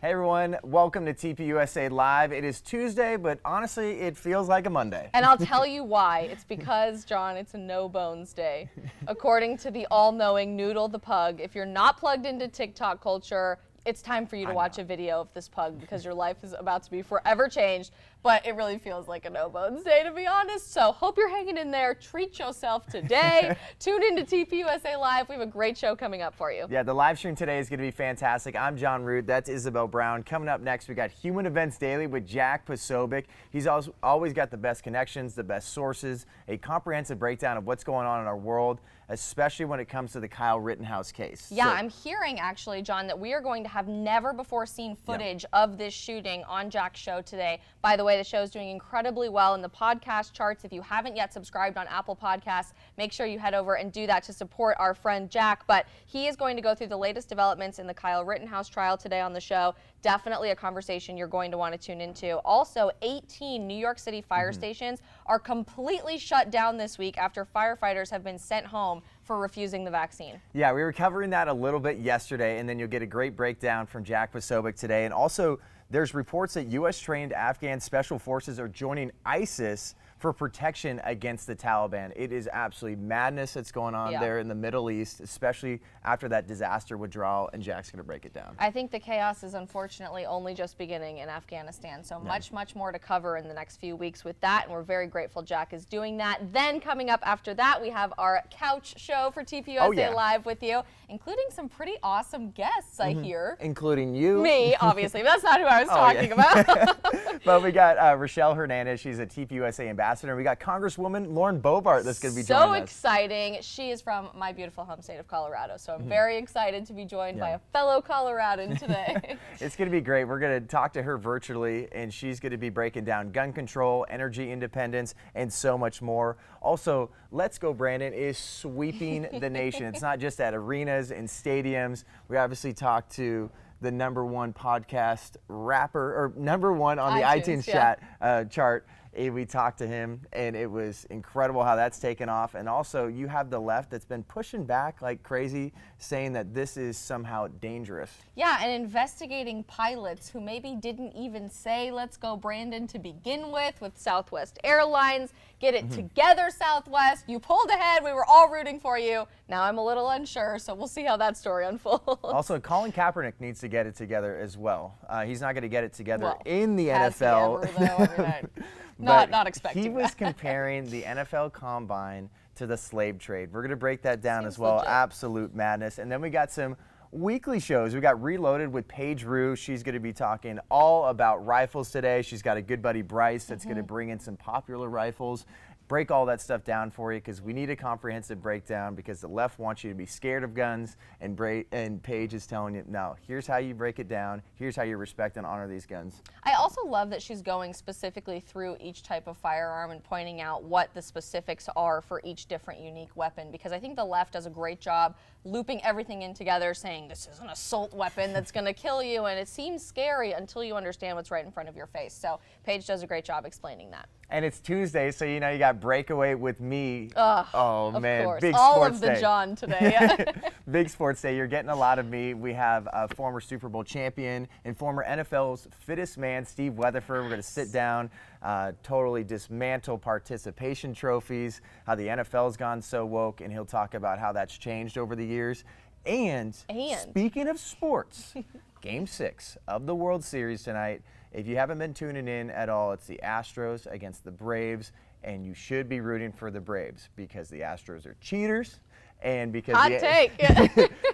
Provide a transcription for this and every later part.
Hey everyone, welcome to TPUSA Live. It is Tuesday, but honestly, it feels like a Monday. And I'll tell you why. It's because, John, it's a no-bones day. According to the all-knowing Noodle the Pug, if you're not plugged into TikTok culture, it's time for you to watch a video of this pug because your life is about to be forever changed. But it really feels like a no-bones day, to be honest. So hope you're hanging in there. Treat yourself today. Tune into TPUSA Live. We have a great show coming up for you. Yeah, the live stream today is going to be fantastic. I'm Jon Root. That's Isabel Brown. Coming up next, we got Human Events Daily with Jack Posobiec. He's always got the best connections, the best sources, a comprehensive breakdown of what's going on in our world, especially when it comes to the Kyle Rittenhouse case. Yeah, I'm hearing actually, John, that we are going to have never before seen footage of this shooting on Jack's show today. By the way, the show is doing incredibly well in the podcast charts. If you haven't yet subscribed on Apple Podcasts, make sure you head over and do that to support our friend Jack. But he is going to go through the latest developments in the Kyle Rittenhouse trial today on the show. Definitely a conversation you're going to want to tune into. Also, 18 New York City fire stations are completely shut down this week after firefighters have been sent home for refusing the vaccine. Yeah, we were covering that a little bit yesterday, and then you'll get a great breakdown from Jack Posobiec today. And also, there's reports that U.S.-trained Afghan special forces are joining ISIS for protection against the Taliban. It is absolutely madness that's going on there in the Middle East, especially after that disaster withdrawal, and Jack's going to break it down. I think the chaos is unfortunately only just beginning in Afghanistan, so much more to cover in the next few weeks with that, and we're very grateful Jack is doing that. Then coming up after that, we have our couch show for TPUSA Live with you, including some pretty awesome guests, I hear. Including you. Me, obviously, but that's not who I was talking about. But we got Rachelle Hernandez. She's a TPUSA ambassador. We got Congresswoman Lauren Boebert that's going to be joining us. So exciting. She is from my beautiful home state of Colorado, so I'm very excited to be joined by a fellow Coloradan today. It's going to be great. We're going to talk to her virtually, and she's going to be breaking down gun control, energy independence, and so much more. Also, Let's Go Brandon is sweeping the nation. It's not just at arenas and stadiums. We obviously talked to the #1 podcast rapper, or #1 on the iTunes chart. We talked to him, and it was incredible how that's taken off. And also, you have the left that's been pushing back like crazy, saying that this is somehow dangerous. Yeah, and investigating pilots who maybe didn't even say "Let's Go Brandon" to begin with Southwest Airlines. Get it together, Southwest. You pulled ahead. We were all rooting for you. Now I'm a little unsure, so we'll see how that story unfolds. Also, Colin Kaepernick needs to get it together as well. He's not going to get it together in the NFL. Has he ever, though? I mean, not expecting He was comparing the NFL Combine to the slave trade. We're going to break that down Seems as well. legit. Absolute madness. And then we got some weekly shows. We got Reloaded with Paige Roux. She's going to be talking all about rifles today. She's got a good buddy, Bryce, that's going to bring in some popular rifles. Break all that stuff down for you, because we need a comprehensive breakdown, because the left wants you to be scared of guns, and Paige is telling you, no, here's how you break it down. Here's how you respect and honor these guns. I also love that she's going specifically through each type of firearm and pointing out what the specifics are for each different unique weapon, because I think the left does a great job looping everything in together, saying this is an assault weapon that's going to kill you, and it seems scary until you understand what's right in front of your face. So Paige does a great job explaining that. And it's Tuesday, so you know you got Breakaway with me. Oh man, course. big all sports of the day. John today. Big sports day. You're getting a lot of me. We have a former Super Bowl champion and former NFL's fittest man, Steve Weatherford. We're going to sit down, totally dismantle participation trophies, how the NFL's gone so woke, and he'll talk about how that's changed over the years. And speaking of sports, Game 6 of the World Series tonight. If you haven't been tuning in at all, it's the Astros against the Braves, and you should be rooting for the Braves because the Astros are cheaters, and because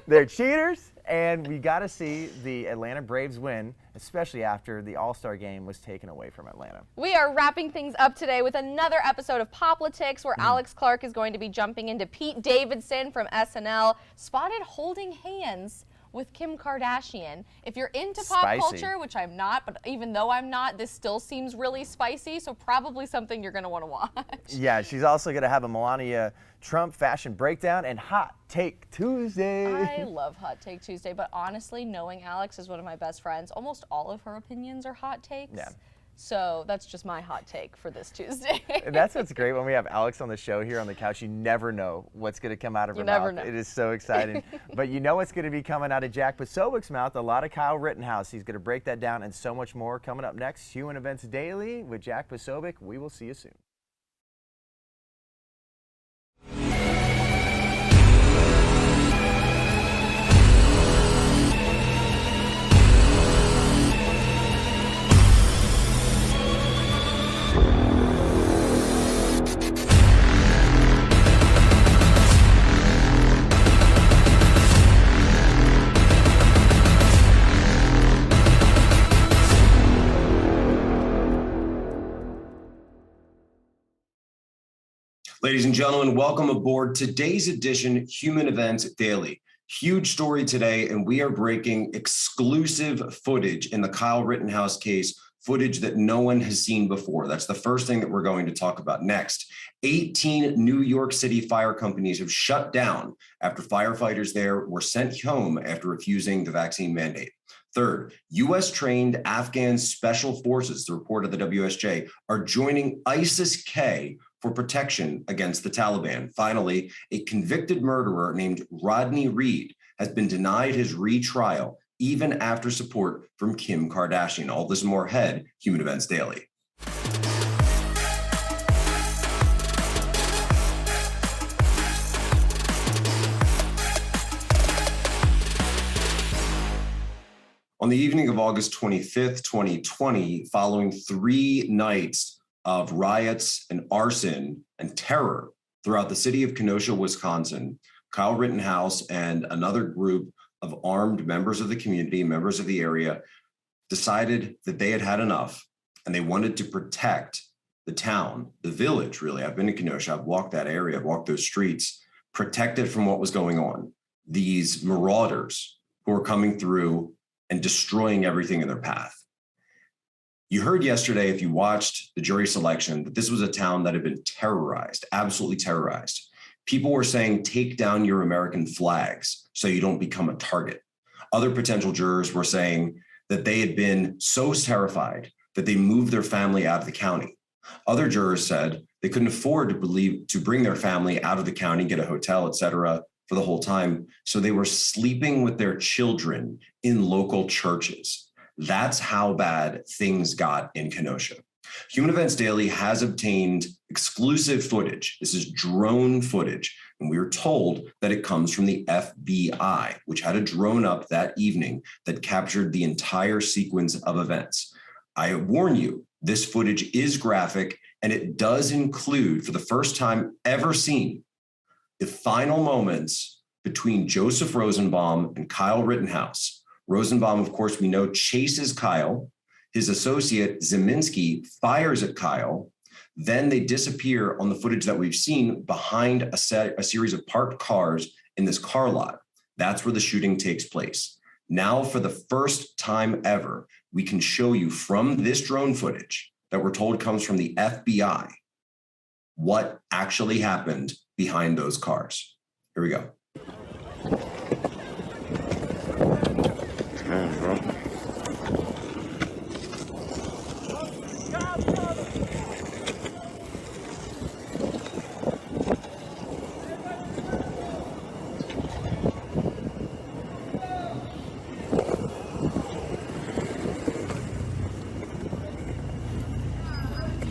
they're cheaters, and we got to see the Atlanta Braves win, especially after the All-Star game was taken away from Atlanta. We are wrapping things up today with another episode of Politics, where Alex Clark is going to be jumping into Pete Davidson from SNL, spotted holding hands with Kim Kardashian. If you're into pop culture, which I'm not, but even though I'm not, this still seems really spicy, so probably something you're going to want to watch. Yeah, she's also going to have a Melania Trump fashion breakdown and Hot Take Tuesday. I love Hot Take Tuesday, but honestly, knowing Alex is one of my best friends, almost all of her opinions are hot takes. Yeah. So that's just my hot take for this Tuesday. That's what's great when we have Alex on the show here on the couch. You never know what's going to come out of her mouth. never know. It is so exciting. But you know what's going to be coming out of Jack Posobiec's mouth? A lot of Kyle Rittenhouse. He's going to break that down and so much more coming up next. Human Events Daily with Jack Posobiec. We will see you soon. Ladies and gentlemen, welcome aboard today's edition Human Events Daily. Huge story today, and we are breaking exclusive footage in the Kyle Rittenhouse case, footage that no one has seen before. That's the first thing that we're going to talk about next. 18 New York City fire companies have shut down after firefighters there were sent home after refusing the vaccine mandate. Third, U.S.-trained Afghan special forces, the report of the WSJ, are joining ISIS-K for protection against the Taliban. Finally, a convicted murderer named Rodney Reed has been denied his retrial even after support from Kim Kardashian. All this and more ahead, Human Events Daily. On the evening of August 25th, 2020, following 3 nights of riots and arson and terror throughout the city of Kenosha, Wisconsin, Kyle Rittenhouse and another group of armed members of the community, members of the area, decided that they had had enough and they wanted to protect the town, the village, really. I've been to Kenosha, I've walked that area, I've walked those streets, protect it from what was going on. These marauders who are coming through and destroying everything in their path. You heard yesterday, if you watched the jury selection, that this was a town that had been terrorized, absolutely terrorized. People were saying, take down your American flags so you don't become a target. Other potential jurors were saying that they had been so terrified that they moved their family out of the county. Other jurors said they couldn't afford to bring their family out of the county, get a hotel, et cetera, for the whole time. So they were sleeping with their children in local churches. That's how bad things got in Kenosha. Human Events Daily has obtained exclusive footage. This is drone footage. And we were told that it comes from the FBI, which had a drone up that evening that captured the entire sequence of events. I warn you, this footage is graphic, and it does include, for the first time ever seen, the final moments between Joseph Rosenbaum and Kyle Rittenhouse. Rosenbaum, of course, we know, chases Kyle. His associate, Zeminski, fires at Kyle. Then they disappear on the footage that we've seen behind a series of parked cars in this car lot. That's where the shooting takes place. Now, for the first time ever, we can show you from this drone footage that we're told comes from the FBI what actually happened behind those cars. Here we go. Man, bro.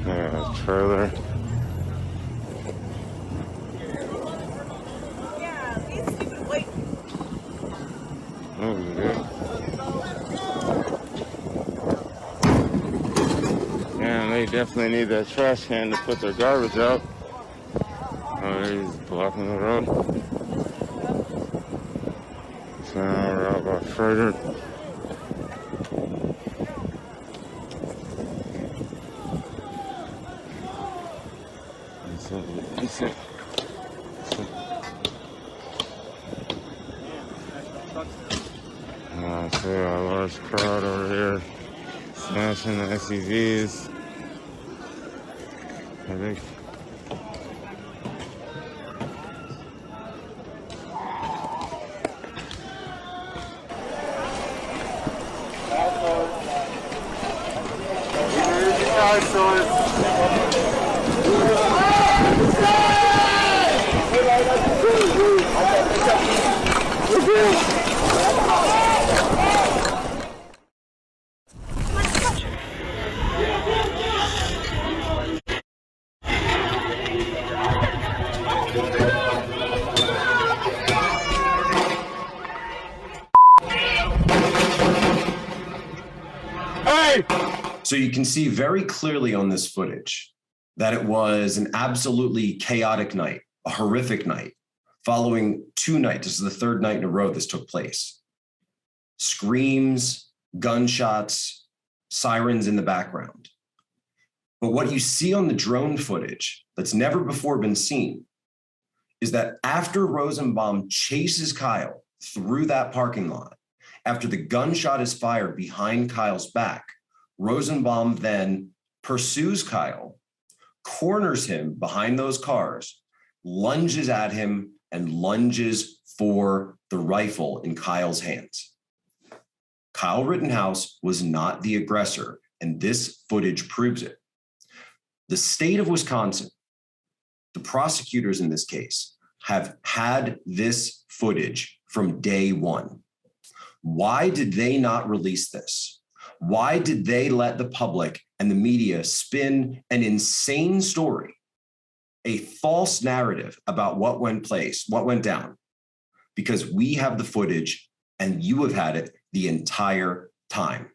Yeah, trailer. Oh, yeah. Yeah, they definitely need that trash can to put their garbage out. Oh, he's blocking the road. So now we're out by further. I see a large crowd over here smashing the SUVs. I think. So you can see very clearly on this footage that it was an absolutely chaotic night, a horrific night, following two nights. This is the third night in a row this took place. Screams, gunshots, sirens in the background. But what you see on the drone footage that's never before been seen is that after Rosenbaum chases Kyle through that parking lot, after the gunshot is fired behind Kyle's back, Rosenbaum then pursues Kyle, corners him behind those cars, lunges at him, and lunges for the rifle in Kyle's hands. Kyle Rittenhouse was not the aggressor, and this footage proves it. The state of Wisconsin, the prosecutors in this case, have had this footage from day one. Why did they not release this? Why did they let the public and the media spin an insane story, a false narrative about what went down? Because we have the footage and you have had it the entire time.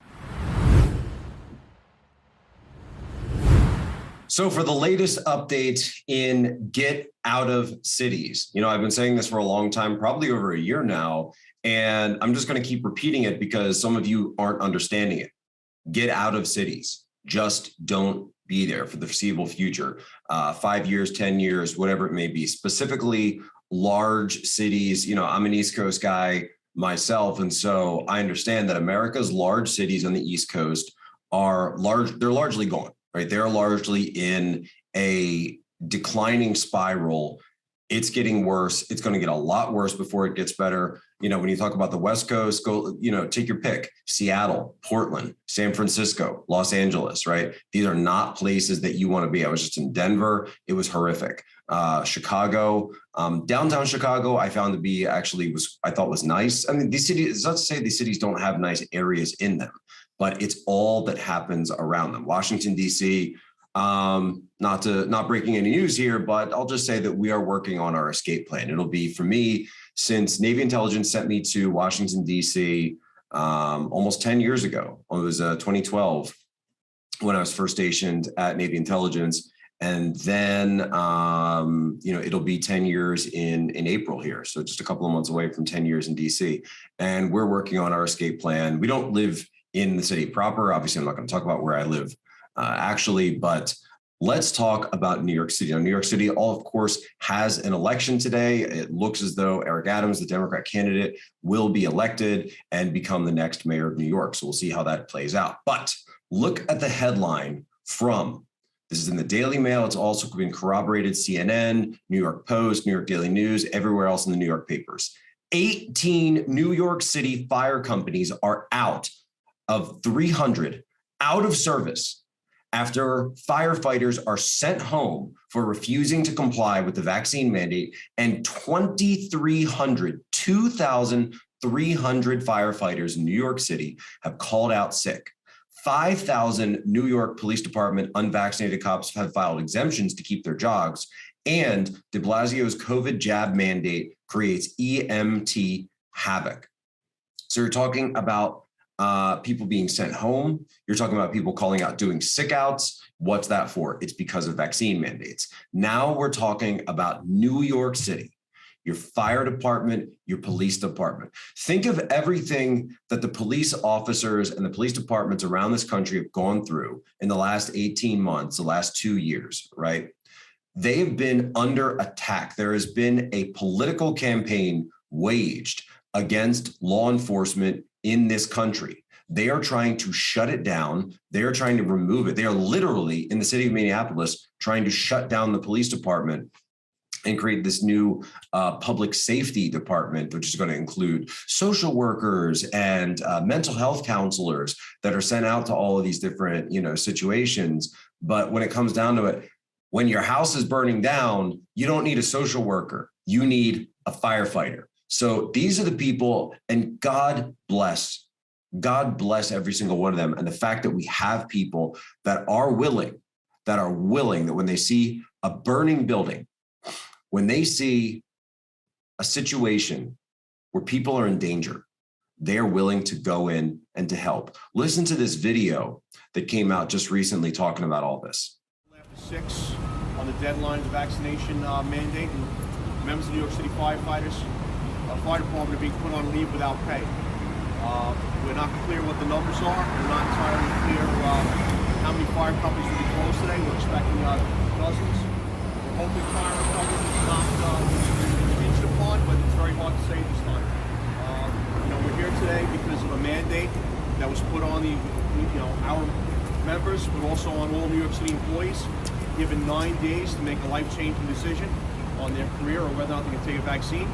So for the latest update in Get Out of Cities, I've been saying this for a long time, probably over a year now, and I'm just going to keep repeating it because some of you aren't understanding it. Get out of cities. Just don't be there for the foreseeable future. 5 years, 10 years, whatever it may be. Specifically, large cities. I'm an East Coast guy myself, and so I understand that America's large cities on the East Coast are large. They're largely gone, right? They're largely in a declining spiral. It's getting worse. It's going to get a lot worse before it gets better. When you talk about the West Coast, go, take your pick. Seattle, Portland, San Francisco, Los Angeles, right? These are not places that you want to be. I was just in Denver. It was horrific. Chicago, downtown Chicago, I found to be I thought was nice. I mean, these cities, it's not to say these cities don't have nice areas in them, but it's all that happens around them. Washington, D.C., not breaking any news here, but I'll just say that we are working on our escape plan. It'll be, for me, since Navy intelligence sent me to Washington, D.C. Almost 10 years ago. It was 2012 when I was first stationed at Navy intelligence. And then, it'll be 10 years in April here. So just a couple of months away from 10 years in D.C. And we're working on our escape plan. We don't live in the city proper. Obviously, I'm not going to talk about where I live but let's talk about New York City. Now, New York City, of course, has an election today. It looks as though Eric Adams, the Democrat candidate, will be elected and become the next mayor of New York. So we'll see how that plays out. But look at the headline this is in the Daily Mail. It's also been corroborated. CNN, New York Post, New York Daily News, everywhere else in the New York papers. 18 New York City fire companies are out of 300 out of service after firefighters are sent home for refusing to comply with the vaccine mandate, and 2,300 firefighters in New York City have called out sick. 5,000 New York Police Department unvaccinated cops have filed exemptions to keep their jobs, and de Blasio's COVID jab mandate creates EMT havoc. So you're talking about people being sent home. You're talking about people calling out doing sick outs. What's that for? It's because of vaccine mandates. Now we're talking about New York City, your fire department, your police department. Think of everything that the police officers and the police departments around this country have gone through in the last 18 months, the last 2 years, right? They have been under attack. There has been a political campaign waged against law enforcement in this country. They are trying to shut it down. They are trying to remove it. They are literally, in the city of Minneapolis, trying to shut down the police department and create this new public safety department, which is going to include social workers and mental health counselors that are sent out to all of these different, situations. But when it comes down to it, when your house is burning down, you don't need a social worker. You need a firefighter. So these are the people, and God bless every single one of them. And the fact that we have people that are willing, that when they see a burning building, when they see a situation where people are in danger, they are willing to go in and to help. Listen to this video that came out just recently talking about all this. After 6 on the deadline, the vaccination mandate, and members of the New York City firefighters, fire department are being put on leave without pay. We're not clear what the numbers are. We're not entirely clear how many fire companies will be closed today. We're expecting dozens. We're hoping fire recovery is not hinged upon, but it's very hard to say this time. We're here today because of a mandate that was put on our members, but also on all New York City employees, given 9 days to make a life-changing decision on their career or whether or not they can take a vaccine.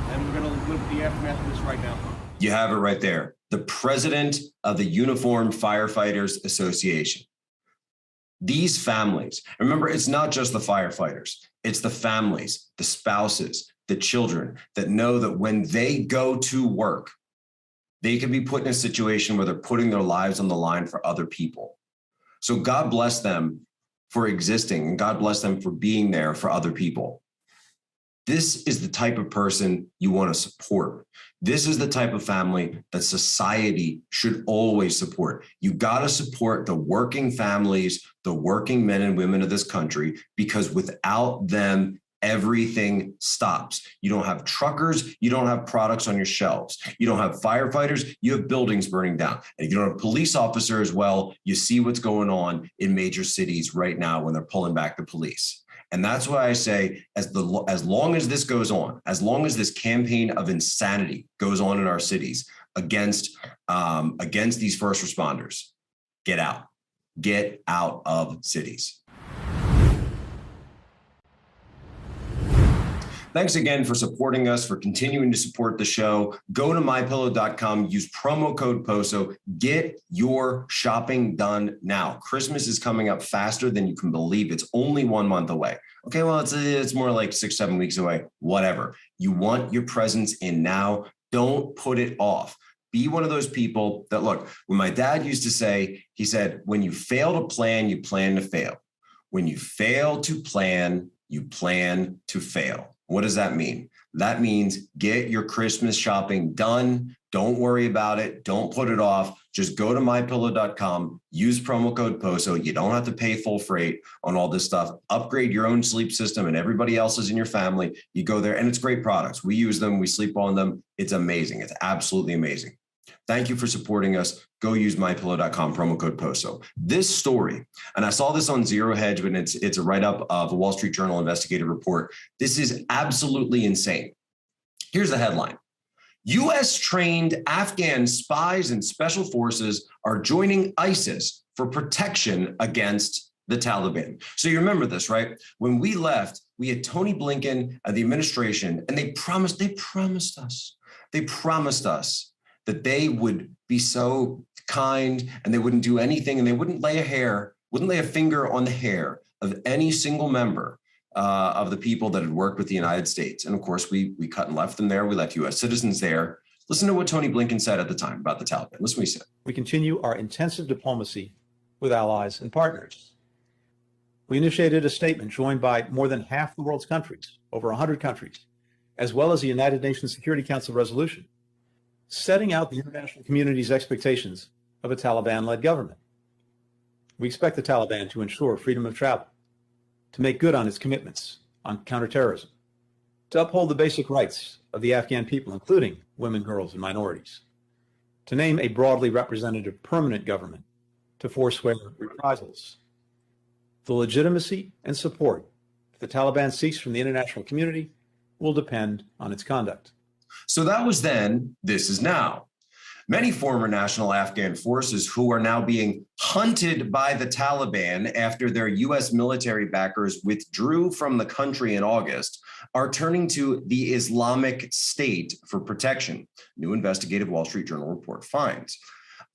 And we're going to live with the aftermath of this right now. You have it right there. The president of the Uniformed Firefighters Association. These families, remember, it's not just the firefighters, it's the families, the spouses, the children that know that when they go to work, they can be put in a situation where they're putting their lives on the line for other people. So God bless them for existing, and God bless them for being there for other people. This is the type of person you want to support. This is the type of family that society should always support. You got to support the working families, the working men and women of this country, because without them, everything stops. You don't have truckers, you don't have products on your shelves. You don't have firefighters, you have buildings burning down. And if you don't have a police officer as well, you see what's going on in major cities right now when they're pulling back the police. And that's why I say, as long as this goes on, as long as this campaign of insanity goes on in our cities against these first responders, get out of cities. Thanks again for supporting us, for continuing to support the show. Go to mypillow.com, use promo code POSO, get your shopping done now. Christmas is coming up faster than you can believe. It's only 1 month away. Okay, well, it's more like 6-7 weeks away, whatever. You want your presents in now. Don't put it off. Be one of those people that, look, when my dad used to say, he said, when you fail to plan, you plan to fail. When you fail to plan, you plan to fail. What does that mean? That means get your Christmas shopping done. Don't worry about it. Don't put it off. Just go to mypillow.com, use promo code POSO. You don't have to pay full freight on all this stuff. Upgrade your own sleep system and everybody else's in your family. You go there and it's great products. We use them. We sleep on them. It's amazing. It's absolutely amazing. Thank you for supporting us. Go use mypillow.com, promo code POSO. This story, and I saw this on Zero Hedge, but it's a write-up of a Wall Street Journal investigative report. This is absolutely insane. Here's the headline. U.S.-trained Afghan spies and special forces are joining ISIS for protection against the Taliban. So you remember this, right? When we left, we had Tony Blinken and the administration, and they promised us that they would be so kind and they wouldn't do anything and they wouldn't lay a finger on the hair of any single member of the people that had worked with the United States. And of course, we cut and left them there. We left U.S. citizens there. Listen to what Tony Blinken said at the time about the Taliban. Listen to what he said. We continue our intensive diplomacy with allies and partners. We initiated a statement joined by more than half the world's countries, over 100 countries, as well as the United Nations Security Council resolution, setting out the international community's expectations of a Taliban-led government. We expect the Taliban to ensure freedom of travel, to make good on its commitments on counterterrorism, to uphold the basic rights of the Afghan people, including women, girls, and minorities, to name a broadly representative permanent government, to forswear reprisals. The legitimacy and support the Taliban seeks from the international community will depend on its conduct. So that was then, this is now. Many former national Afghan forces who are now being hunted by the Taliban after their U.S. military backers withdrew from the country in August are turning to the Islamic State for protection, new investigative Wall Street Journal report finds.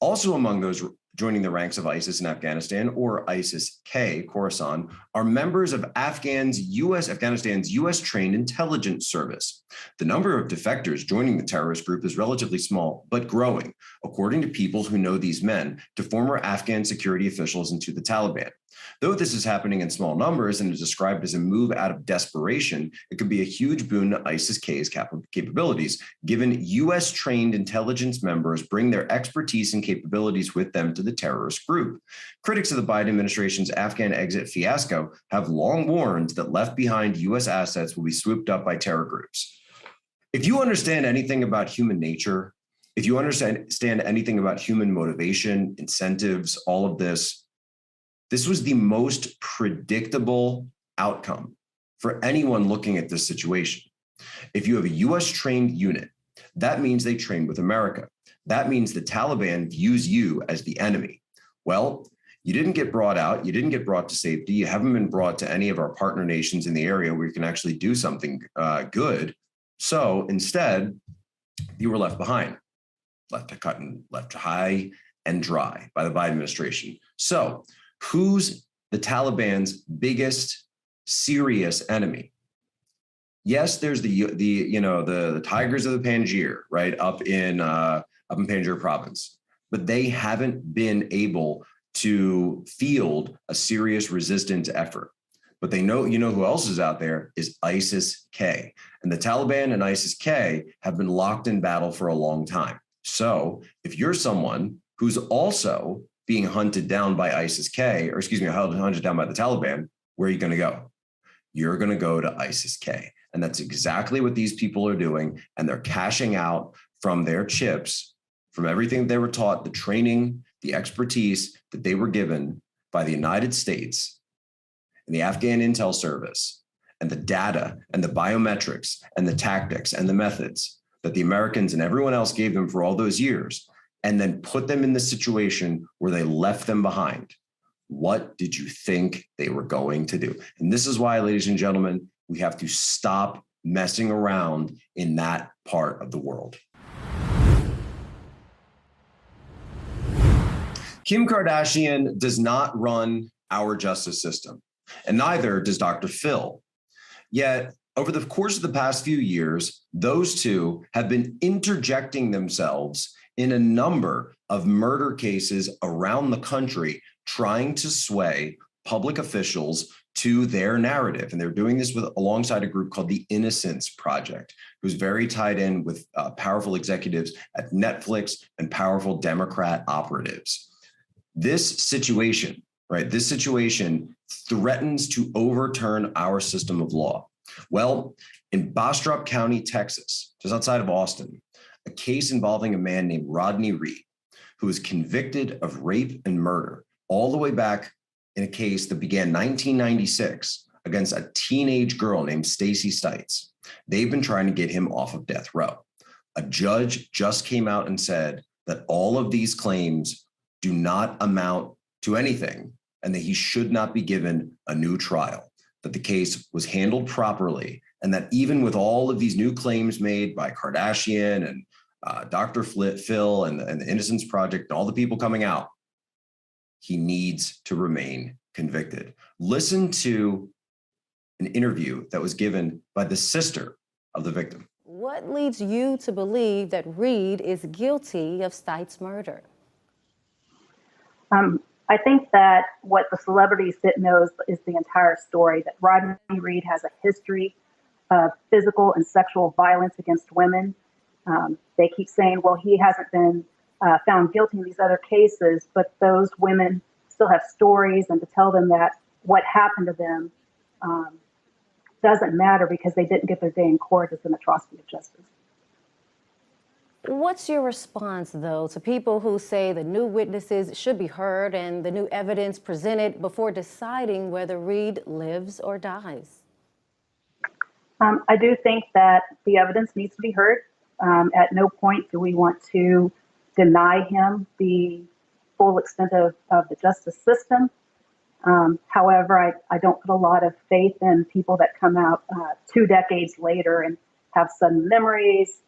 Also among those joining the ranks of ISIS in Afghanistan, or ISIS-K, Khorasan, are members of Afghanistan's U.S.-trained intelligence service. The number of defectors joining the terrorist group is relatively small, but growing, according to people who know these men, to former Afghan security officials and to the Taliban. Though this is happening in small numbers and is described as a move out of desperation, it could be a huge boon to ISIS-K's capabilities, given U.S.-trained intelligence members bring their expertise and capabilities with them to the terrorist group. Critics of the Biden administration's Afghan exit fiasco have long warned that left-behind U.S. assets will be swooped up by terror groups. If you understand anything about human nature, if you understand anything about human motivation, incentives, all of this was the most predictable outcome for anyone looking at this situation. If you have a US trained unit, that means they train with America. That means the Taliban views you as the enemy. Well, you didn't get brought out, you didn't get brought to safety, you haven't been brought to any of our partner nations in the area where you can actually do something good. So instead, you were left behind, left high and dry by the Biden administration. So who's the Taliban's biggest serious enemy? Yes, there's the Tigers of the Panjshir, right, up in Panjshir province, but they haven't been able to field a serious resistance effort. But they know, who else is out there is ISIS-K, and the Taliban and ISIS-K have been locked in battle for a long time. So if you're someone who's also being hunted down by ISIS-K, hunted down by the Taliban, where are you going to go? You're going to go to ISIS-K. And that's exactly what these people are doing. And they're cashing out from their chips, from everything they were taught, the training, the expertise that they were given by the United States and the Afghan Intel Service, and the data and the biometrics and the tactics and the methods that the Americans and everyone else gave them for all those years, and then put them in the situation where they left them behind. What did you think they were going to do? And this is why, ladies and gentlemen, we have to stop messing around in that part of the world. Kim Kardashian does not run our justice system, and neither does Dr. Phil. Yet, over the course of the past few years, those two have been interjecting themselves in a number of murder cases around the country, trying to sway public officials to their narrative. And they're doing this alongside a group called the Innocence Project, who's very tied in with powerful executives at Netflix and powerful Democrat operatives. This situation threatens to overturn our system of law. Well, in Bastrop County, Texas, just outside of Austin, a case involving a man named Rodney Reed, who was convicted of rape and murder all the way back in a case that began 1996 against a teenage girl named Stacy Stites. They've been trying to get him off of death row. A judge just came out and said that all of these claims do not amount to anything and that he should not be given a new trial, that the case was handled properly, and that even with all of these new claims made by Kardashian and Dr. Phil and the Innocence Project and all the people coming out, he needs to remain convicted. Listen to an interview that was given by the sister of the victim. What leads you to believe that Reed is guilty of Stites' murder? I think that what the celebrities didn't know is the entire story, that Rodney Reed has a history of physical and sexual violence against women. They keep saying, well, he hasn't been found guilty in these other cases, but those women still have stories, and to tell them that what happened to them doesn't matter because they didn't get their day in court is an atrocity of justice. What's your response, though, to people who say the new witnesses should be heard and the new evidence presented before deciding whether Reed lives or dies? I do think that the evidence needs to be heard. At no point do we want to deny him the full extent of the justice system. However, I don't put a lot of faith in people that come out 2 decades later and have sudden memories.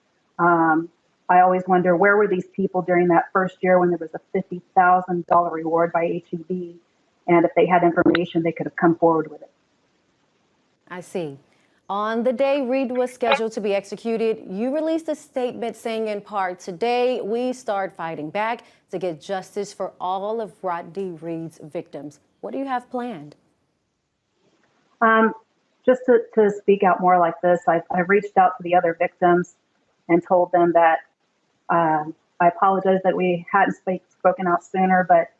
I always wonder, where were these people during that first year when there was a $50,000 reward by HEB? And if they had information, they could have come forward with it. I see. On the day Reed was scheduled to be executed, you released a statement saying in part, "Today we start fighting back to get justice for all of Rodney Reed's victims." What do you have planned? Just to speak out more like this, I've reached out to the other victims and told them that I apologize that we hadn't spoken out sooner, but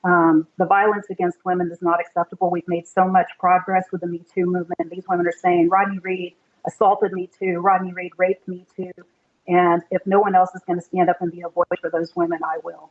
the violence against women is not acceptable. We've made so much progress with the Me Too movement. These women are saying, Rodney Reed assaulted me too, Rodney Reed raped me too. And if no one else is going to stand up and be a voice for those women, I will.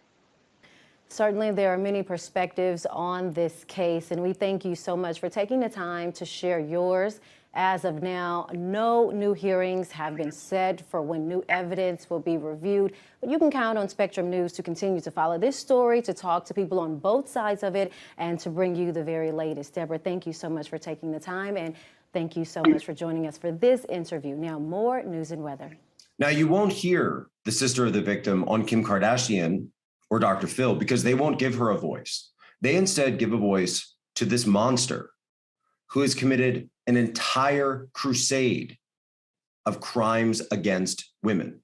Certainly, there are many perspectives on this case, and we thank you so much for taking the time to share yours. As of now, no new hearings have been set for when new evidence will be reviewed, but you can count on Spectrum News to continue to follow this story, to talk to people on both sides of it, and to bring you the very latest. Deborah, thank you so much for taking the time, and thank you so much for joining us for this interview. Now, more news and weather. Now, you won't hear the sister of the victim on Kim Kardashian or Dr. Phil because they won't give her a voice. They instead give a voice to this monster who has committed an entire crusade of crimes against women.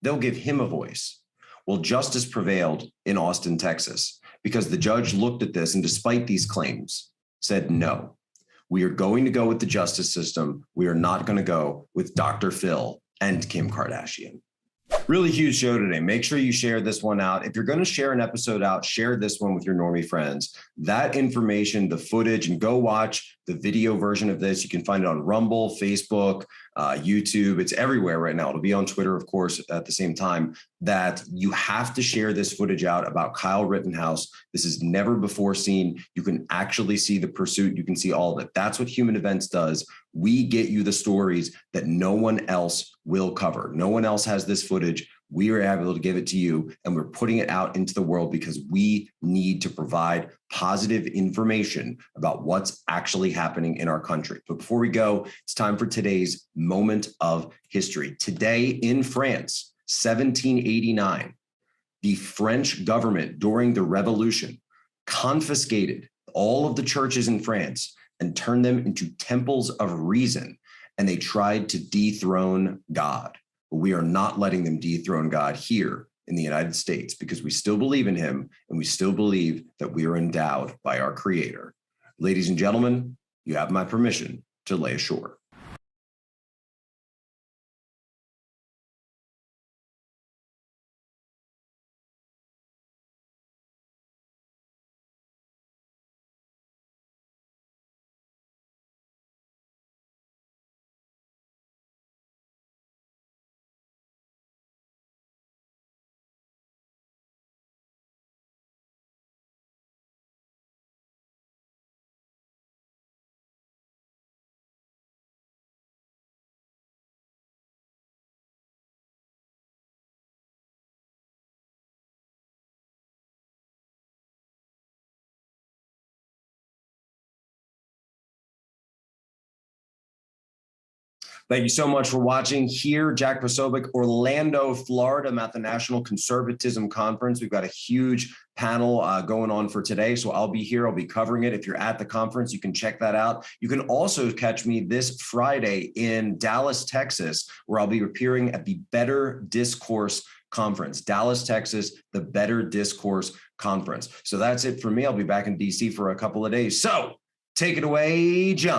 They'll give him a voice. Well, justice prevailed in Austin, Texas, because the judge looked at this and despite these claims said, no, we are going to go with the justice system. We are not going to go with Dr. Phil and Kim Kardashian. Really huge show today. Make sure you share this one out. If you're going to share an episode out, share this one with your normie friends. That information, the footage, and go watch the video version of this. You can find it on Rumble, Facebook, YouTube. It's everywhere right now. It'll be on Twitter, of course, at the same time. That you have to share this footage out about Kyle Rittenhouse. This is never before seen. You can actually see the pursuit. You can see all of it. That's what Human Events does. We get you the stories that no one else will cover. No one else has this footage. We are able to give it to you, and we're putting it out into the world because we need to provide positive information about what's actually happening in our country. But before we go, it's time for today's moment of history. Today in France, 1789, the French government during the Revolution confiscated all of the churches in France and turned them into temples of reason, and they tried to dethrone God. But we are not letting them dethrone God here in the United States because we still believe in him and we still believe that we are endowed by our Creator. Ladies and gentlemen, you have my permission to lay ashore. Thank you so much for watching here. Jack Posobiec, Orlando, Florida. I'm at the National Conservatism Conference. We've got a huge panel going on for today. So I'll be here. I'll be covering it. If you're at the conference, you can check that out. You can also catch me this Friday in Dallas, Texas, where I'll be appearing at the Better Discourse Conference. Dallas, Texas, the Better Discourse Conference. So that's it for me. I'll be back in DC for a couple of days. So take it away, Jon.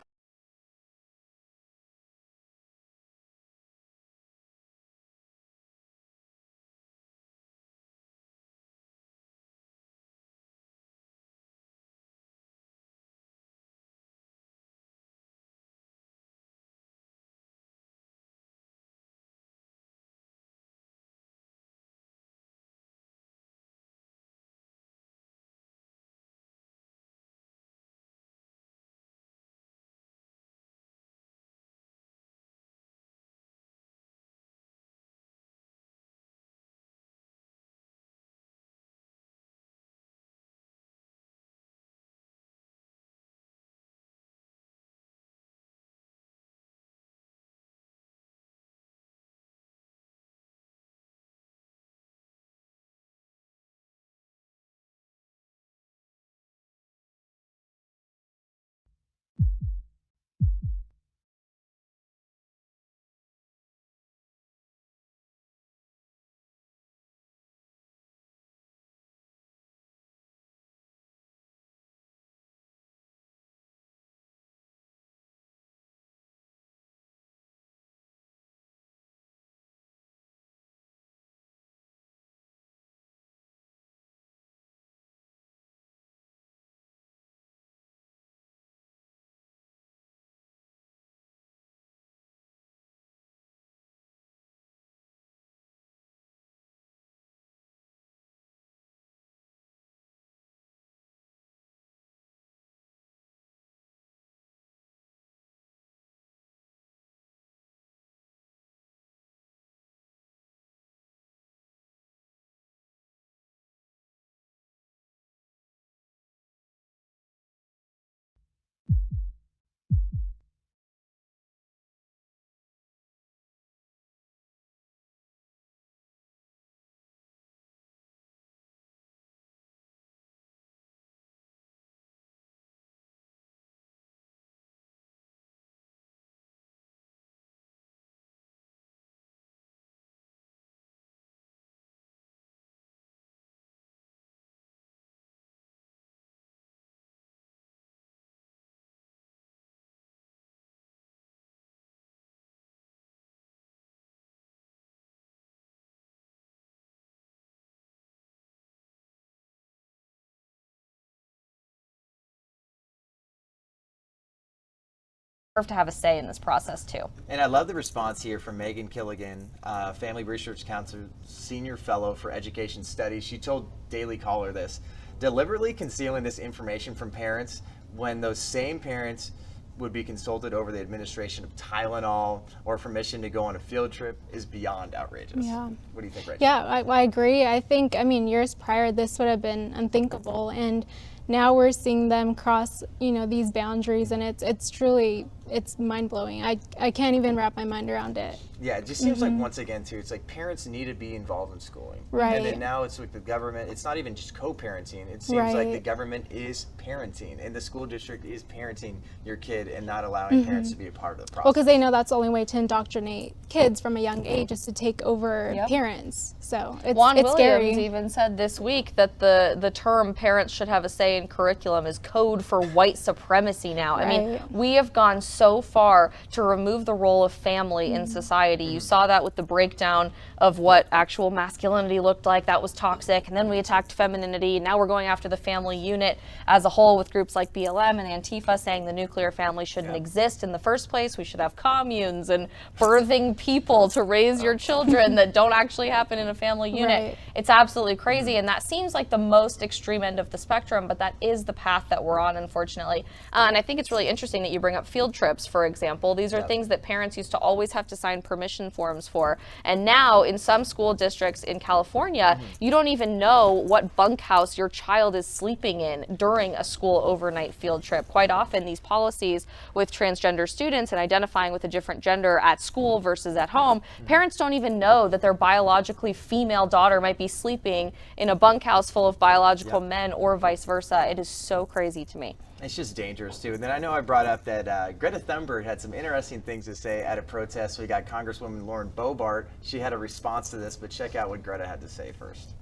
to have a say in this process too. And I love the response here from Megan Killigan, Family Research Council Senior Fellow for Education Studies. She told Daily Caller this: deliberately concealing this information from parents when those same parents would be consulted over the administration of Tylenol or permission to go on a field trip is beyond outrageous. Yeah. What do you think, Rachel? Yeah, I agree. I think, years prior, this would have been unthinkable. And now we're seeing them cross, these boundaries, and it's truly, it's mind-blowing. I can't even wrap my mind around it. Yeah, it just seems like, once again, too, it's like parents need to be involved in schooling. Right. And then now it's with the government. It's not even just co-parenting. It seems like the government is parenting, and the school district is parenting your kid and not allowing parents to be a part of the process. Well, because they know that's the only way to indoctrinate kids from a young age, is to take over parents. So it's Williams scary. even said this week that the term parents should have a say in curriculum is code for white supremacy now. I mean, we have gone so far to remove the role of family in society. You saw that with the breakdown of what actual masculinity looked like. That was toxic. And then we attacked femininity. Now we're going after the family unit as a whole, with groups like BLM and Antifa saying the nuclear family shouldn't exist in the first place. We should have communes and birthing people to raise your children that don't actually happen in a family unit. It's absolutely crazy. And that seems like the most extreme end of the spectrum, but that is the path that we're on, unfortunately. And I think it's really interesting that you bring up field trips, for example. These are things that parents used to always have to sign permission forms for. And now in some school districts in California, you don't even know what bunkhouse your child is sleeping in during a school overnight field trip. Quite often these policies with transgender students and identifying with a different gender at school versus at home, parents don't even know that their biologically female daughter might be sleeping in a bunkhouse full of biological men, or vice versa. It is so crazy to me. It's just dangerous, too. And then I know I brought up that Greta Thunberg had some interesting things to say at a protest. We got Congresswoman Lauren Boebert. She had a response to this, but check out what Greta had to say first.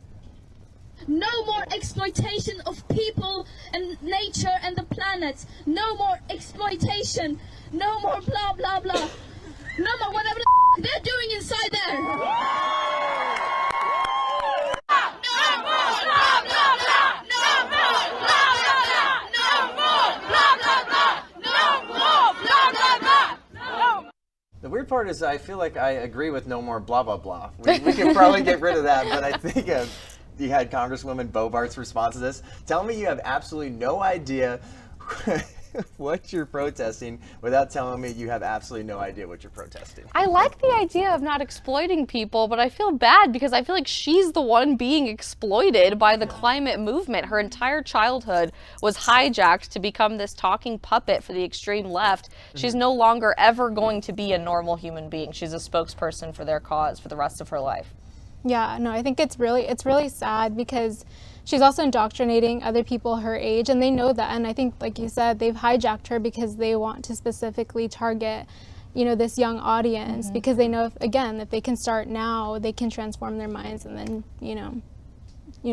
No more exploitation of people and nature and the planet. No more exploitation. No more blah, blah, blah. No more whatever the they're doing inside there. No more blah, blah, blah. No more blah, blah, blah. No more blah, blah, blah. No more blah, blah, blah. No. The weird part is I feel like I agree with no more blah, blah, blah. We could probably get rid of that, but I think you had Congresswoman Boebert's response to this. Tell me you have absolutely no idea what you're protesting without telling me you have absolutely no idea what you're protesting. I like the idea of not exploiting people, but I feel bad because I feel like she's the one being exploited by the climate movement. Her entire childhood was hijacked to become this talking puppet for the extreme left. She's no longer ever going to be a normal human being. She's a spokesperson for their cause for the rest of her life. Yeah, no, I think it's really sad, because she's also indoctrinating other people her age, and they know that. And I think, like you said, they've hijacked her because they want to specifically target, this young audience, because they know if they can start now, they can transform their minds and then,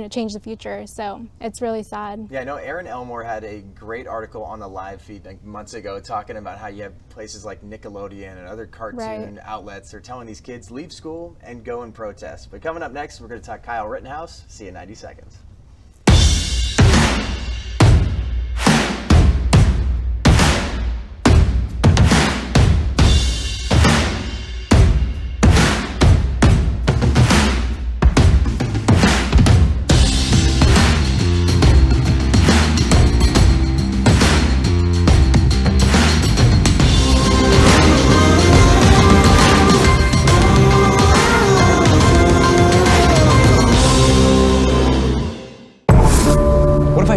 change the future. So it's really sad. Yeah, I know Aaron Elmore had a great article on the live feed months ago talking about how you have places like Nickelodeon and other cartoon outlets. They're telling these kids, leave school and go and protest. But coming up next, we're going to talk Kyle Rittenhouse. See you in 90 seconds.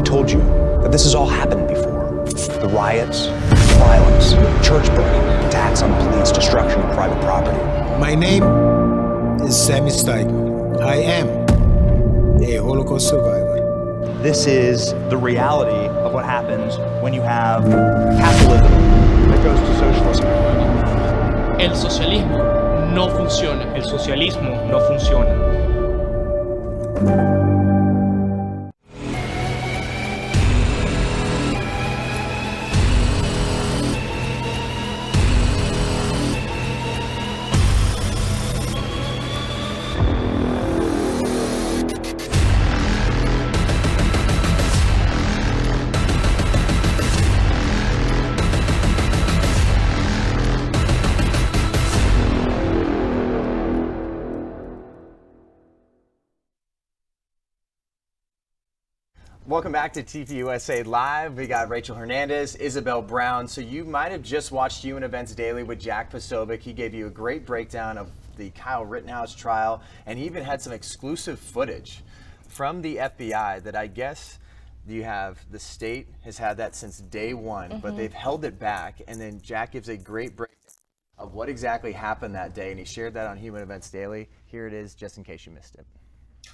Told you that this has all happened before. The riots, violence, church burning, attacks on police, destruction of private property. My name is Sammy Steigman. I am a Holocaust survivor. This is the reality of what happens when you have capitalism that goes to socialism. El socialismo no funciona. El socialismo no funciona. Welcome back to TPUSA Live. We got Rachelle Hernandez, Isabel Brown. So you might have just watched Human Events Daily with Jack Posobiec. He gave you a great breakdown of the Kyle Rittenhouse trial, and he even had some exclusive footage from the FBI that I guess you have, the state has had that since day one, but they've held it back. And then Jack gives a great breakdown of what exactly happened that day, and he shared that on Human Events Daily. Here it is, just in case you missed it.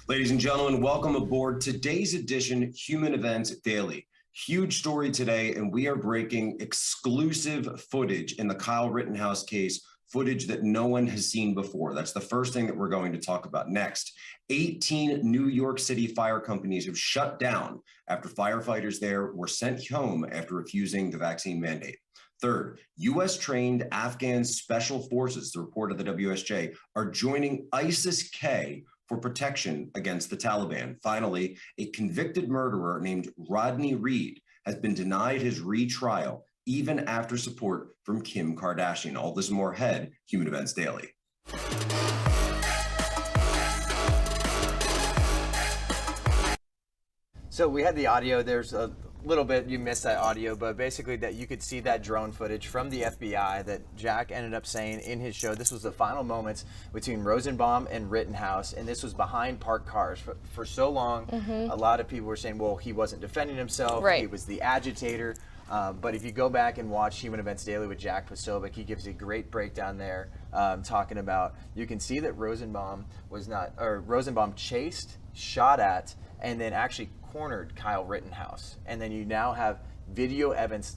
Ladies and gentlemen, welcome aboard today's edition, Human Events Daily. Huge story today, and we are breaking exclusive footage in the Kyle Rittenhouse case, footage that no one has seen before. That's the first thing that we're going to talk about next. 18 New York City fire companies have shut down after firefighters there were sent home after refusing the vaccine mandate. Third, U.S.-trained Afghan special forces, the report of the WSJ, are joining ISIS-K for protection against the Taliban. Finally, a convicted murderer named Rodney Reed has been denied his retrial even after support from Kim Kardashian. All this and more ahead, Human Events Daily. So we had the audio. There's a little bit, you missed that audio, but basically that you could see that drone footage from the FBI that Jack ended up saying in his show. This was the final moments between Rosenbaum and Rittenhouse, and this was behind parked cars. For so long, a lot of people were saying, well, he wasn't defending himself, he was the agitator. But if you go back and watch Human Events Daily with Jack Posobiec, he gives a great breakdown there, talking about, you can see that Rosenbaum chased, shot at, and then actually cornered Kyle Rittenhouse. And then you now have video evidence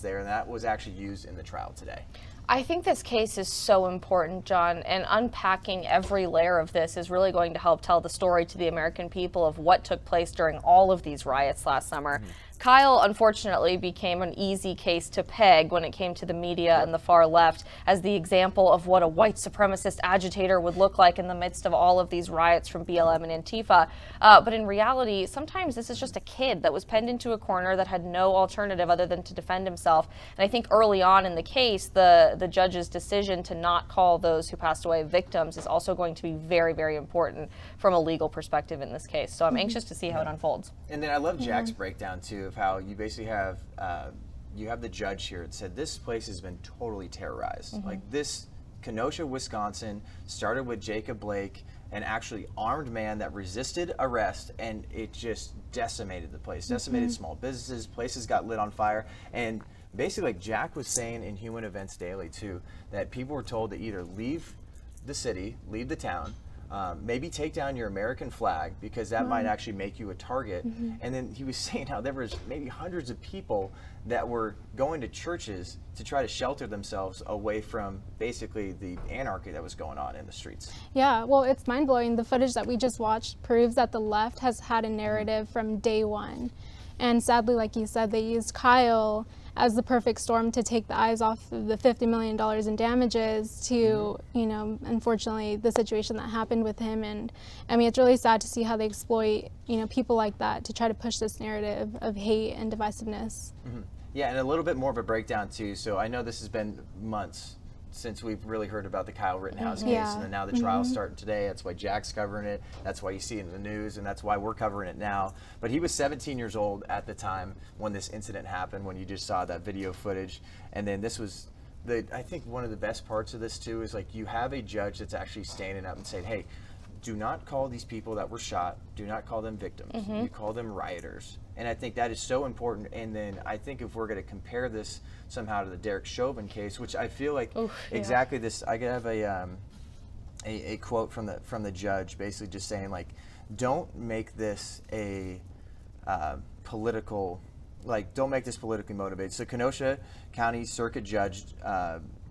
there, and that was actually used in the trial today. I think this case is so important, John, and unpacking every layer of this is really going to help tell the story to the American people of what took place during all of these riots last summer. Kyle, unfortunately, became an easy case to peg when it came to the media and the far left as the example of what a white supremacist agitator would look like in the midst of all of these riots from BLM and Antifa. But in reality, sometimes this is just a kid that was penned into a corner that had no alternative other than to defend himself. And I think early on in the case, the judge's decision to not call those who passed away victims is also going to be very, very important from a legal perspective in this case. So I'm anxious to see how it unfolds. And then I love Jack's breakdown, too, of how you basically have the judge here that said this place has been totally terrorized. Like this, Kenosha, Wisconsin, started with Jacob Blake, an actually armed man that resisted arrest, and it just decimated the place, decimated small businesses, places got lit on fire. And basically, like Jack was saying in Human Events Daily, too, that people were told to either leave the city, leave the town, maybe take down your American flag because that might actually make you a target. And then he was saying how there was maybe hundreds of people that were going to churches to try to shelter themselves away from basically the anarchy that was going on in the streets. Yeah, well, it's mind-blowing. The footage that we just watched proves that the left has had a narrative from day one. And sadly, like you said, they used Kyle as the perfect storm to take the eyes off of the $50 million in damages to, you know, unfortunately, the situation that happened with him. And I mean, it's really sad to see how they exploit, you know, people like that to try to push this narrative of hate and divisiveness. Yeah, and a little bit more of a breakdown, too. So I know this has been months since we've really heard about the Kyle Rittenhouse case, and then now the trial's starting today. That's why Jack's covering it. That's why you see it in the news, and that's why we're covering it now. But he was 17 years old at the time when this incident happened, when you just saw that video footage. And then this was, I think one of the best parts of this, too, is like you have a judge that's actually standing up and saying, hey, do not call these people that were shot, do not call them victims. You call them rioters. And I think that is so important. And then I think if we're going to compare this somehow to the Derek Chauvin case, which I feel like exactly this, I have a quote from the judge basically just saying, like, don't make this a political, like, don't make this politically motivated. So Kenosha County Circuit Judge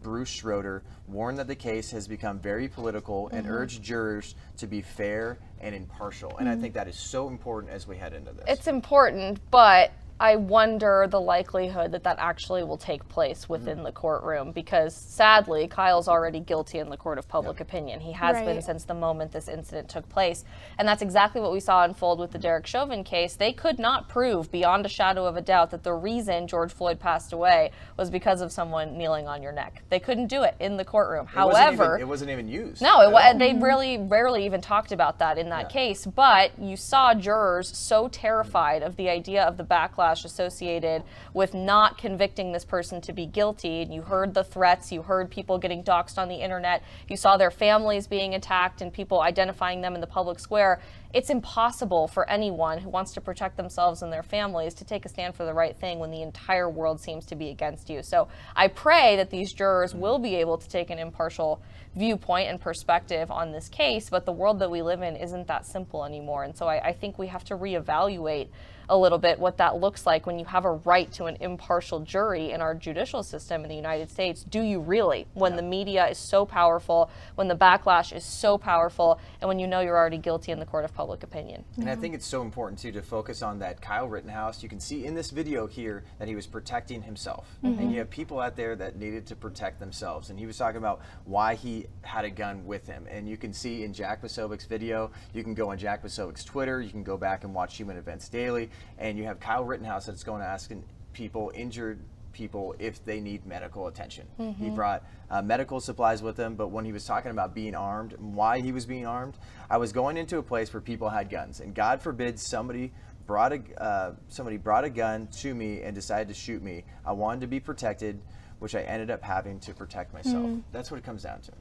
Bruce Schroeder warned that the case has become very political and urged jurors to be fair and impartial. And I think that is so important as we head into this. It's important, but I wonder the likelihood that that actually will take place within the courtroom, because sadly, Kyle's already guilty in the court of public opinion. He has been since the moment this incident took place. And that's exactly what we saw unfold with the Derek Chauvin case. They could not prove beyond a shadow of a doubt that the reason George Floyd passed away was because of someone kneeling on your neck. They couldn't do it in the courtroom. However, it wasn't even used. No, they really rarely even talked about that in that case. But you saw jurors so terrified of the idea of the backlash associated with not convicting this person to be guilty. And you heard the threats, you heard people getting doxxed on the internet, you saw their families being attacked and people identifying them in the public square. It's impossible for anyone who wants to protect themselves and their families to take a stand for the right thing when the entire world seems to be against you. So I pray that these jurors will be able to take an impartial viewpoint and perspective on this case, but the world that we live in isn't that simple anymore. And so I think we have to reevaluate a little bit what that looks like when you have a right to an impartial jury in our judicial system in the United States. Do you really? When the media is so powerful, when the backlash is so powerful, and when you know you're already guilty in the court of public opinion. And I think it's so important too to focus on that Kyle Rittenhouse. You can see in this video here that he was protecting himself. And you have people out there that needed to protect themselves. And he was talking about why he had a gun with him. And you can see in Jack Posobiec's video, you can go on Jack Posobiec's Twitter, you can go back and watch Human Events Daily, and you have Kyle Rittenhouse that's going to asking people, injured people, if they need medical attention. He brought medical supplies with him, but when he was talking about being armed, why he was being armed, I was going into a place where people had guns, and God forbid somebody brought a gun to me and decided to shoot me. I wanted to be protected, which I ended up having to protect myself. That's what it comes down to.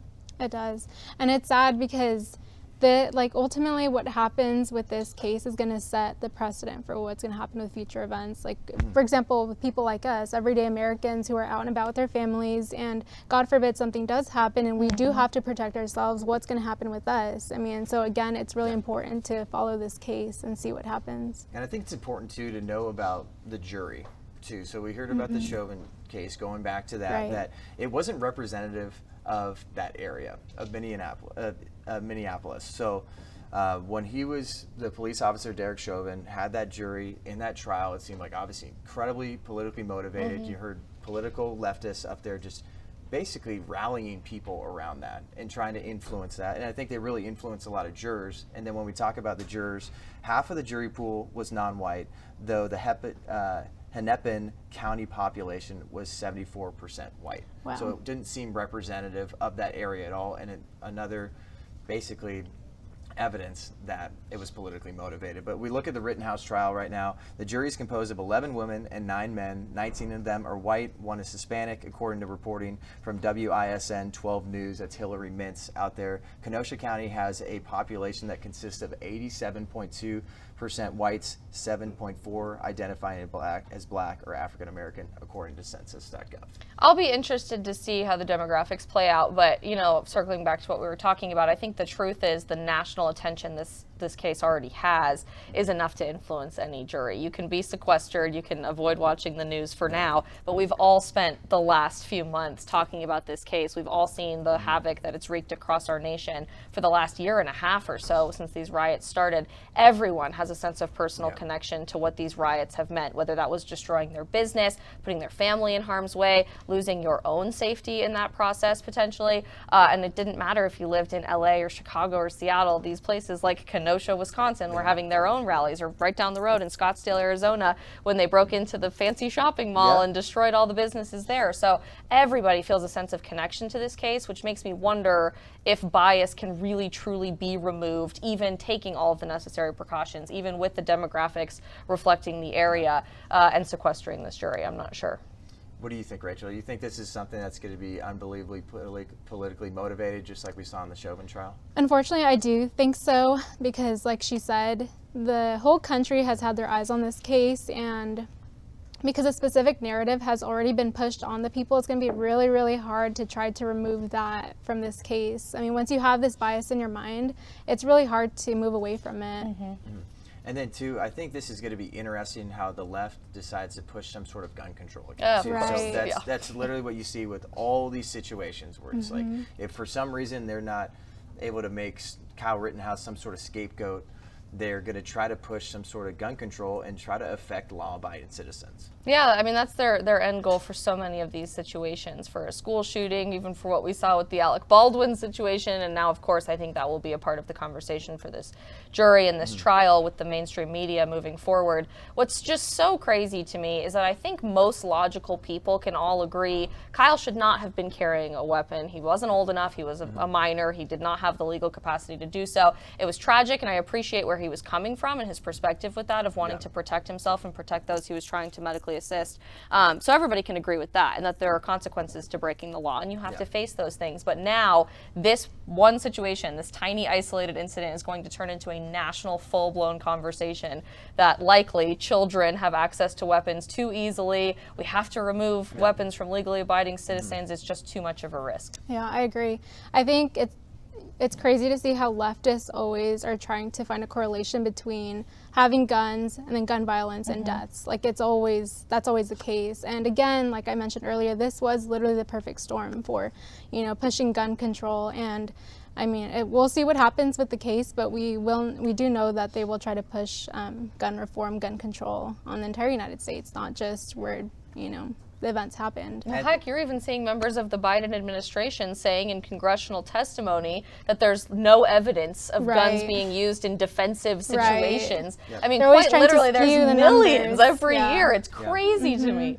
It does. And it's sad because ultimately what happens with this case is going to set the precedent for what's going to happen with future events. Like, for example, with people like us, everyday Americans who are out and about with their families, and God forbid something does happen and we do have to protect ourselves, what's going to happen with us? I mean, so again, it's really important to follow this case and see what happens. And I think it's important too to know about the jury too. So we heard about the Chauvin case, going back to that, that it wasn't representative of that area of Minneapolis. So when he was the police officer, Derek Chauvin had that jury in that trial, it seemed like obviously incredibly politically motivated. You heard political leftists up there just basically rallying people around that and trying to influence that. And I think they really influenced a lot of jurors. And then when we talk about the jurors, half of the jury pool was non-white, though the Hennepin County population was 74% white. Wow. So it didn't seem representative of that area at all. And another basically evidence that it was politically motivated. But we look at the Rittenhouse trial right now. The jury is composed of 11 women and 9 men. 19 of them are white. 1 is Hispanic, according to reporting from WISN 12 News. That's Hillary Mintz out there. Kenosha County has a population that consists of 87.2% whites, 7.4 identifying as black or African American, according to census.gov. I'll be interested to see how the demographics play out, but circling back to what we were talking about, I think the truth is the national attention this case already has is enough to influence any jury. You can be sequestered, you can avoid watching the news for now, but we've all spent the last few months talking about this case. We've all seen the havoc that it's wreaked across our nation for the last year and a half or so since these riots started. Everyone has a sense of personal connection to what these riots have meant, whether that was destroying their business, putting their family in harm's way, losing your own safety in that process potentially, and it didn't matter if you lived in LA or Chicago or Seattle. These places like Kenosha, Wisconsin were having their own rallies, or right down the road in Scottsdale, Arizona, when they broke into the fancy shopping mall and destroyed all the businesses there. So everybody feels a sense of connection to this case, which makes me wonder if bias can really truly be removed, even taking all of the necessary precautions, even with the demographics reflecting the area and sequestering this jury. I'm not sure. What do you think, Rachel? You think this is something that's going to be unbelievably politically motivated, just like we saw in the Chauvin trial? Unfortunately, I do think so, because like she said, the whole country has had their eyes on this case, and because a specific narrative has already been pushed on the people, it's going to be really, really hard to try to remove that from this case. I mean, once you have this bias in your mind, it's really hard to move away from it. And then too, I think this is going to be interesting how the left decides to push some sort of gun control against you. Right. So that's literally what you see with all these situations where it's like, if for some reason they're not able to make Kyle Rittenhouse some sort of scapegoat, they're going to try to push some sort of gun control and try to affect law-abiding citizens. Yeah, I mean, that's their end goal for so many of these situations, for a school shooting, even for what we saw with the Alec Baldwin situation. And now, of course, I think that will be a part of the conversation for this jury and this trial with the mainstream media moving forward. What's just so crazy to me is that I think most logical people can all agree Kyle should not have been carrying a weapon. He wasn't old enough. He was a minor. He did not have the legal capacity to do so. It was tragic, and I appreciate where he was coming from and his perspective with that, of wanting to protect himself and protect those he was trying to medically assist. So everybody can agree with that, and that there are consequences to breaking the law, and you have to face those things. But now, this one situation, this tiny isolated incident, is going to turn into a national full-blown conversation that likely children have access to weapons too easily. We have to remove weapons from legally abiding citizens. It's just too much of a risk. Yeah, I agree. I think it's crazy to see how leftists always are trying to find a correlation between having guns and then gun violence and deaths. Like that's always the case. And again, like I mentioned earlier, this was literally the perfect storm for, pushing gun control. And I mean, we'll see what happens with the case, but we do know that they will try to push gun reform, gun control on the entire United States, not just where, the events happened. Well, heck, you're even seeing members of the Biden administration saying in congressional testimony that there's no evidence of guns being used in defensive situations. I mean, quite literally, there's millions every year. It's crazy to me.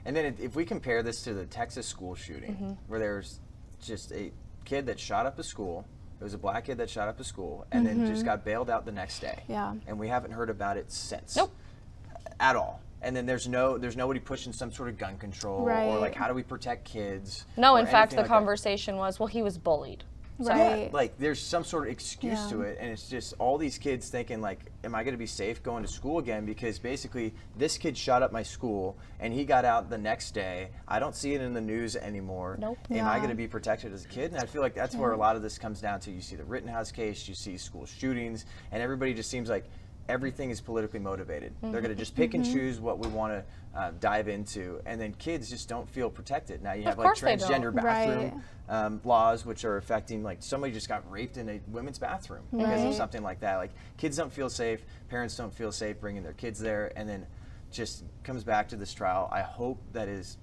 And then if we compare this to the Texas school shooting, where there's just a kid that shot up a school, it was a black kid that shot up a school, and then just got bailed out the next day. And we haven't heard about it since. At all. And then there's nobody pushing some sort of gun control or like how do we protect kids? No, in fact, the conversation was, well, he was bullied. So like there's some sort of excuse to it, and it's just all these kids thinking like, am I going to be safe going to school again? Because basically this kid shot up my school and he got out the next day. I don't see it in the news anymore. Am I going to be protected as a kid? And I feel like that's where a lot of this comes down to. You see the Rittenhouse case, you see school shootings, and everybody just seems like everything is politically motivated. They're going to just pick and choose what we want to dive into, and then kids just don't feel protected. Now you have like transgender bathroom laws, which are affecting, like somebody just got raped in a women's bathroom because of something like that. Like kids don't feel safe, parents don't feel safe bringing their kids there, and then just comes back to this trial. I hope that is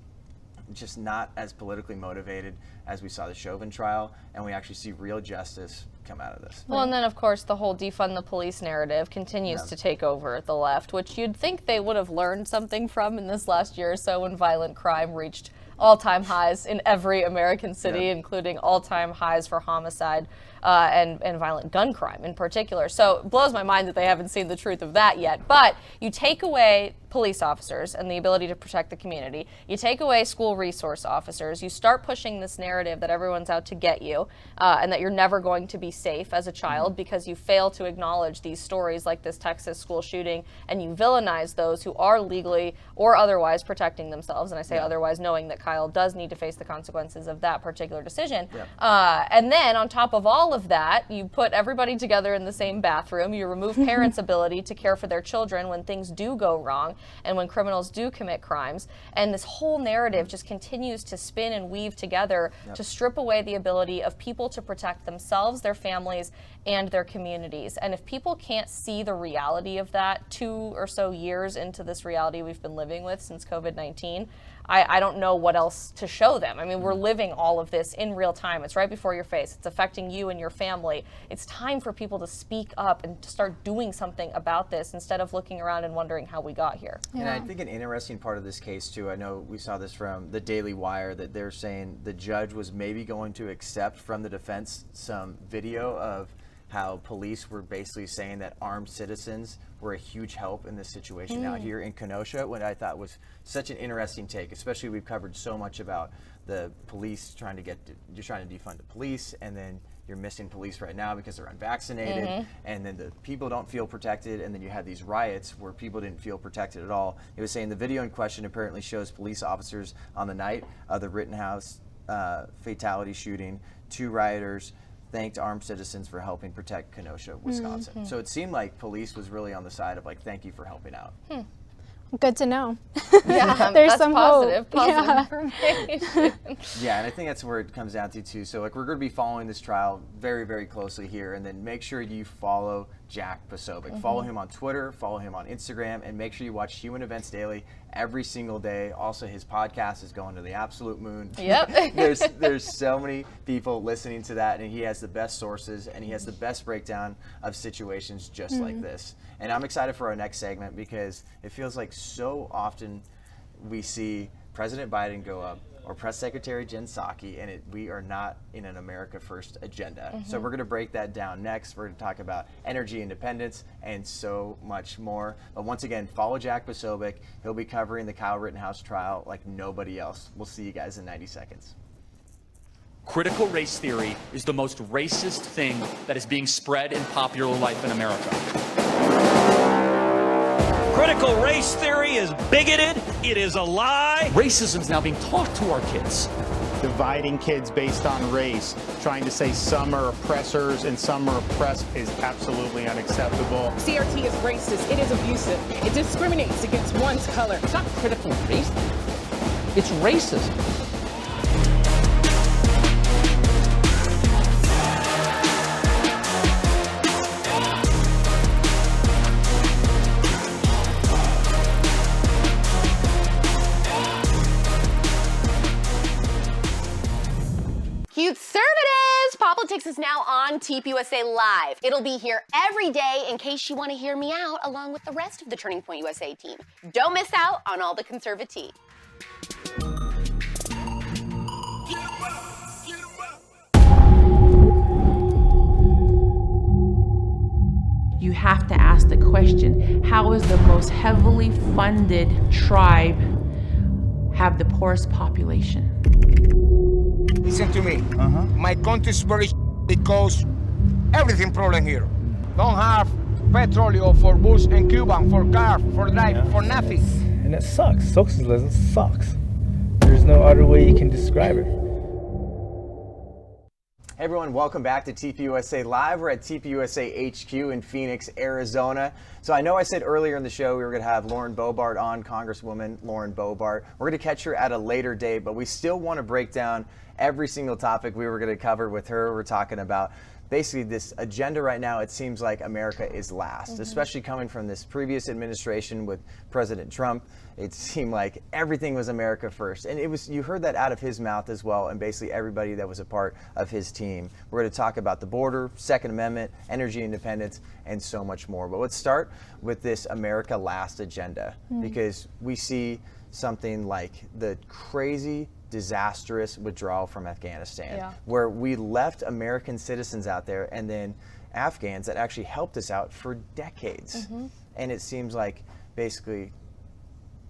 just not as politically motivated as we saw the Chauvin trial, and we actually see real justice come out of this. Well, and then of course the whole defund the police narrative continues to take over at the left, which you'd think they would have learned something from in this last year or so when violent crime reached all-time highs in every American city, including all-time highs for homicide and violent gun crime in particular. So it blows my mind that they haven't seen the truth of that yet. But you take away police officers and the ability to protect the community. You take away school resource officers. You start pushing this narrative that everyone's out to get you and that you're never going to be safe as a child because you fail to acknowledge these stories like this Texas school shooting, and you villainize those who are legally or otherwise protecting themselves. And I say otherwise knowing that Kyle does need to face the consequences of that particular decision. And then on top of all of that, you put everybody together in the same bathroom. You remove parents' ability to care for their children when things do go wrong and when criminals do commit crimes. And this whole narrative just continues to spin and weave together to strip away the ability of people to protect themselves, their families, and their communities. And if people can't see the reality of that 2 or so years into this reality we've been living with since COVID-19, I don't know what else to show them. I mean, we're living all of this in real time. It's right before your face. It's affecting you and your family. It's time for people to speak up and to start doing something about this instead of looking around and wondering how we got here. And I think an interesting part of this case too, I know we saw this from the Daily Wire, that they're saying the judge was maybe going to accept from the defense some video of how police were basically saying that armed citizens were a huge help in this situation out here in Kenosha, what I thought was such an interesting take, especially we've covered so much about the police trying to defund the police, and then you're missing police right now because they're unvaccinated, and then the people don't feel protected, and then you had these riots where people didn't feel protected at all. It was saying the video in question apparently shows police officers on the night of the Rittenhouse fatality shooting, 2 rioters thanked armed citizens for helping protect Kenosha, Wisconsin. So it seemed like police was really on the side of like, thank you for helping out. Good to know. Yeah, There's that's some positive hope. Yeah. information. Yeah, and I think that's where it comes down to too. So like we're going to be following this trial very, very closely here, and then make sure you follow Jack Posobiec. Follow him on Twitter, follow him on Instagram, and make sure you watch Human Events Daily every single day. Also, his podcast is going to the absolute moon. Yep. There's so many people listening to that, and he has the best sources, and he has the best breakdown of situations just like this. And I'm excited for our next segment because it feels like so often we see President Biden go up or Press Secretary Jen Psaki, and we are not in an America First agenda. So we're going to break that down next. We're going to talk about energy independence and so much more. But once again, follow Jack Posobiec. He'll be covering the Kyle Rittenhouse trial like nobody else. We'll see you guys in 90 seconds. Critical race theory is the most racist thing that is being spread in popular life in America. Critical race theory is bigoted. It is a lie. Racism is now being taught to our kids. Dividing kids based on race, trying to say some are oppressors and some are oppressed is absolutely unacceptable. CRT is racist. It is abusive. It discriminates against one's color. It's not critical race. It's racism. Conservatives! Politics is now on TPUSA Live. It'll be here every day in case you want to hear me out along with the rest of the Turning Point USA team. Don't miss out on all the conservative. You have to ask the question, how is the most heavily funded tribe have the poorest population? Listen to me. My country is very because everything problem here. Don't have petroleum for Bush and Cuban, for car, for life, for nothing. And it sucks. Socialism sucks. There's no other way you can describe it. Hey everyone, welcome back to TPUSA Live. We're at TPUSA HQ in Phoenix, Arizona. So I know I said earlier in the show we were going to have Lauren Boebert on, Congresswoman Lauren Boebert. We're going to catch her at a later date, but we still want to break down every single topic we were going to cover with her. We're talking about basically this agenda right now. It seems like America is last, especially coming from this previous administration with President Trump. It seemed like everything was America first. And it was, you heard that out of his mouth as well, and basically everybody that was a part of his team. We're going to talk about the border, Second Amendment, energy independence, and so much more. But let's start with this America last agenda, because we see something like the crazy, disastrous withdrawal from Afghanistan, where we left American citizens out there and then Afghans that actually helped us out for decades. And it seems like basically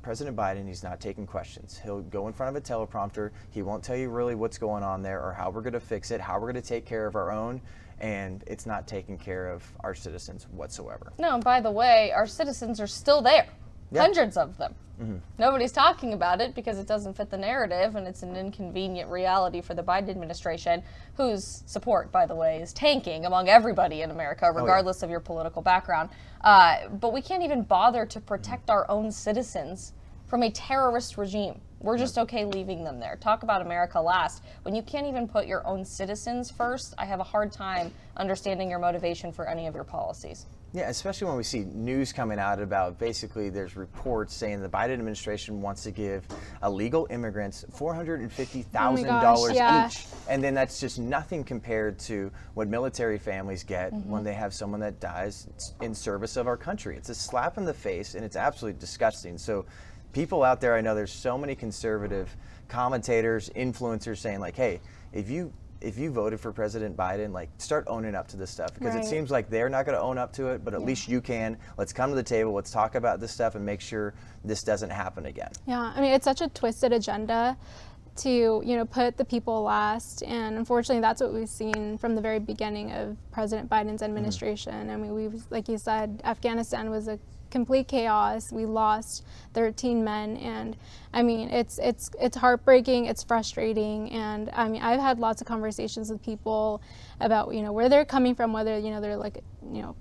President Biden, he's not taking questions. He'll go in front of a teleprompter. He won't tell you really what's going on there or how we're going to fix it, how we're going to take care of our own. And it's not taking care of our citizens whatsoever. No, and by the way, our citizens are still there. Hundreds of them. Nobody's talking about it because it doesn't fit the narrative, and it's an inconvenient reality for the Biden administration, whose support, by the way, is tanking among everybody in America, regardless of your political background. But we can't even bother to protect our own citizens from a terrorist regime. We're just okay leaving them there. Talk about America last. When you can't even put your own citizens first, I have a hard time understanding your motivation for any of your policies. Yeah, especially when we see news coming out about basically there's reports saying the Biden administration wants to give illegal immigrants $450,000 each. And then that's just nothing compared to what military families get when they have someone that dies in service of our country. It's a slap in the face, and it's absolutely disgusting. So people out there, I know there's so many conservative commentators, influencers saying like, hey, if you voted for President Biden, like start owning up to this stuff, because it seems like they're not going to own up to it, but at least you can. Let's come to the table. Let's talk about this stuff and make sure this doesn't happen again. Yeah, I mean, it's such a twisted agenda to, put the people last. And unfortunately, that's what we've seen from the very beginning of President Biden's administration. I mean, like you said, Afghanistan was a complete chaos. We lost 13 men, and I mean it's heartbreaking, it's frustrating, and I mean I've had lots of conversations with people about where they're coming from, whether they're like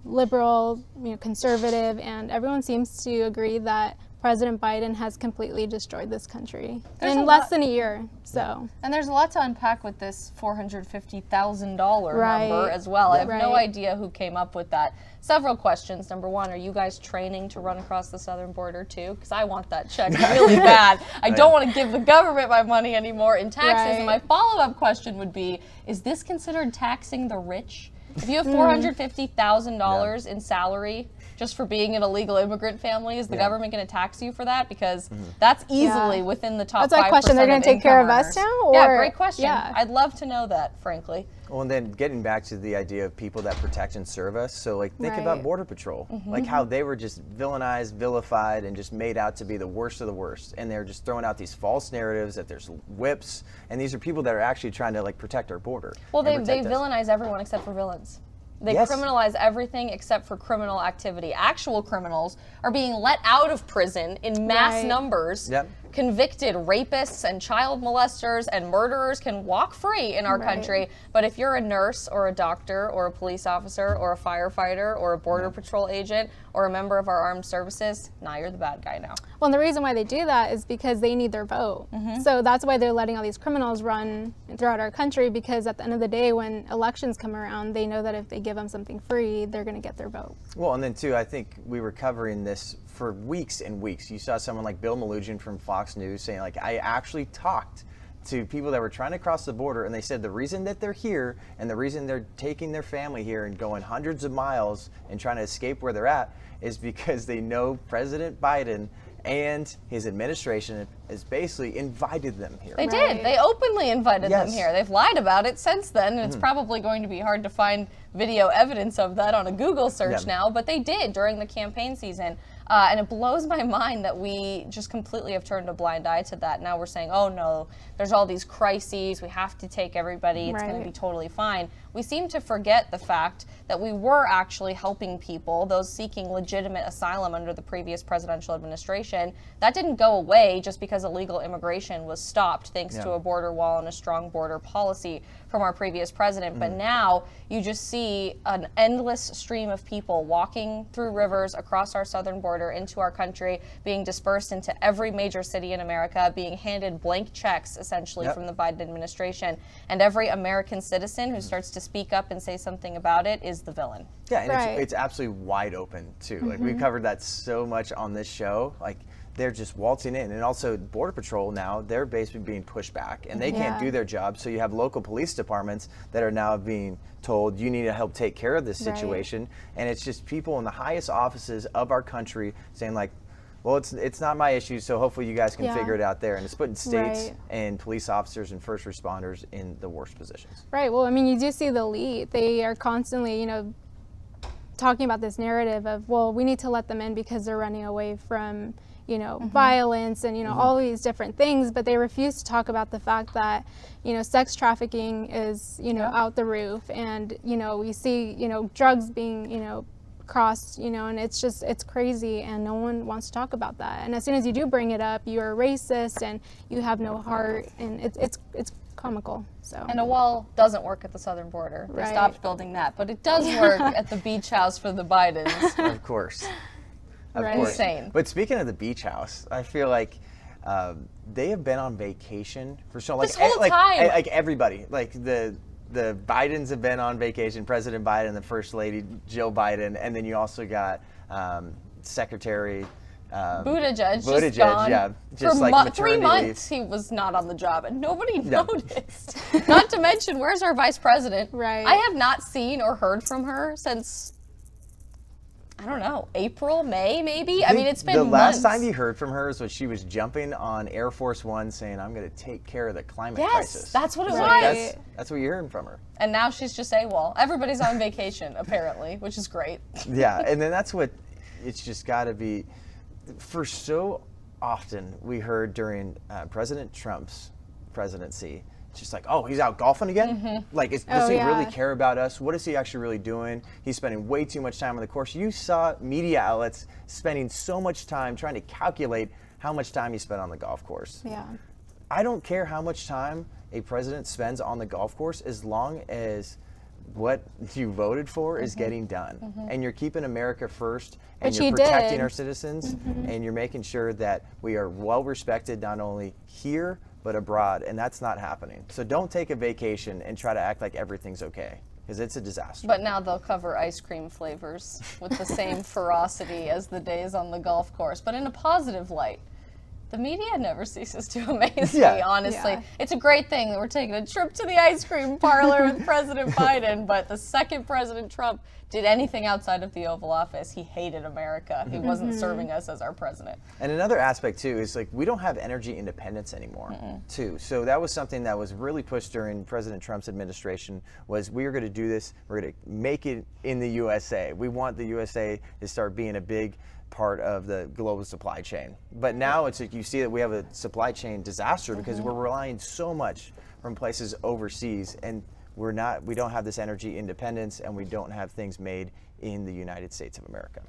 liberal, conservative, and everyone seems to agree that President Biden has completely destroyed this country in less than a year. So, and there's a lot to unpack with this $450,000 number as well. I have no idea who came up with that. Several questions. Number one, are you guys training to run across the southern border too? Because I want that check really bad. I don't want to give the government my money anymore in taxes. And my follow-up question would be, is this considered taxing the rich? If you have $450,000 in salary just for being an illegal immigrant family, is the government going to tax you for that? Because that's easily within the top 5% of income earners. That's my question. They're going to take care of us now? Or? Yeah, great question. I'd love to know that, frankly. Well, and then getting back to the idea of people that protect and serve us. So, like, think about Border Patrol, like how they were just villainized, vilified, and just made out to be the worst of the worst. And they're just throwing out these false narratives that there's whips, and these are people that are actually trying to, like, protect our border. Well, they villainize everyone except for villains. They criminalize everything except for criminal activity. Actual criminals are being let out of prison in mass numbers. Convicted rapists and child molesters and murderers can walk free in our country. But if you're a nurse or a doctor or a police officer or a firefighter or a border patrol agent or a member of our armed services, you're the bad guy now. Well, and the reason why they do that is because they need their vote. So that's why they're letting all these criminals run throughout our country, because at the end of the day, when elections come around, they know that if they give them something free, they're going to get their vote. Well, and then too, I think we were covering this for weeks and weeks. You saw someone like Bill Melugin from Fox News saying, like, I actually talked to people that were trying to cross the border, and they said the reason that they're here and the reason they're taking their family here and going hundreds of miles and trying to escape where they're at is because they know President Biden and his administration has basically invited them here. They did. They openly invited them here. They've lied about it since then, and it's probably going to be hard to find video evidence of that on a Google search now, but they did during the campaign season. And it blows my mind that we just completely have turned a blind eye to that. Now we're saying, oh no, there's all these crises, we have to take everybody, it's going to be totally fine. We seem to forget the fact that we were actually helping people, those seeking legitimate asylum under the previous presidential administration. That didn't go away just because illegal immigration was stopped thanks to a border wall and a strong border policy from our previous president. But now you just see an endless stream of people walking through rivers across our southern border into our country, being dispersed into every major city in America, being handed blank checks essentially from the Biden administration. And every American citizen who starts to speak up and say something about it is the villain. Yeah, and it's absolutely wide open too. Like, we've covered that so much on this show. Like, they're just waltzing in. And also Border Patrol now, they're basically being pushed back and they can't do their job. So you have local police departments that are now being told, you need to help take care of this situation. And it's just people in the highest offices of our country saying, like, well, it's not my issue, so hopefully you guys can figure it out there. And it's putting states and police officers and first responders in the worst positions. Right. Well, I mean, you do see the elite. They are constantly, you know, talking about this narrative of, well, we need to let them in because they're running away from, you know, violence and, you know, all these different things, but they refuse to talk about the fact that, you know, sex trafficking is, you know, out the roof, and, you know, we see, you know, drugs being, you know, crossed, you know, and it's just, it's crazy, and no one wants to talk about that. And as soon as you do bring it up, you're racist and you have no heart, and it's comical. So. And a wall doesn't work at the southern border. They stopped building that, but it does work at the beach house for the Bidens. Of course. Of course. Insane. But speaking of the beach house, I feel like they have been on vacation for so long. This whole time. Like everybody, like the Bidens have been on vacation. President Biden, the First Lady Jill Biden, and then you also got Secretary Buttigieg just gone. Just for like 3 months leave. He was not on the job, and nobody noticed. Not to mention, where's our vice president? I have not seen or heard from her since, I don't know, April, May, maybe? I mean, it's been months. The last time you heard from her is when she was jumping on Air Force One saying, I'm going to take care of the climate crisis. Yes, that's what it was. That's what you're hearing from her. And now she's just AWOL. Everybody's on vacation, apparently, which is great. Yeah, and then that's what it's just got to be. For so often, we heard during President Trump's presidency, just like, oh, he's out golfing again? Like, does he really care about us? What is he actually really doing? He's spending way too much time on the course. You saw media outlets spending so much time trying to calculate how much time he spent on the golf course. Yeah. I don't care how much time a president spends on the golf course as long as what you voted for is getting done. And you're keeping America first, and Which you're he protecting did. our citizens, and you're making sure that we are well respected not only here, but abroad, and that's not happening. So don't take a vacation and try to act like everything's okay, because it's a disaster. But now they'll cover ice cream flavors with the same ferocity as the days on the golf course, but in a positive light. The media never ceases to amaze me, honestly. Yeah. It's a great thing that we're taking a trip to the ice cream parlor with President Biden, but the second President Trump did anything outside of the Oval Office, he hated America. He wasn't serving us as our president. And another aspect too is like we don't have energy independence anymore too. So that was something that was really pushed during President Trump's administration, was we are going to do this, we're going to make it in the USA. We want the USA to start being a big part of the global supply chain. But now it's like you see that we have a supply chain disaster because we're relying so much from places overseas, and we don't have this energy independence, and we don't have things made in the United States of America.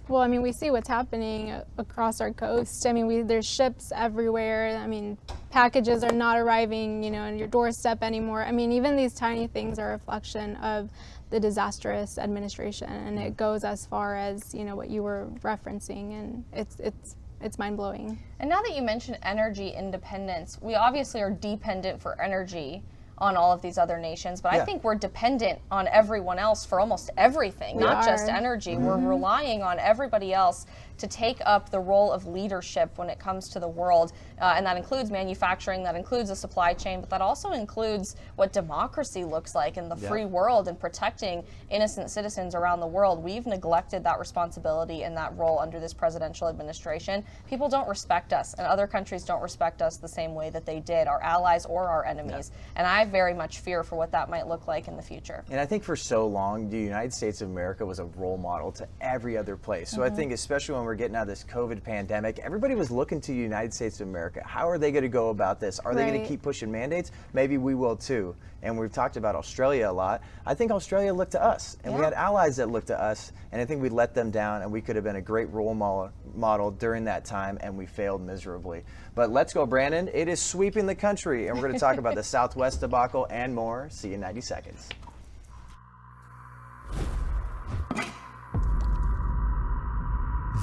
Well, I mean, we see what's happening across our coast. I mean, there's ships everywhere. I mean, packages are not arriving, you know, on your doorstep anymore. I mean, even these tiny things are a reflection of the disastrous administration, and it goes as far as, you know, what you were referencing, and it's mind-blowing. And now that you mention energy independence, we obviously are dependent for energy on all of these other nations, but I think we're dependent on everyone else for almost everything, not just energy. We're relying on everybody else to take up the role of leadership when it comes to the world, and that includes manufacturing, that includes the supply chain, but that also includes what democracy looks like in the free world and protecting innocent citizens around the world. We've neglected that responsibility and that role under this presidential administration. People don't respect us, and other countries don't respect us the same way that they did, our allies or our enemies. And I very much fear for what that might look like in the future. And I think for so long, the United States of America was a role model to every other place. So I think especially when we're getting out of this COVID pandemic, everybody was looking to the United States of America. How are they going to go about this? Are they going to keep pushing mandates? Maybe we will too. And we've talked about Australia a lot. I think Australia looked to us, and we had allies that looked to us, and I think we let them down, and we could have been a great role model during that time, and we failed miserably. But let's go, Brandon. It is sweeping the country, and we're going to talk about the Southwest debacle and more. See you in 90 seconds.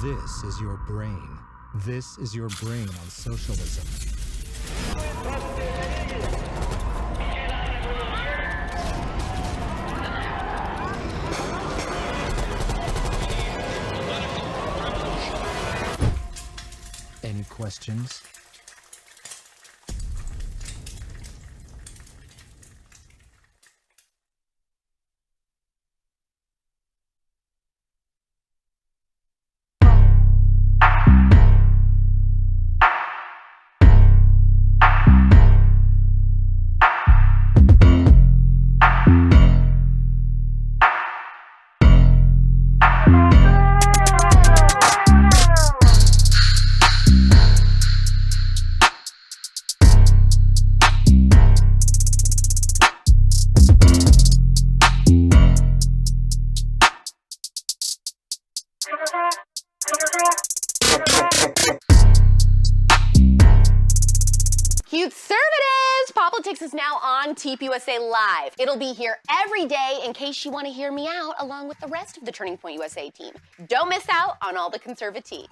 This is your brain. This is your brain on socialism. Any questions? Politics is now on TPUSA Live. It'll be here every day in case you want to hear me out along with the rest of the Turning Point USA team. Don't miss out on all the conservative.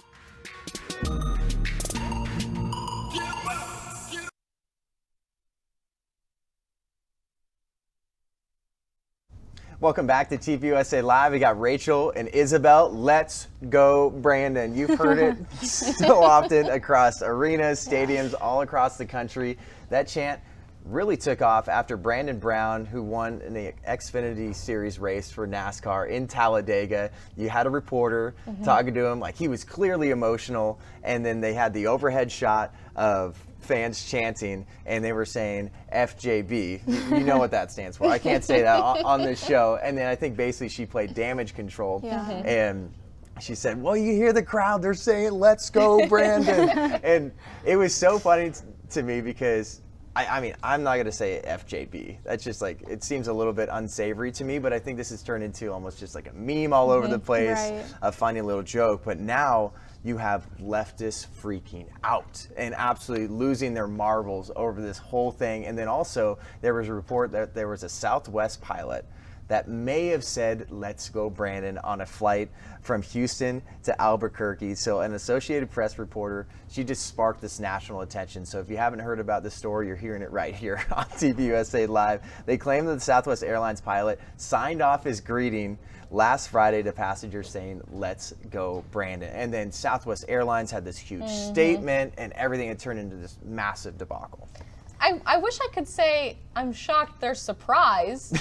Welcome back to TPUSA Live. We got Rachel and Isabel. Let's go, Brandon. You've heard it so often across arenas, stadiums, all across the country. That chant really took off after Brandon Brown, who won in the Xfinity Series race for NASCAR in Talladega. You had a reporter talking to him, like he was clearly emotional, and then they had the overhead shot of fans chanting, and they were saying FJB. You know what that stands for. I can't say that on this show. And then I think basically she played damage control, and she said, well, you hear the crowd, they're saying, let's go, Brandon. And it was so funny to me because I mean, I'm not going to say FJB. That's just like, it seems a little bit unsavory to me, but I think this has turned into almost just like a meme all over the place, a funny little joke. But now you have leftists freaking out and absolutely losing their marbles over this whole thing. And then also there was a report that there was a Southwest pilot that may have said, let's go Brandon, on a flight from Houston to Albuquerque. So an Associated Press reporter, she just sparked this national attention. So if you haven't heard about this story, you're hearing it right here on TPUSA Live. They claim that the Southwest Airlines pilot signed off his greeting last Friday to passengers saying, let's go Brandon. And then Southwest Airlines had this huge statement, and everything had turned into this massive debacle. I wish I could say I'm shocked they're surprised.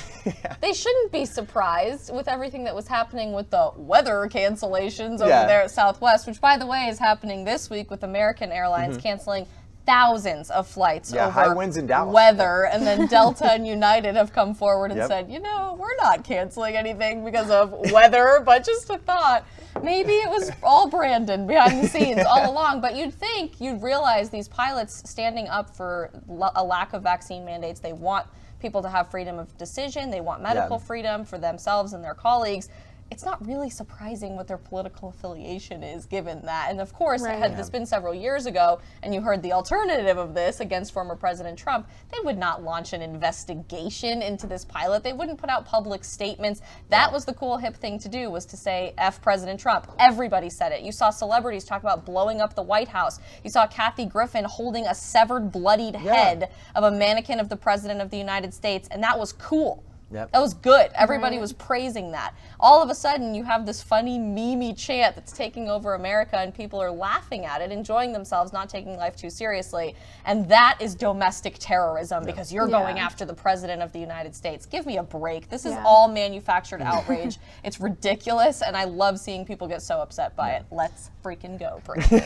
They shouldn't be surprised with everything that was happening with the weather cancellations over there at Southwest, which, by the way, is happening this week with American Airlines canceling thousands of flights over high winds in Dallas. weather. And then Delta and United have come forward and said, you know, we're not canceling anything because of weather, but just a thought. Maybe it was all Brandon behind the scenes all along, but you'd think, you'd realize these pilots standing up for a lack of vaccine mandates. They want people to have freedom of decision. They want medical freedom for themselves and their colleagues. It's not really surprising what their political affiliation is, given that. And of course, had this been several years ago, and you heard the alternative of this against former President Trump, they would not launch an investigation into this pilot. They wouldn't put out public statements. That was the cool, hip thing to do, was to say, F President Trump. Everybody said it. You saw celebrities talk about blowing up the White House. You saw Kathy Griffin holding a severed, bloodied head of a mannequin of the President of the United States, and that was cool. That was good. Everybody was praising that. All of a sudden, you have this funny, meme-y chant that's taking over America, and people are laughing at it, enjoying themselves, not taking life too seriously. And that is domestic terrorism, because you're going after the President of the United States. Give me a break. This is all manufactured outrage. It's ridiculous, and I love seeing people get so upset by it. Let's freaking go, Brandon.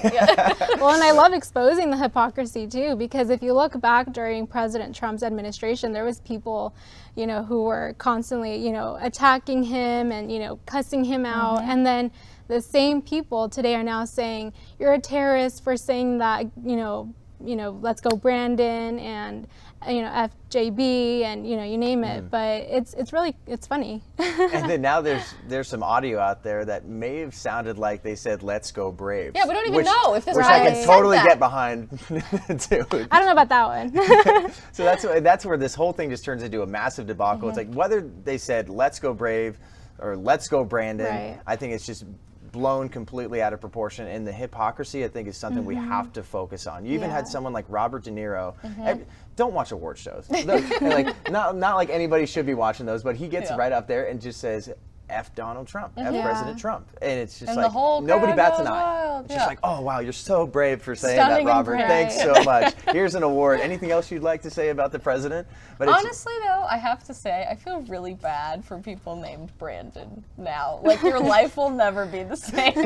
Well, and I love exposing the hypocrisy, too, because if you look back during President Trump's administration, there was people, you know, who were constantly, you know, attacking him and, you know, cussing him out. And then the same people today are now saying, you're a terrorist for saying that, you know, let's go Brandon, and, you know, FJB, and, you know, you name it. But it's really, it's funny. And then now there's some audio out there that may have sounded like they said, let's go Braves. Yeah, we don't even know if this Which I can totally get behind, too. I don't know about that one. So that's where this whole thing just turns into a massive debacle. It's like, whether they said, let's go Brave or let's go Brandon, I think it's just blown completely out of proportion, and the hypocrisy, I think, is something we have to focus on. You even had someone like Robert De Niro. Don't watch award shows. Like, not like anybody should be watching those, but he gets right up there and just says, F Donald Trump, F President Trump. And it's just like, nobody bats an eye. It's just like, oh, wow, you're so brave for saying that, Robert. Thanks so much. Here's an award. Anything else you'd like to say about the president? But honestly, though, I have to say, I feel really bad for people named Brandon now. Like, your life will never be the same.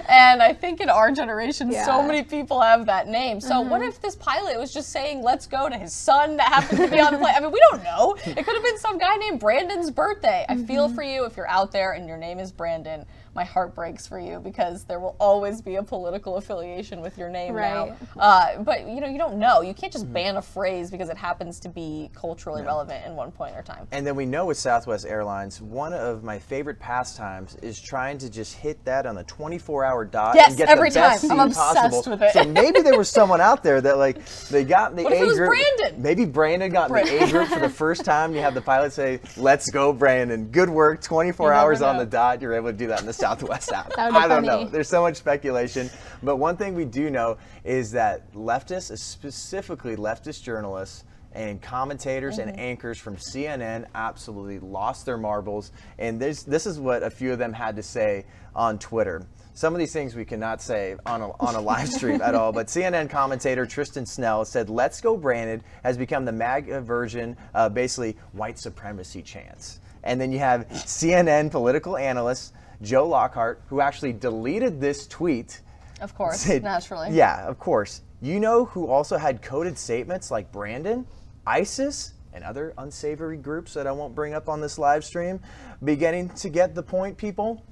And I think in our generation, so many people have that name. So what if this pilot was just saying, let's go to his son that happened to be on the plane? I mean, we don't know. It could have been some guy named Brandon's birthday. I feel for you if you're out there and your name is Brandon. My heart breaks for you, because there will always be a political affiliation with your name now. But you know, you don't know. You can't just ban a phrase because it happens to be culturally relevant in one point or time. And then we know with Southwest Airlines, one of my favorite pastimes is trying to just hit that on the 24-hour dot and get every the best time. seat I'm obsessed possible. with it. So maybe there was someone out there that, like, they got in the What if it A was group. Brandon? Maybe Brandon got in the A group for the first time. You have the pilot say, "Let's go, Brandon." Good work. 24 hours on the dot. You're able to do that in the Southwest app. I don't know. There's so much speculation. But one thing we do know is that leftists, specifically leftist journalists and commentators and anchors from CNN, absolutely lost their marbles. And this is what a few of them had to say on Twitter. Some of these things we cannot say on a live stream at all, but CNN commentator Tristan Snell said, "Let's go Brandon" has become the MAGA version of basically white supremacy chants. And then you have CNN political analyst Joe Lockhart, who actually deleted this tweet. Of course, naturally. Yeah, of course. You know who also had coded statements like Brandon, ISIS, and other unsavory groups that I won't bring up on this live stream, beginning to get the point, people?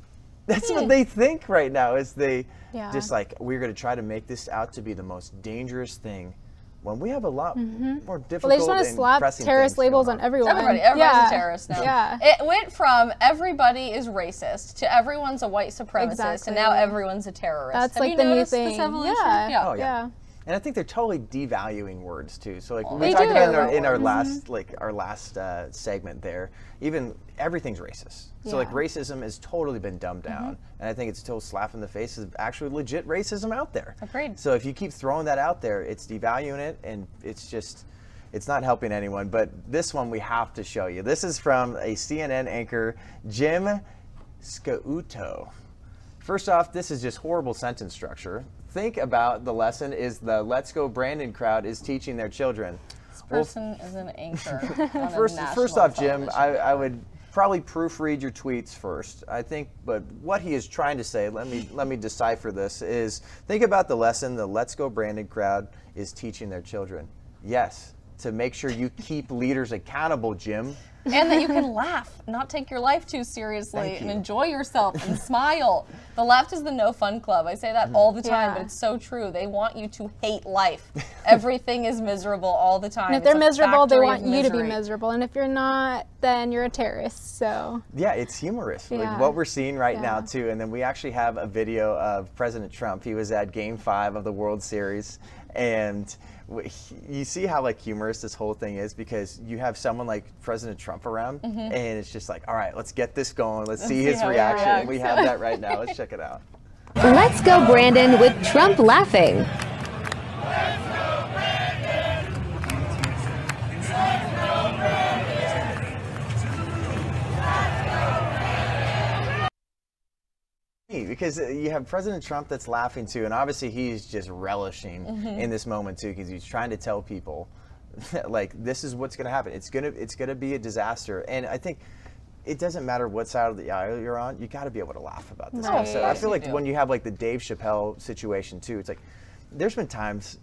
That's what they think right now, is they just like, we're going to try to make this out to be the most dangerous thing, when we have a lot more difficult. Well, they just want to slap terrorist labels on everyone. Everybody's a terrorist now. It went from everybody is racist to everyone's a white supremacist, and now everyone's a terrorist. That's have like you the new noticed thing. This evolution? Yeah. And I think they're totally devaluing words too. So like we talked about in our last segment there, even everything's racist. So like racism has totally been dumbed down, and I think it's still a slap in the face of actually legit racism out there. Agreed. So if you keep throwing that out there, it's devaluing it, and it's not helping anyone. But this one we have to show you. This is from a CNN anchor, Jim Scauto. First off, this is just horrible sentence structure. Think about the lesson is the Let's Go Brandon crowd is teaching their children. This person is an anchor on First off, Jim, I would probably proofread your tweets first. I think, but what he is trying to say, let me decipher this, is think about the lesson the Let's Go Brandon crowd is teaching their children. Yes, to make sure you keep leaders accountable, Jim. And that you can laugh, not take your life too seriously, and enjoy yourself and smile. The left is the no fun club. I say that all the time, but it's so true. They want you to hate life. Everything is miserable all the time. And if they're miserable, they want you to be miserable. And if you're not, then you're a terrorist. So yeah, it's humorous. Like what we're seeing right now too. And then we actually have a video of President Trump. He was at Game 5 of the World Series, and you see how like humorous this whole thing is, because you have someone like President Trump around, and it's just like, all right, let's get this going. Let's see his reaction. We have that right now. Let's check it out. Let's go, Brandon, with Trump laughing. Because you have President Trump that's laughing too, and obviously he's just relishing in this moment too, because he's trying to tell people that, like, this is what's going to happen. It's gonna be a disaster, and I think it doesn't matter what side of the aisle you're on. You got to be able to laugh about this stuff. So I feel like when you have like the Dave Chappelle situation too, it's like there's been times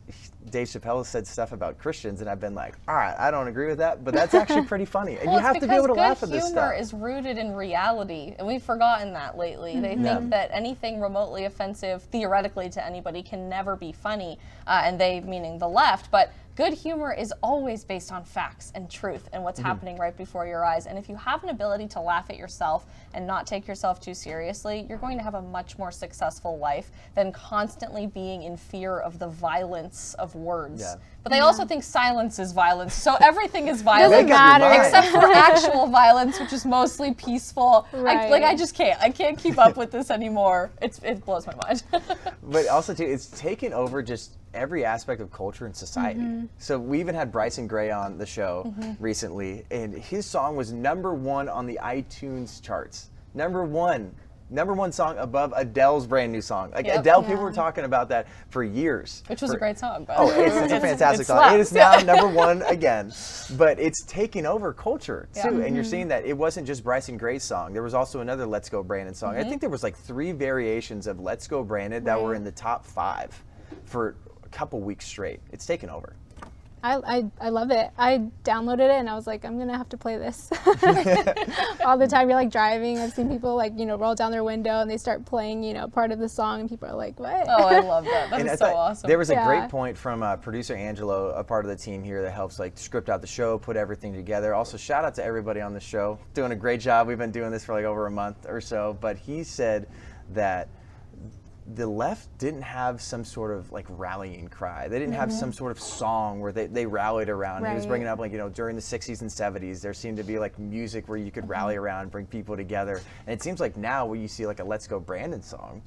Dave Chappelle has said stuff about Christians, and I've been like, all right, I don't agree with that, but that's actually pretty funny. And well, you have to be able to laugh at this stuff. Humor is rooted in reality, and we've forgotten that lately. They think that anything remotely offensive, theoretically, to anybody can never be funny, and they, meaning the left, but good humor is always based on facts and truth and what's happening right before your eyes. And if you have an ability to laugh at yourself and not take yourself too seriously, you're going to have a much more successful life than constantly being in fear of the violence of words. Yeah. But they also think silence is violence, so everything is violence. Doesn't matter. Except for actual violence, which is mostly peaceful. Right. I just can't. I can't keep up with this anymore. It blows my mind. But also, too, it's taken over just every aspect of culture and society. So we even had Bryson Gray on the show recently, and his song was #1 on the iTunes charts. Number one song above Adele's brand new song. Like Adele, people were talking about that for years. Which was a great song. But it's a fantastic song. It is now #1 again. But it's taking over culture too. And you're seeing that it wasn't just Bryson Gray's song. There was also another Let's Go Brandon song. I think there was like 3 variations of Let's Go Brandon that were in the top 5 for a couple weeks straight. It's taken over. I love it. I downloaded it and I was like, I'm gonna have to play this all the time. You're like driving. I've seen people like, roll down their window and they start playing, part of the song, and people are like, what? Oh, I love that. That's so awesome. There was a great point from producer Angelo, a part of the team here that helps like script out the show, put everything together. Also, shout out to everybody on the show, doing a great job. We've been doing this for like over a month or so, but he said that the left didn't have some sort of like rallying cry. They didn't have some sort of song where they rallied around. Right. He was bringing up like, during the 60s and 70s, there seemed to be like music where you could rally around, bring people together. And it seems like now when you see like a Let's Go Brandon song,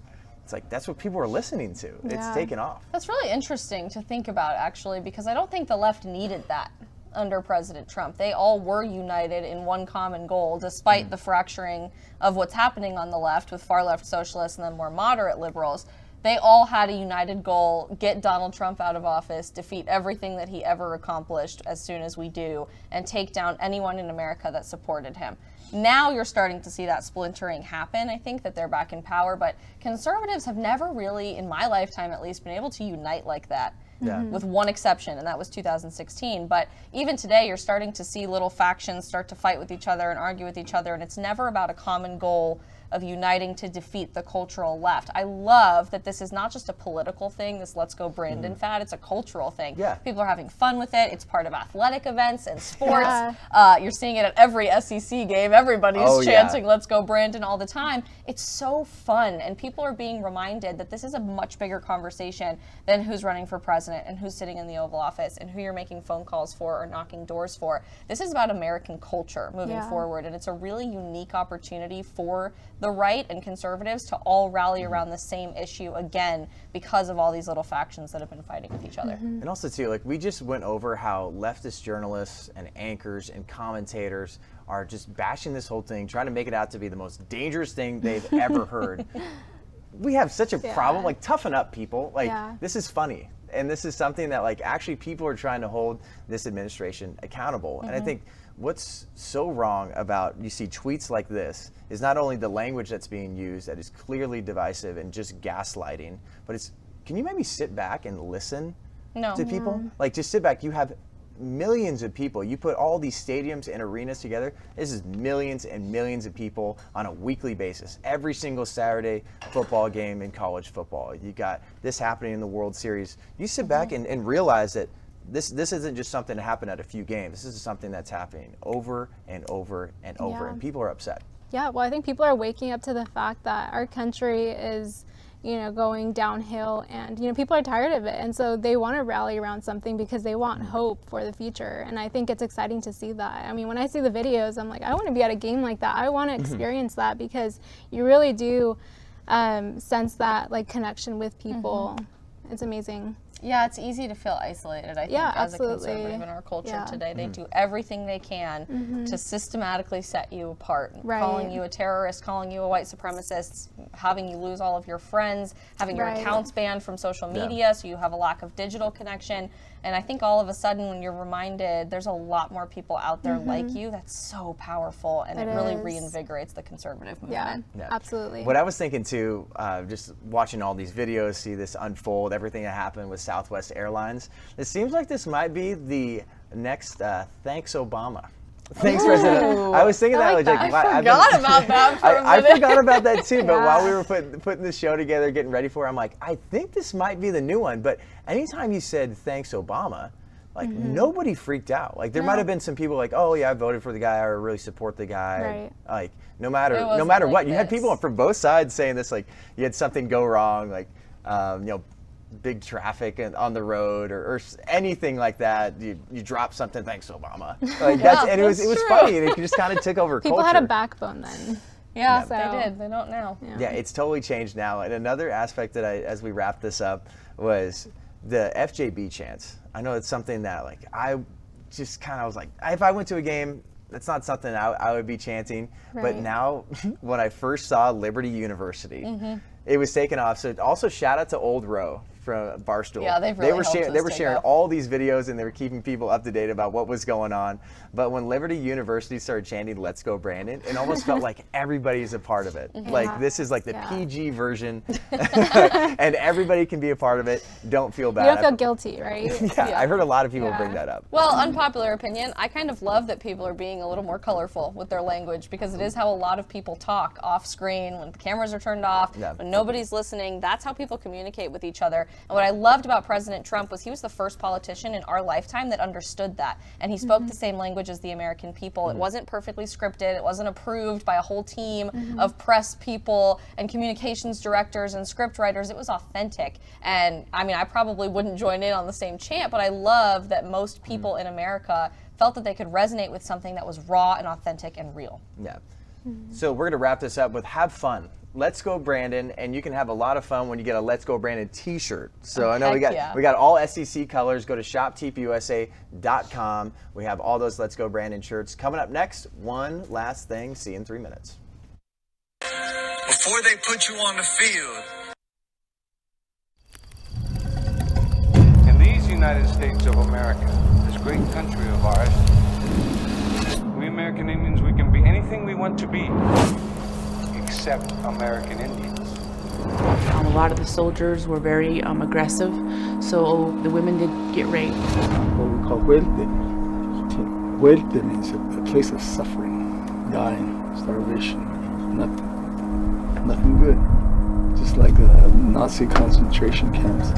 it's like that's what people are listening to. It's taken off. That's really interesting to think about, actually, because I don't think the left needed that under President Trump. They all were united in one common goal, despite the fracturing of what's happening on the left with far left socialists and then more moderate liberals. They all had a united goal: get Donald Trump out of office, defeat everything that he ever accomplished as soon as we do, and take down anyone in America that supported him. Now you're starting to see that splintering happen. I think that they're back in power, but conservatives have never really, in my lifetime at least, been able to unite like that. With one exception, and that was 2016. But even today, you're starting to see little factions start to fight with each other and argue with each other, and it's never about a common goal of uniting to defeat the cultural left. I love that this is not just a political thing, this Let's Go Brandon fad, it's a cultural thing. Yeah. People are having fun with it. It's part of athletic events and sports. You're seeing it at every SEC game. Everybody's chanting Let's Go Brandon all the time. It's so fun, and people are being reminded that this is a much bigger conversation than who's running for president and who's sitting in the Oval Office and who you're making phone calls for or knocking doors for. This is about American culture moving forward, and it's a really unique opportunity for the right and conservatives to all rally around the same issue again because of all these little factions that have been fighting with each other. And also too, like we just went over how leftist journalists and anchors and commentators are just bashing this whole thing, trying to make it out to be the most dangerous thing they've ever heard. We have such a problem, like toughen up, people. Like this is funny. And this is something that like actually people are trying to hold this administration accountable. And I think what's so wrong about, you see tweets like this, is not only the language that's being used that is clearly divisive and just gaslighting, but it's, can you maybe sit back and listen to people? Like just sit back, you have millions of people. You put all these stadiums and arenas together, this is millions and millions of people on a weekly basis. Every single Saturday football game in college football. You got this happening in the World Series. You sit back and realize that this isn't just something that happened at a few games. This is something that's happening over and over and over, and people are upset. Yeah, well, I think people are waking up to the fact that our country is, you know, going downhill, and, you know, people are tired of it. And so they want to rally around something because they want hope for the future. And I think it's exciting to see that. I mean, when I see the videos, I'm like, I want to be at a game like that. I want to experience that, because you really do sense that like connection with people. It's amazing. Yeah, it's easy to feel isolated, I think, as a conservative in our culture today. They do everything they can to systematically set you apart, calling you a terrorist, calling you a white supremacist, having you lose all of your friends, having your accounts banned from social media, so you have a lack of digital connection. And I think all of a sudden when you're reminded there's a lot more people out there like you, that's so powerful, and it really reinvigorates the conservative movement. Yeah, absolutely. What I was thinking too, just watching all these videos, see this unfold, everything that happened with Southwest Airlines, it seems like this might be the next Thanks Obama. Thanks, President. I was thinking that. I forgot about that for a minute. I forgot about that too, but while we were putting this show together, getting ready for it, I'm like, I think this might be the new one. But anytime you said Thanks Obama, like nobody freaked out. Like there might have been some people like, oh yeah, I voted for the guy, or really support the guy. Like no matter what, you had people from both sides saying this. Like you had something go wrong, like you know, big traffic on the road or anything like that. You drop something, thanks Obama. Like and it was funny, and it just kind of took over people culture. Had a backbone then. Yeah, so. They did. They don't now. Yeah, it's totally changed now. And another aspect that as we wrap this up was the FJB chants. I know it's something that like I just kind of was like, if I went to a game, that's not something I would be chanting. But now, when I first saw Liberty University, it was taken off. So also shout out to Old Row from Barstool. Yeah, they were sharing all these videos, and they were keeping people up to date about what was going on. But when Liberty University started chanting "Let's Go Brandon," it almost felt like everybody's a part of it. Like this is like the PG version, and everybody can be a part of it. Don't feel bad. You don't feel guilty, right? I heard a lot of people bring that up. Well, unpopular opinion, I kind of love that people are being a little more colorful with their language, because it is how a lot of people talk off screen, when the cameras are turned off, when nobody's listening. That's how people communicate with each other. And what I loved about President Trump was he was the first politician in our lifetime that understood that. And he spoke the same language as the American people. It wasn't perfectly scripted. It wasn't approved by a whole team of press people and communications directors and script writers. It was authentic. And I mean, I probably wouldn't join in on the same chant, but I love that most people in America felt that they could resonate with something that was raw and authentic and real. Yeah. So we're going to wrap this up with have fun. Let's Go Brandon, and you can have a lot of fun when you get a Let's Go Brandon t-shirt. So I know we got all SEC colors. Go to shoptpusa.com. We have all those Let's Go Brandon shirts. Coming up next, one last thing. See you in 3 minutes. Before they put you on the field. In these United States of America, this great country of ours, we American Indians, we can be anything we want to be. Except American Indians. A lot of the soldiers were very aggressive, so the women did get raped. What we call Huelte. Huelte means a place of suffering, dying, starvation, nothing. was like Nazi concentration camps.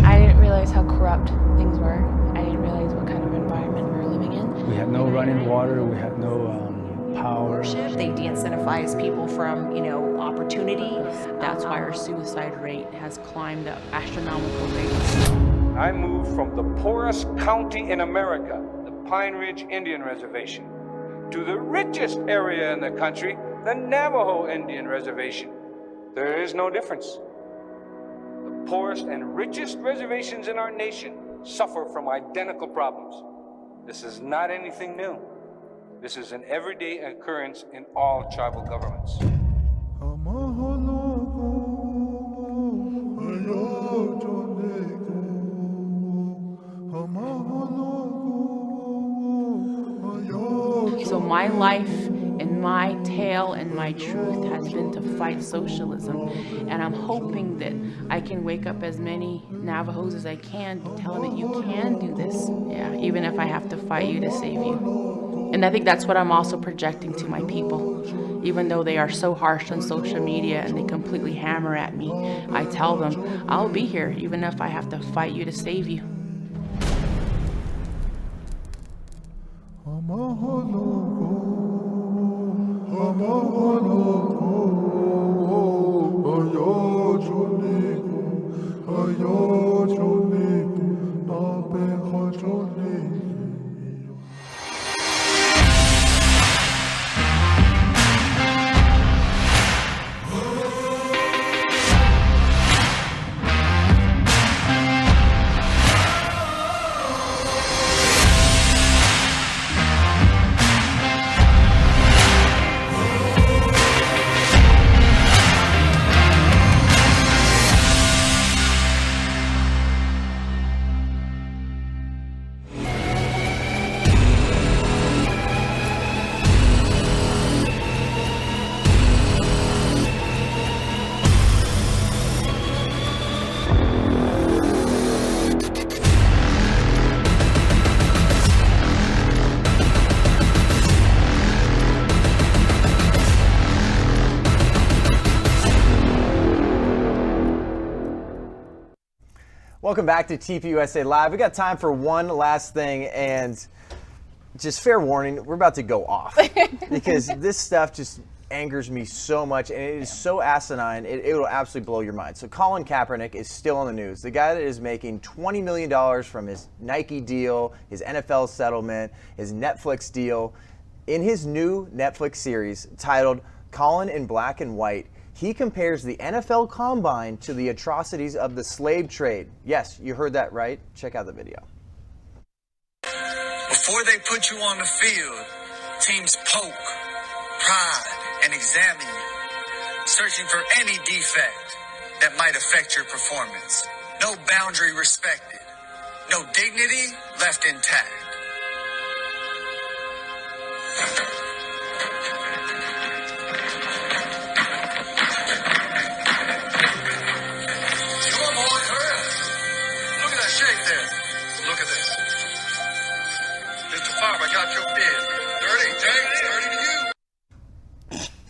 I didn't realize how corrupt things were. I didn't realize what kind of environment we were living in. We had no running water, we had no power. They de-incentivize people from, opportunity. That's why our suicide rate has climbed up astronomical rates. I moved from the poorest county in America, the Pine Ridge Indian Reservation, to the richest area in the country, the Navajo Indian Reservation. There is no difference. The poorest and richest reservations in our nation suffer from identical problems. This is not anything new. This is an everyday occurrence in all tribal governments. So my life and my tale and my truth has been to fight socialism. And I'm hoping that I can wake up as many Navajos as I can to tell them that you can do this. Yeah, even if I have to fight you to save you. And I think that's what I'm also projecting to my people. Even though they are so harsh on social media and they completely hammer at me, I tell them, I'll be here even if I have to fight you to save you. Welcome back to TPUSA Live. We got time for one last thing, and just fair warning, we're about to go off because this stuff just angers me so much, and it is so asinine, it will absolutely blow your mind. So Colin Kaepernick is still on the news. The guy that is making $20 million from his Nike deal, his NFL settlement, his Netflix deal. In his new Netflix series titled Colin in Black and White, he compares the NFL Combine to the atrocities of the slave trade. Yes, you heard that right. Check out the video. Before they put you on the field, teams poke, prod, and examine you, searching for any defect that might affect your performance. No boundary respected, no dignity left intact.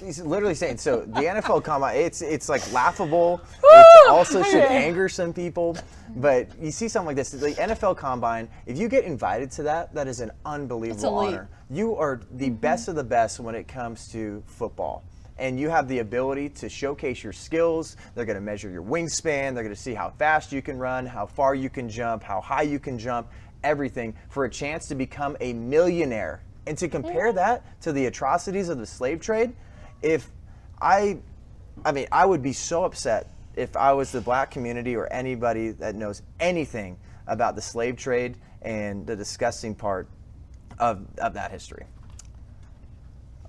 He's literally saying, so the NFL Combine, it's like laughable. It also should anger some people. But you see something like this, the NFL Combine, if you get invited to that, that is an unbelievable honor. You are the best of the best when it comes to football. And you have the ability to showcase your skills. They're going to measure your wingspan. They're going to see how fast you can run, how far you can jump, how high you can jump, everything for a chance to become a millionaire. And to compare that to the atrocities of the slave trade, I would be so upset if I was the black community or anybody that knows anything about the slave trade and the disgusting part of that history.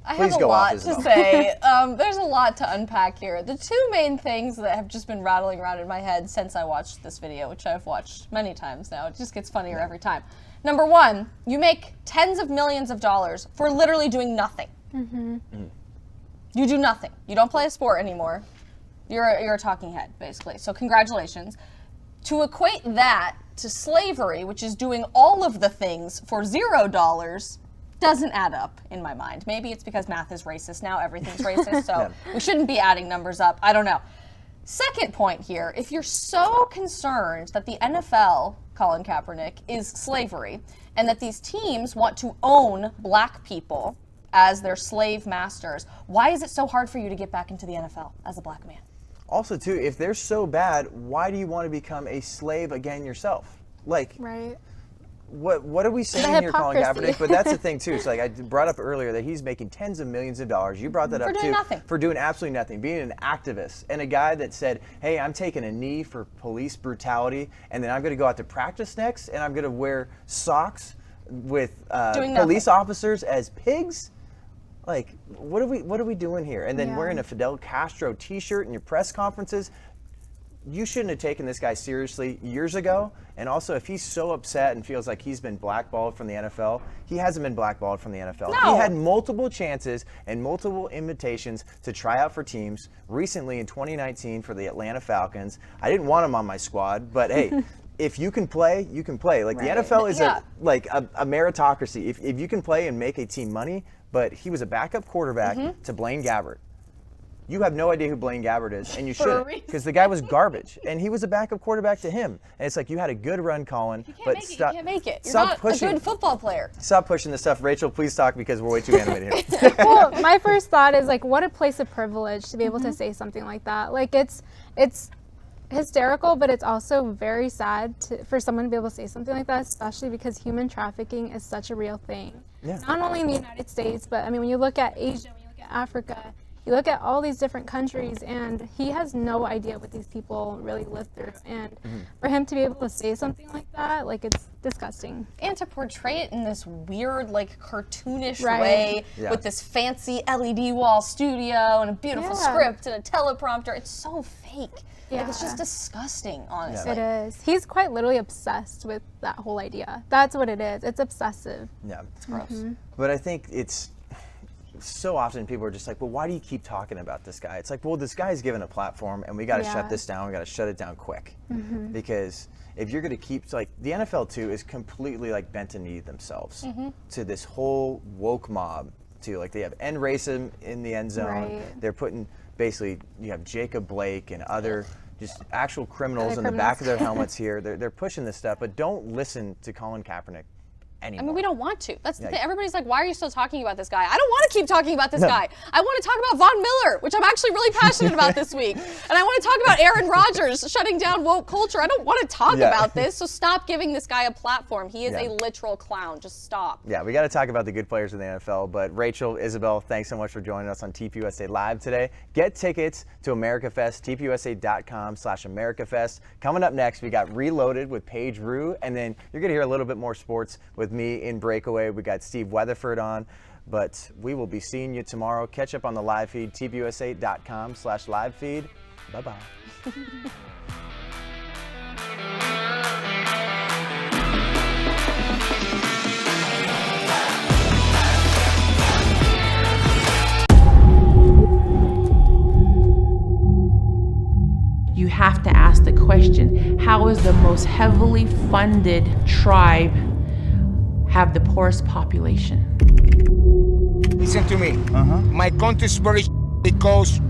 I have a lot to say. There's a lot to unpack here. The two main things that have just been rattling around in my head since I watched this video, which I've watched many times now, it just gets funnier every time. Number one, you make tens of millions of dollars for literally doing nothing. You do nothing. You don't play a sport anymore. You're a talking head, basically. So congratulations. To equate that to slavery, which is doing all of the things for $0, doesn't add up in my mind. Maybe it's because math is racist now, everything's racist, so we shouldn't be adding numbers up. I don't know. Second point here, if you're so concerned that the NFL, Colin Kaepernick, is slavery, and that these teams want to own black people as their slave masters, why is it so hard for you to get back into the NFL as a black man? Also, too, if they're so bad, why do you want to become a slave again yourself? Like, right. What are we saying here, Colin Kaepernick? But that's the thing, too. So, like I brought up earlier that he's making tens of millions of dollars. You brought that up, too. For doing nothing. For doing absolutely nothing. Being an activist. And a guy that said, hey, I'm taking a knee for police brutality, and then I'm going to go out to practice next, and I'm going to wear socks with police officers as pigs? Like, what are we doing here? And then wearing a Fidel Castro T-shirt in your press conferences. You shouldn't have taken this guy seriously years ago. And also, if he's so upset and feels like he's been blackballed from the NFL, he hasn't been blackballed from the NFL. No. He had multiple chances and multiple invitations to try out for teams. Recently, in 2019, for the Atlanta Falcons, I didn't want him on my squad, but hey. If you can play, you can play. Like the NFL is a meritocracy. If you can play and make a team money, but he was a backup quarterback to Blaine Gabbert. You have no idea who Blaine Gabbert is, and you shouldn't, because the guy was garbage, and he was a backup quarterback to him. And it's like, you had a good run, Colin, but you can't make it. You're not a good football player. Stop pushing this stuff. Rachel, please talk, because we're way too animated here. Well, my first thought is, like, what a place of privilege to be able to say something like that. Like, it's hysterical, but it's also very sad for someone to be able to say something like that, especially because human trafficking is such a real thing. Yeah. Not only in the United States, but I mean, when you look at Asia, when you look at Africa, you look at all these different countries, and he has no idea what these people really live through. And for him to be able to say something like that, like, it's disgusting. And to portray it in this weird, like, cartoonish way with this fancy LED wall studio and a beautiful script and a teleprompter. It's so fake. Yeah. Like, it's just disgusting, honestly. It is. He's quite literally obsessed with that whole idea. That's what it is. It's obsessive. Yeah. It's gross. But I think it's so often people are just like, well, why do you keep talking about this guy? It's like, well, this guy's given a platform, and we got to shut this down. We got to shut it down quick. Because if you're going to keep, like, the NFL, too, is completely, like, bent a knee themselves to this whole woke mob, too. Like, they have end racism in the end zone. Right. They're putting, basically, you have Jacob Blake and other just actual criminals in the back of their helmets here. They're pushing this stuff, but don't listen to Colin Kaepernick anymore. I mean, we don't want to. That's the thing. Everybody's like, why are you still talking about this guy? I don't want to keep talking about this guy. I want to talk about Von Miller, which I'm actually really passionate about this week. And I want to talk about Aaron Rodgers shutting down woke culture. I don't want to talk about this, so stop giving this guy a platform. He is a literal clown. Just stop. Yeah, we got to talk about the good players in the NFL, but Rachel, Isabel, thanks so much for joining us on TPUSA Live today. Get tickets to AmericaFest, TPUSA.com/AmericaFest. Coming up next, we got Reloaded with Paige Roux, and then you're going to hear a little bit more sports with me in Breakaway. We got Steve Weatherford on, but we will be seeing you tomorrow. Catch up on the live feed, TPUSA.com/live feed. Bye-bye. You have to ask the question, how is the most heavily funded tribe have the poorest population? Listen to me. My country is very because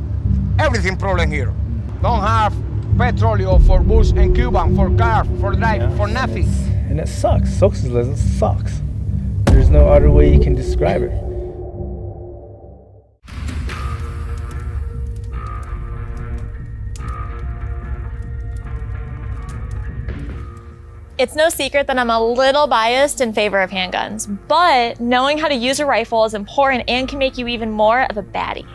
everything problem here. Don't have petroleum for bus and Cuban, for car, for life, for nothing. And it sucks. Socialism sucks. There's no other way you can describe it. It's no secret that I'm a little biased in favor of handguns, but knowing how to use a rifle is important and can make you even more of a baddie.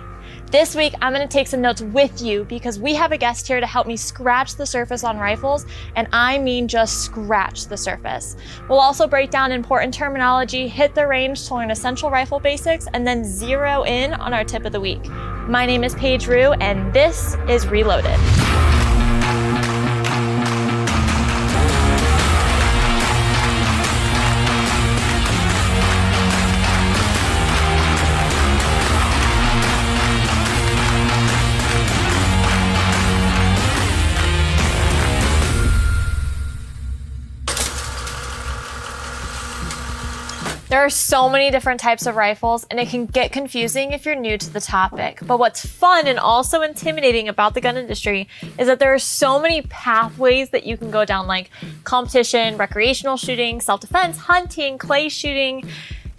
This week, I'm gonna take some notes with you because we have a guest here to help me scratch the surface on rifles, and I mean just scratch the surface. We'll also break down important terminology, hit the range to learn essential rifle basics, and then zero in on our tip of the week. My name is Paige Roux, and this is Reloaded. There There are so many different types of rifles, and it can get confusing if you're new to the topic. But what's fun and also intimidating about the gun industry is that there are so many pathways that you can go down, like competition, recreational shooting, self-defense, hunting, clay shooting.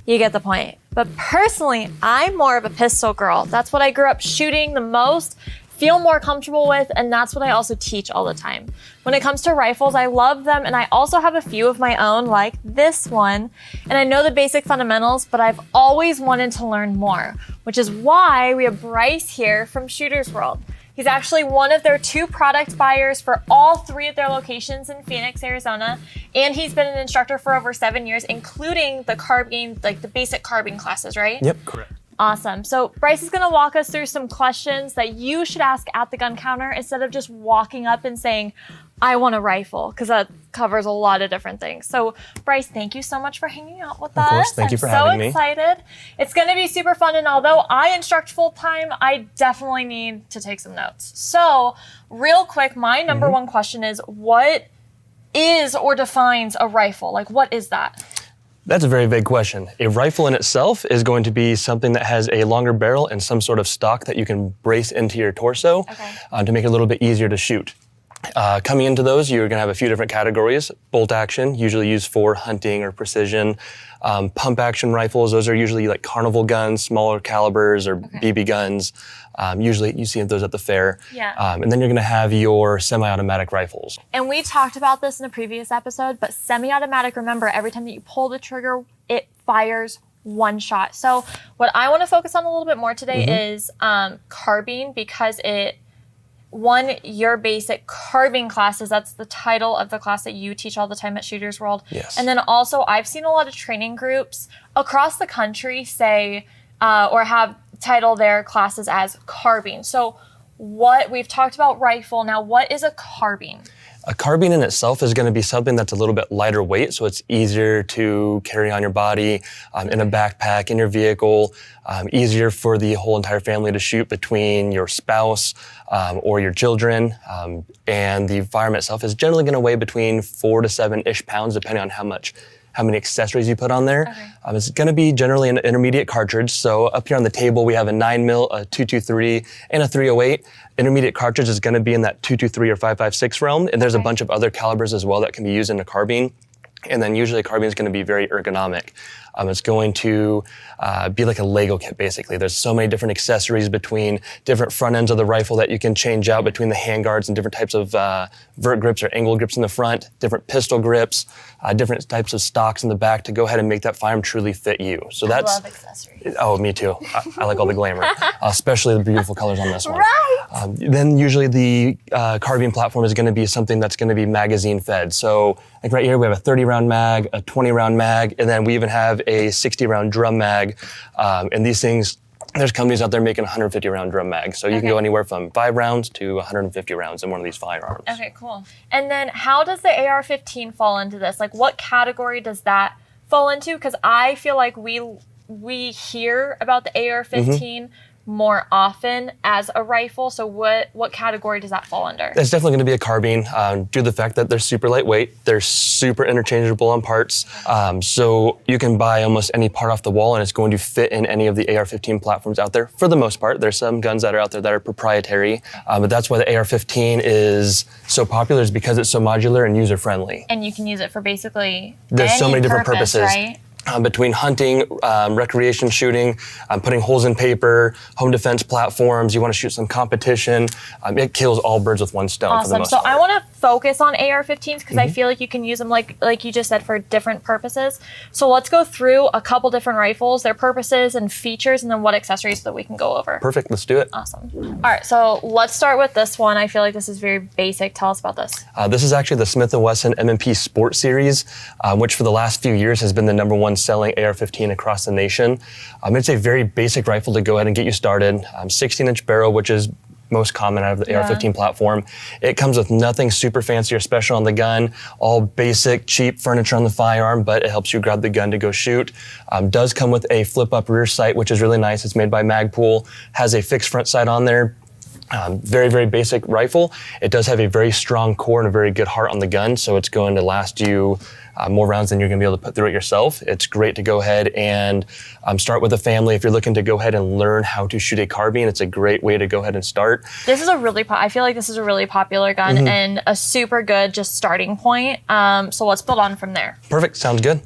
You get the point. But personally, I'm more of a pistol girl. That's what I grew up shooting the most, feel more comfortable with, and that's what I also teach all the time. When it comes to rifles, I love them, and I also have a few of my own, like this one. And I know the basic fundamentals, but I've always wanted to learn more, which is why we have Bryce here from Shooters World. He's actually one of their 2 product buyers for all 3 of their locations in Phoenix, Arizona. And he's been an instructor for over 7 years, including the carbine, like the basic carbine classes, right? Yep, correct. Awesome. So Bryce is going to walk us through some questions that you should ask at the gun counter instead of just walking up and saying, I want a rifle, because that covers a lot of different things. So Bryce, thank you so much for hanging out with us. Of course, thank you for having me. I'm so excited. It's going to be super fun, and although I instruct full time, I definitely need to take some notes. So real quick, my number one question is, what is or defines a rifle? Like, what is that? That's a very big question. A rifle in itself is going to be something that has a longer barrel and some sort of stock that you can brace into your torso to make it a little bit easier to shoot. Coming into those, you're going to have a few different categories. Bolt action, usually used for hunting or precision. Pump action rifles, those are usually like carnival guns, smaller calibers, or BB guns. Usually you see those at the fair. Yeah. And then you're going to have your semi-automatic rifles. And we talked about this in a previous episode, but semi-automatic, remember, every time that you pull the trigger, it fires one shot. So what I want to focus on a little bit more today is carbine, because your basic carbine classes, that's the title of the class that you teach all the time at Shooters World. Yes. And then also I've seen a lot of training groups across the country say, or have title their classes as carbine. So we've talked about rifle, now what is a carbine? A carbine in itself is going to be something that's a little bit lighter weight, so it's easier to carry on your body, in a backpack, in your vehicle, easier for the whole entire family to shoot between your spouse or your children. And the firearm itself is generally going to weigh between 4 to 7-ish pounds, depending on how many accessories you put on there. It's going to be generally an intermediate cartridge. So up here on the table, we have a 9mm, a 223, and a 308. Intermediate cartridge is going to be in that 223 or 5.56 realm. And there's a bunch of other calibers as well that can be used in a carbine. And then usually a carbine is going to be very ergonomic. It's going to be like a Lego kit, basically. There's so many different accessories between different front ends of the rifle that you can change out between the handguards and different types of vert grips or angle grips in the front, different pistol grips, different types of stocks in the back to go ahead and make that firearm truly fit you. So I love accessories. Oh, me too. I like all the glamour, especially the beautiful colors on this one. Right. Then usually the carbine platform is going to be something that's going to be magazine fed. So like right here, we have a 30-round mag, a 20-round mag, and then we even have a 60-round drum mag. And these things, there's companies out there making 150-round drum mags. So you can go anywhere from 5 rounds to 150 rounds in one of these firearms. Okay, cool. And then how does the AR-15 fall into this? Like, what category does that fall into? Because I feel like we hear about the AR-15 more often as a rifle. So what category does that fall under? It's definitely going to be a carbine due to the fact that they're super lightweight. They're super interchangeable on parts. So you can buy almost any part off the wall and it's going to fit in any of the AR-15 platforms out there for the most part. There's some guns that are out there that are proprietary, but that's why the AR-15 is so popular, is because it's so modular and user-friendly. And you can use it for basically There's so many different purposes. Right? Between hunting, recreation shooting, putting holes in paper, home defense platforms, you want to shoot some competition, it kills all birds with one stone for the most part. So I want to focus on AR-15s because I feel like you can use them like you just said for different purposes. So let's go through a couple different rifles, their purposes and features, and then what accessories that we can go over. Perfect, let's do it. Awesome. All right, so let's start with this one. I feel like this is very basic. Tell us about this. This is actually the Smith & Wesson M&P Sport Series, which for the last few years has been the #1 selling AR-15 across the nation. It's a very basic rifle to go ahead and get you started. 16-inch barrel, which is most common out of the AR-15 platform. It comes with nothing super fancy or special on the gun, all basic, cheap furniture on the firearm, but it helps you grab the gun to go shoot. Does come with a flip-up rear sight, which is really nice. It's made by Magpul, has a fixed front sight on there. Very, very basic rifle. It does have a very strong core and a very good heart on the gun, so it's going to last you more rounds than you're going to be able to put through it yourself. It's great to go ahead and start with a family. If you're looking to go ahead and learn how to shoot a carbine, it's a great way to go ahead and start. This is I feel like this is a really popular gun and a super good just starting point. So let's build on from there. Perfect, sounds good.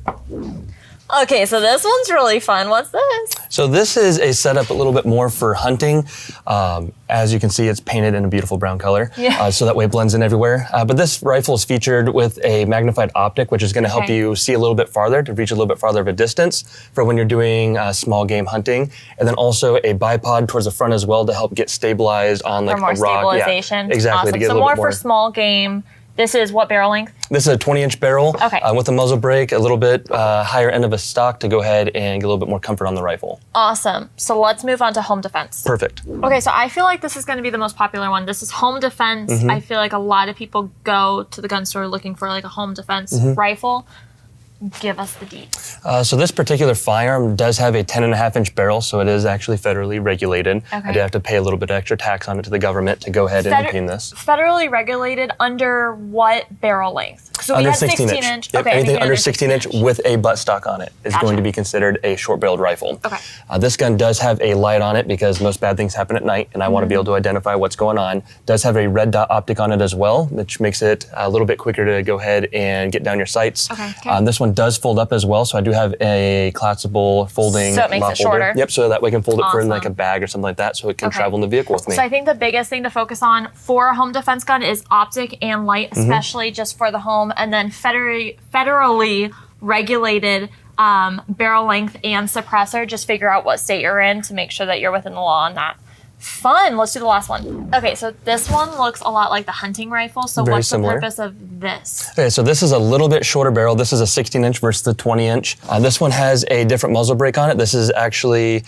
Okay, so this one's really fun. What's this? So this is a setup a little bit more for hunting. As you can see, it's painted in a beautiful brown color, so that way it blends in everywhere. But this rifle is featured with a magnified optic, which is going to help you see a little bit farther, to reach a little bit farther of a distance for when you're doing small game hunting. And then also a bipod towards the front as well to help get stabilized on like for more a rock. Stabilization. Yeah, exactly. Awesome. To get So a little bit more for small game. This is what barrel length? This is a 20-inch barrel with a muzzle brake, a little bit higher end of a stock to go ahead and get a little bit more comfort on the rifle. Awesome. So let's move on to home defense. Perfect. Okay, so I feel like this is going to be the most popular one. This is home defense. I feel like a lot of people go to the gun store looking for like a home defense rifle. Give us the deets. So this particular firearm does have a 10.5-inch barrel, so it is actually federally regulated. I do have to pay a little bit of extra tax on it to the government to go ahead and obtain this. Federally regulated under what barrel length? So we under had 16 inch. Yep, anything under 16 inch with a butt stock on it is going to be considered a short-barreled rifle. This gun does have a light on it because most bad things happen at night, and I want to be able to identify what's going on. Does have a red dot optic on it as well, which makes it a little bit quicker to go ahead and get down your sights. This one does fold up as well, so I do have a collapsible folding. So it makes it shorter. Yep, so that way I can fold it for in like a bag or something like that, so it can travel in the vehicle with me. So I think the biggest thing to focus on for a home defense gun is optic and light, especially just for the home, and then federally regulated barrel length and suppressor. Just figure out what state you're in to make sure that you're within the law on that. Fun. Let's do the last one. Okay, so this one looks a lot like the hunting rifle. So Very what's similar. the purpose of this? Okay, so this is a little bit shorter barrel. This is a 16-inch versus the 20-inch. This one has a different muzzle brake on it. This is actually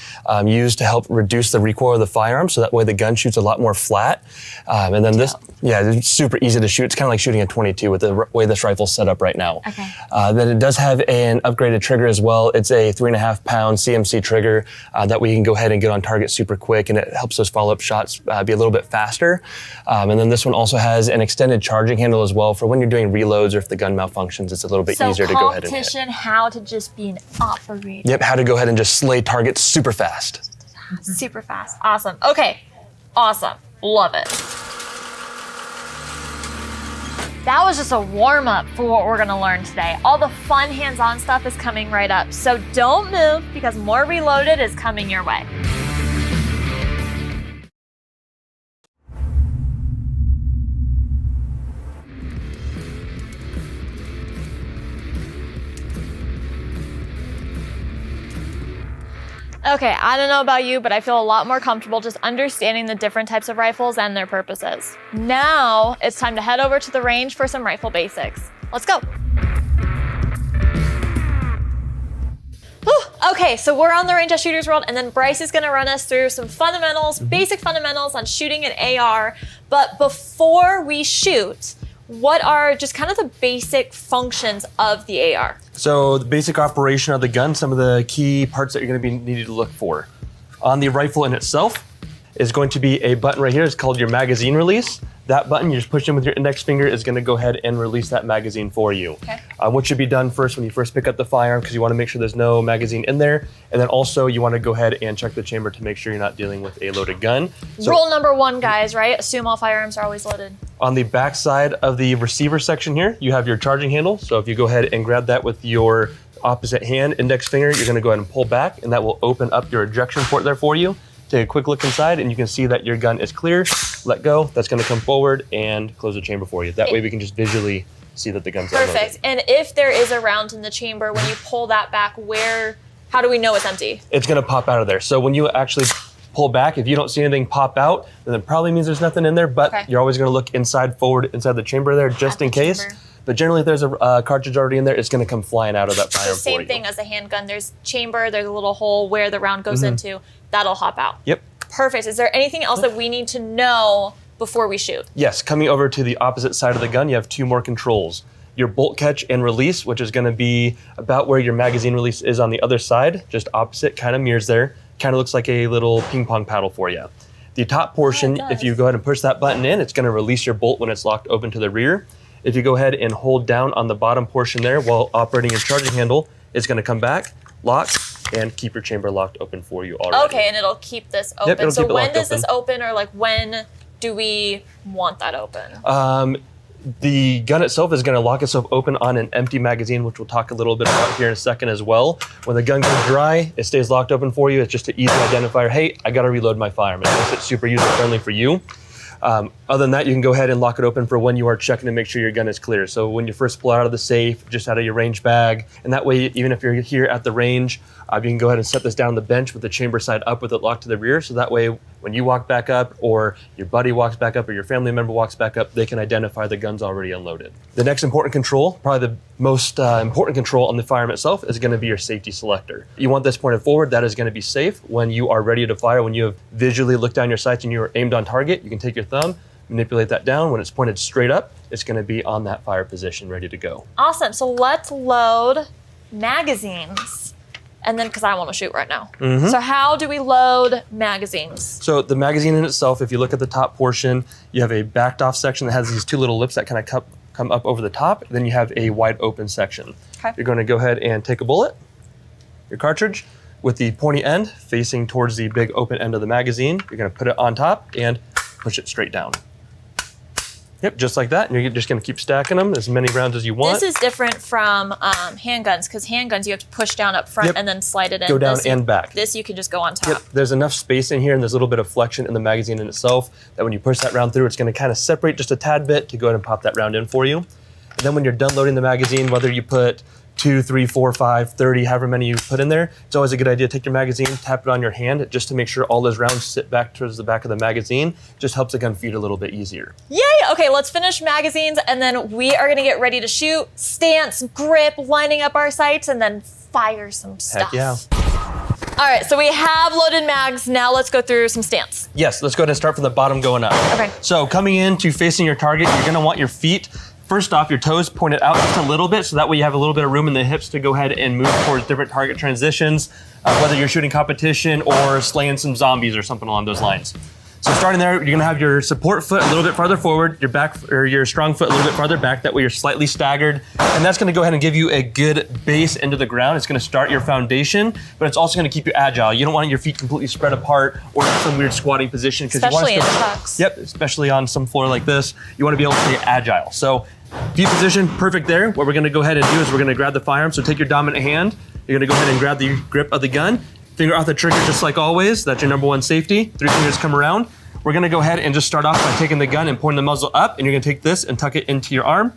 used to help reduce the recoil of the firearm, so that way the gun shoots a lot more flat. And then this, it's super easy to shoot. It's kind of like shooting a 22 with the way this rifle's set up right now. Then it does have an upgraded trigger as well. It's a 3.5-pound CMC trigger that we can go ahead and get on target super quick, and it helps those follow-up shots be a little bit faster. And then this one also has an extended charging handle as well for when you're doing reloads or if the gun malfunctions, it's a little bit easier to go ahead and hit. So competition, how to just be an operator. Yep, how to go ahead and just slay targets super fast. Super fast. Awesome. Okay. Awesome. Love it. That was just a warm-up for what we're gonna learn today. All the fun hands-on stuff is coming right up. So don't move because more Reloaded is coming your way. Okay, I don't know about you, but I feel a lot more comfortable just understanding the different types of rifles and their purposes. Now, it's time to head over to the range for some rifle basics. Let's go. Whew. Okay, so we're on the range at Shooter's World, and then Bryce is gonna run us through some fundamentals, basic fundamentals on shooting an AR. But before we shoot, what are just kind of the basic functions of the AR? So the basic operation of the gun, some of the key parts that you're going to be needed to look for. On the rifle in itself is going to be a button right here. It's called your magazine release. That button, you just push in with your index finger, is going to go ahead and release that magazine for you. What should be done first when you first pick up the firearm, because you want to make sure there's no magazine in there. And then also you want to go ahead and check the chamber to make sure you're not dealing with a loaded gun. So rule number one, guys, right? Assume all firearms are always loaded. on the back side of the receiver section here, you have your charging handle. So if you go ahead and grab that with your opposite hand, index finger, you're going to go ahead and pull back, and that will open up your ejection port there for you. Take a quick look inside, and you can see that your gun is clear. Let go. That's going to come forward and close the chamber for you. That way we can just visually see that the gun's unloaded. Perfect. And if there is a round in the chamber, when you pull that back, how do we know it's empty? It's going to pop out of there. So when you actually pull back, if you don't see anything pop out, then it probably means there's nothing in there, but you're always going to look forward inside the chamber there, just in case. But generally, if there's a cartridge already in there, it's going to come flying out of that firearm for you. Same thing as a handgun. There's chamber, there's a little hole where the round goes into. That'll hop out. Yep. Perfect. Is there anything else that we need to know before we shoot? Yes. Coming over to the opposite side of the gun, you have two more controls. Your bolt catch and release, which is going to be about where your magazine release is on the other side, just opposite, kind of mirrors there. Kind of looks like a little ping pong paddle for you. The top portion, if you go ahead and push that button in, it's gonna release your bolt when it's locked open to the rear. If you go ahead and hold down on the bottom portion there while operating your charging handle, it's gonna come back, lock, and keep your chamber locked open for you already. Okay, and it'll keep this open. Yep, it'll so keep it when locked does open. this open, or like when do we want that open? The gun itself is gonna lock itself open on an empty magazine, which we'll talk a little bit about here in a second as well. When the gun goes dry, it stays locked open for you. It's just an easy identifier. Hey, I gotta reload my firearm. It makes it super user-friendly for you. Other than that, you can go ahead and lock it open for when you are checking to make sure your gun is clear. So when you first pull it out of the safe, just out of your range bag, and that way, even if you're here at the range, you can go ahead and set this down on the bench with the chamber side up with it locked to the rear. So that way, when you walk back up, or your buddy walks back up, or your family member walks back up, they can identify the gun's already unloaded. The next important control, probably the most important control on the firearm itself, is gonna be your safety selector. You want this pointed forward. That is gonna be safe. When you are ready to fire, when you have visually looked down your sights and you are aimed on target, you can take your thumb, manipulate that down. When it's pointed straight up, it's gonna be on that fire position, ready to go. Awesome, so let's load magazines. And then, because I want to shoot right now. So how do we load magazines? So the magazine in itself, if you look at the top portion, you have a backed off section that has these two little lips that kind of come up over the top. Then you have a wide open section. Okay. You're going to go ahead and take a bullet, your cartridge, with the pointy end facing towards the big open end of the magazine. You're going to put it on top and push it straight down. Yep, just like that. And you're just going to keep stacking them as many rounds as you want. This is different from handguns, because handguns you have to push down up front and then slide it in. Go down and back. This you can just go on top. Yep, there's enough space in here and there's a little bit of flexion in the magazine in itself that when you push that round through, it's going to kind of separate just a tad bit to go ahead and pop that round in for you. And then when you're done loading the magazine, whether you put 2, 3, 4, 5, 30, however many you put in there, it's always a good idea to take your magazine, tap it on your hand just to make sure all those rounds sit back towards the back of the magazine. Just helps the gun feed a little bit easier. Yay! Okay, let's finish magazines and then we are gonna get ready to shoot, stance, grip, lining up our sights, and then fire some stuff. Heck yeah. All right, so we have loaded mags. Now let's go through some stance. Yes, let's go ahead and start from the bottom going up. Okay. So coming into facing your target, you're gonna want your feet, first off, your toes pointed out just a little bit, so that way you have a little bit of room in the hips to go ahead and move towards different target transitions, whether you're shooting competition or slaying some zombies or something along those lines. So starting there, you're gonna have your support foot a little bit farther forward, your back or your strong foot a little bit farther back. That way you're slightly staggered, and that's gonna go ahead and give you a good base into the ground. It's gonna start your foundation, but it's also gonna keep you agile. You don't want your feet completely spread apart or in some weird squatting position, because you want Especially in chucks. Yep, especially on some floor like this, you want to be able to stay agile. So feet position, perfect there. What we're gonna go ahead and do is we're gonna grab the firearm. So take your dominant hand, you're gonna go ahead and grab the grip of the gun, finger off the trigger just like always. That's your number one safety. 3 fingers come around. We're gonna go ahead and just start off by taking the gun and pointing the muzzle up, and you're gonna take this and tuck it into your arm,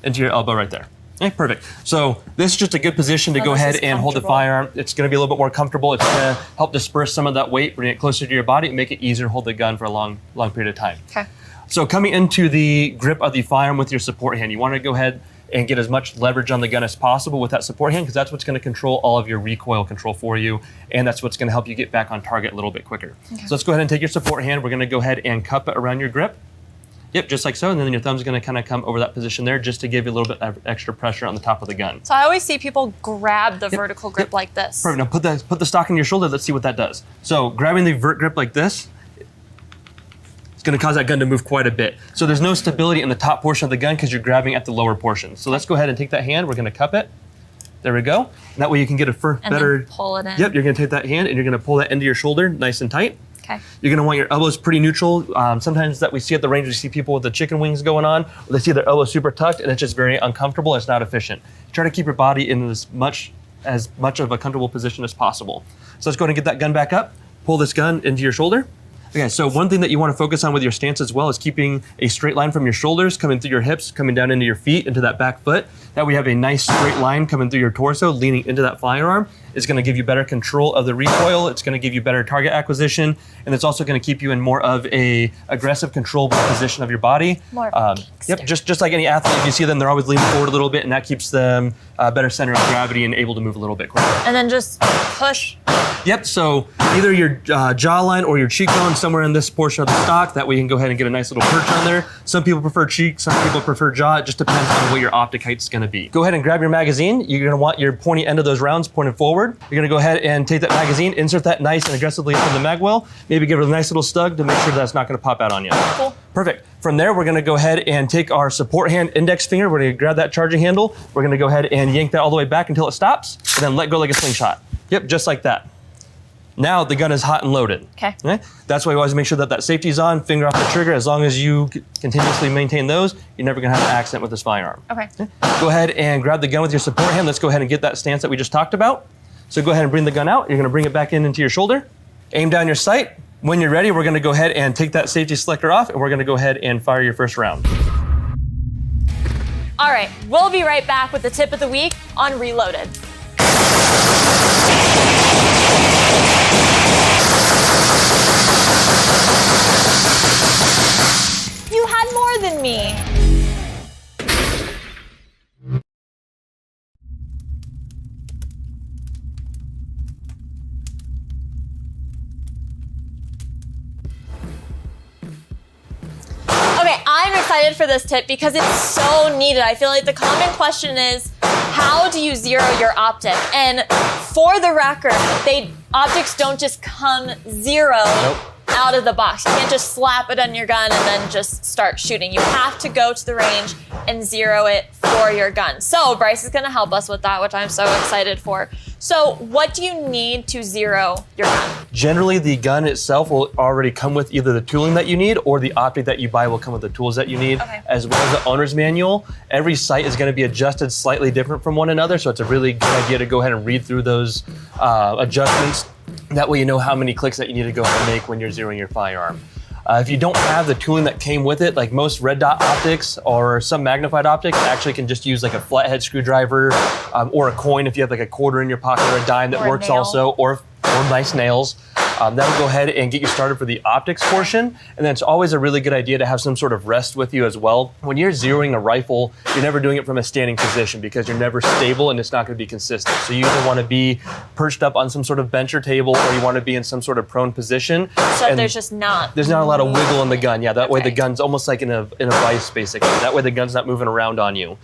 into your elbow right there. Okay, perfect. So this is just a good position to go ahead and hold the firearm. It's gonna be a little bit more comfortable. It's gonna help disperse some of that weight, bring it closer to your body, and make it easier to hold the gun for a long period of time. Okay. So coming into the grip of the firearm with your support hand, you wanna go ahead and get as much leverage on the gun as possible with that support hand, because that's what's gonna control all of your recoil control for you, and that's what's gonna help you get back on target a little bit quicker. Okay. So let's go ahead and take your support hand. We're gonna go ahead and cup it around your grip. Yep, just like so, and then your thumb's gonna kind of come over that position there just to give you a little bit of extra pressure on the top of the gun. So I always see people grab the vertical grip like this. Perfect, now put the stock in your shoulder, let's see what that does. So grabbing the vert grip like this, it's gonna cause that gun to move quite a bit. So there's no stability in the top portion of the gun because you're grabbing at the lower portion. So let's go ahead and take that hand, we're gonna cup it. There we go. And that way you can get a better. Then pull it in. Yep, you're gonna take that hand and you're gonna pull that into your shoulder nice and tight. Okay. You're gonna want your elbows pretty neutral. Sometimes that we see at the range, we see people with the chicken wings going on, or they see their elbows super tucked and it's just very uncomfortable, it's not efficient. Try to keep your body in as much of a comfortable position as possible. So let's go ahead and get that gun back up, pull this gun into your shoulder. Okay, so one thing that you want to focus on with your stance as well is keeping a straight line from your shoulders, coming through your hips, coming down into your feet, into that back foot. That way you have a nice straight line coming through your torso, leaning into that firearm. It's gonna give you better control of the recoil, it's gonna give you better target acquisition, and it's also gonna keep you in more of a aggressive, controllable position of your body. More of a next. Yep, just like any athlete, if you see them, they're always leaning forward a little bit, and that keeps them better center of gravity and able to move a little bit quicker. And then just push. Yep, so either your jawline or your cheekbone, somewhere in this portion of the stock, that way you can go ahead and get a nice little perch on there. Some people prefer cheek, some people prefer jaw. It just depends on what your optic height is gonna be. Go ahead and grab your magazine. You're gonna want your pointy end of those rounds pointed forward. You're gonna go ahead and take that magazine, insert that nice and aggressively up in the mag well, maybe give it a nice little stug to make sure that's not gonna pop out on you. Cool. Perfect. From there, we're gonna go ahead and take our support hand index finger, we're gonna grab that charging handle, we're gonna go ahead and yank that all the way back until it stops, and then let go like a slingshot. Yep, just like that. Now the gun is hot and loaded. Okay. That's why we always make sure that that safety is on, finger off the trigger. As long as you continuously maintain those, you're never gonna have an accident with this firearm. Okay. Go ahead and grab the gun with your support hand. Let's go ahead and get that stance that we just talked about. So go ahead and bring the gun out. You're gonna bring it back into your shoulder. Aim down your sight. When you're ready, we're gonna go ahead and take that safety selector off, and we're gonna go ahead and fire your first round. All right, we'll be right back with the tip of the week on Reloaded. You had more than me. Okay, I'm excited for this tip because it's so needed. I feel like the common question is, how do you zero your optic? And for the record, optics don't just come zero. Nope. Out of the box. You can't just slap it on your gun and then just start shooting. You have to go to the range and zero it for your gun. So Bryce is gonna help us with that, which I'm so excited for. So what do you need to zero your gun? Generally, the gun itself will already come with either the tooling that you need or the optic that you buy will come with the tools that you need, as well as the owner's manual. Every sight is gonna be adjusted slightly different from one another, so it's a really good idea to go ahead and read through those adjustments. That way you know how many clicks that you need to go ahead and make when you're zeroing your firearm. If you don't have the tooling that came with it, like most red dot optics or some magnified optics, actually can just use like a flathead screwdriver or a coin if you have like a quarter in your pocket or a dime that works also, or nice nails. That'll go ahead and get you started for the optics portion. And then it's always a really good idea to have some sort of rest with you as well. When you're zeroing a rifle, you're never doing it from a standing position because you're never stable and it's not going to be consistent. So you either want to be perched up on some sort of bench or table, or you want to be in some sort of prone position. So there's not a lot of wiggle in the gun. Yeah, that way the gun's almost like in a vice, basically. That way the gun's not moving around on you.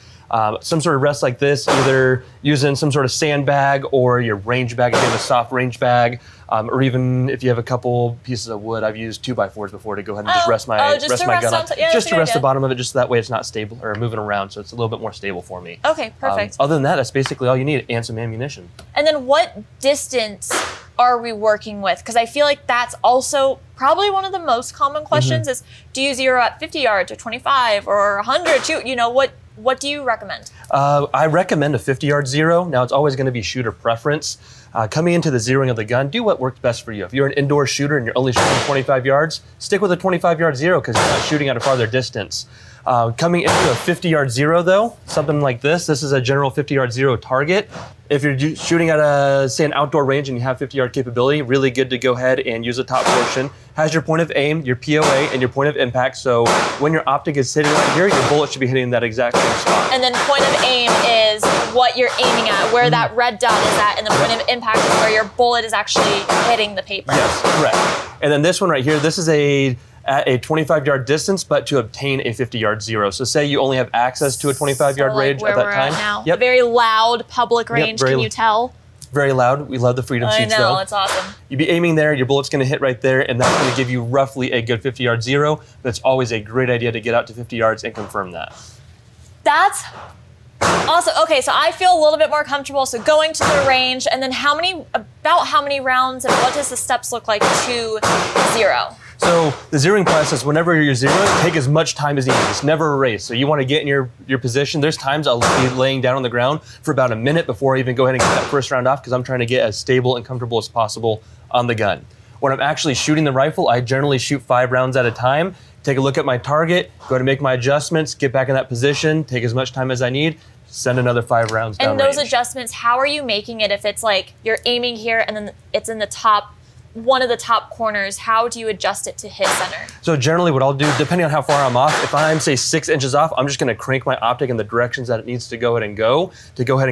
Some sort of rest like this, either using some sort of sandbag or your range bag if you have a soft range bag, or even if you have a couple pieces of wood. I've used 2x4s before to go ahead and just rest my gun on, just to rest the bottom of it, just so that way it's not stable or moving around, so it's a little bit more stable for me. Okay, perfect. Other than that, that's basically all you need, and some ammunition. And then what distance are we working with? Because I feel like that's also probably one of the most common questions is, do you zero at 50 yards or 25 or 100? You know, what do you recommend? I recommend a 50-yard zero. Now, it's always going to be shooter preference. Coming into the zeroing of the gun, do what works best for you. If you're an indoor shooter and you're only shooting 25 yards, stick with a 25-yard zero because you're not shooting at a farther distance. Coming into a 50-yard zero, though, something like this is a general 50-yard zero target. If you're shooting at say an outdoor range and you have 50-yard capability, really good to go ahead and use the top portion. Has your point of aim, your POA, and your point of impact. So when your optic is sitting right here, your bullet should be hitting that exact same spot. And then point of aim is what you're aiming at, where that red dot is at, and the point of impact is where your bullet is actually hitting the paper. Yes, correct. And then this one right here, this is at a 25-yard distance, but to obtain a 50-yard zero. So say you only have access to a 25-yard range at that time. Now. Yep. A very loud public range, can you tell? Very loud. We love the freedom seats, though. I know, it's awesome. You'd be aiming there, your bullet's going to hit right there, and that's going to give you roughly a good 50-yard zero. But it's always a great idea to get out to 50 yards and confirm that. That's awesome. Okay, so I feel a little bit more comfortable. So going to the range, and then about how many rounds, and what does the steps look like to zero? So the zeroing process, whenever you're zeroing, take as much time as you need. It's never a race. So you want to get in your position. There's times I'll be laying down on the ground for about a minute before I even go ahead and get that first round off because I'm trying to get as stable and comfortable as possible on the gun. When I'm actually shooting the rifle, I generally shoot 5 rounds at a time, take a look at my target, go to make my adjustments, get back in that position, take as much time as I need, send another 5 rounds down And those range. adjustments, how are you making it if it's like you're aiming here and then it's in the top one of the top corners, how do you adjust it to hit center? So generally what I'll do, depending on how far I'm off, if I'm say 6 inches off, I'm just gonna crank my optic in the directions that it needs to go ahead and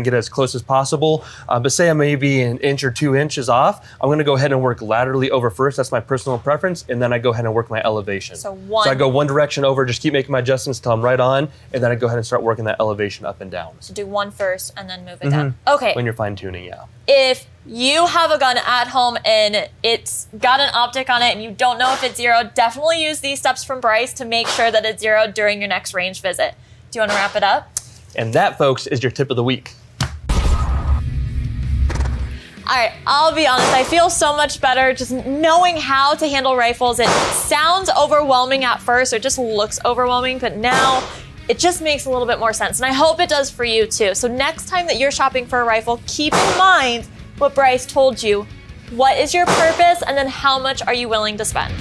get as close as possible. But say I may be an inch or 2 inches off, I'm gonna go ahead and work laterally over first. That's my personal preference. And then I go ahead and work my elevation. So I go one direction over, just keep making my adjustments till I'm right on. And then I go ahead and start working that elevation up and down. So do one first and then move it down. Okay. When you're fine tuning, yeah. If you have a gun at home and it's got an optic on it and you don't know if it's zero, definitely use these steps from Bryce to make sure that it's zero during your next range visit. Do you want to wrap it up? And that, folks, is your tip of the week. All right, I'll be honest, I feel so much better just knowing how to handle rifles. It sounds overwhelming at first, or it just looks overwhelming, but now it just makes a little bit more sense. And I hope it does for you too. So next time that you're shopping for a rifle, keep in mind what Bryce told you. What is your purpose, and then how much are you willing to spend?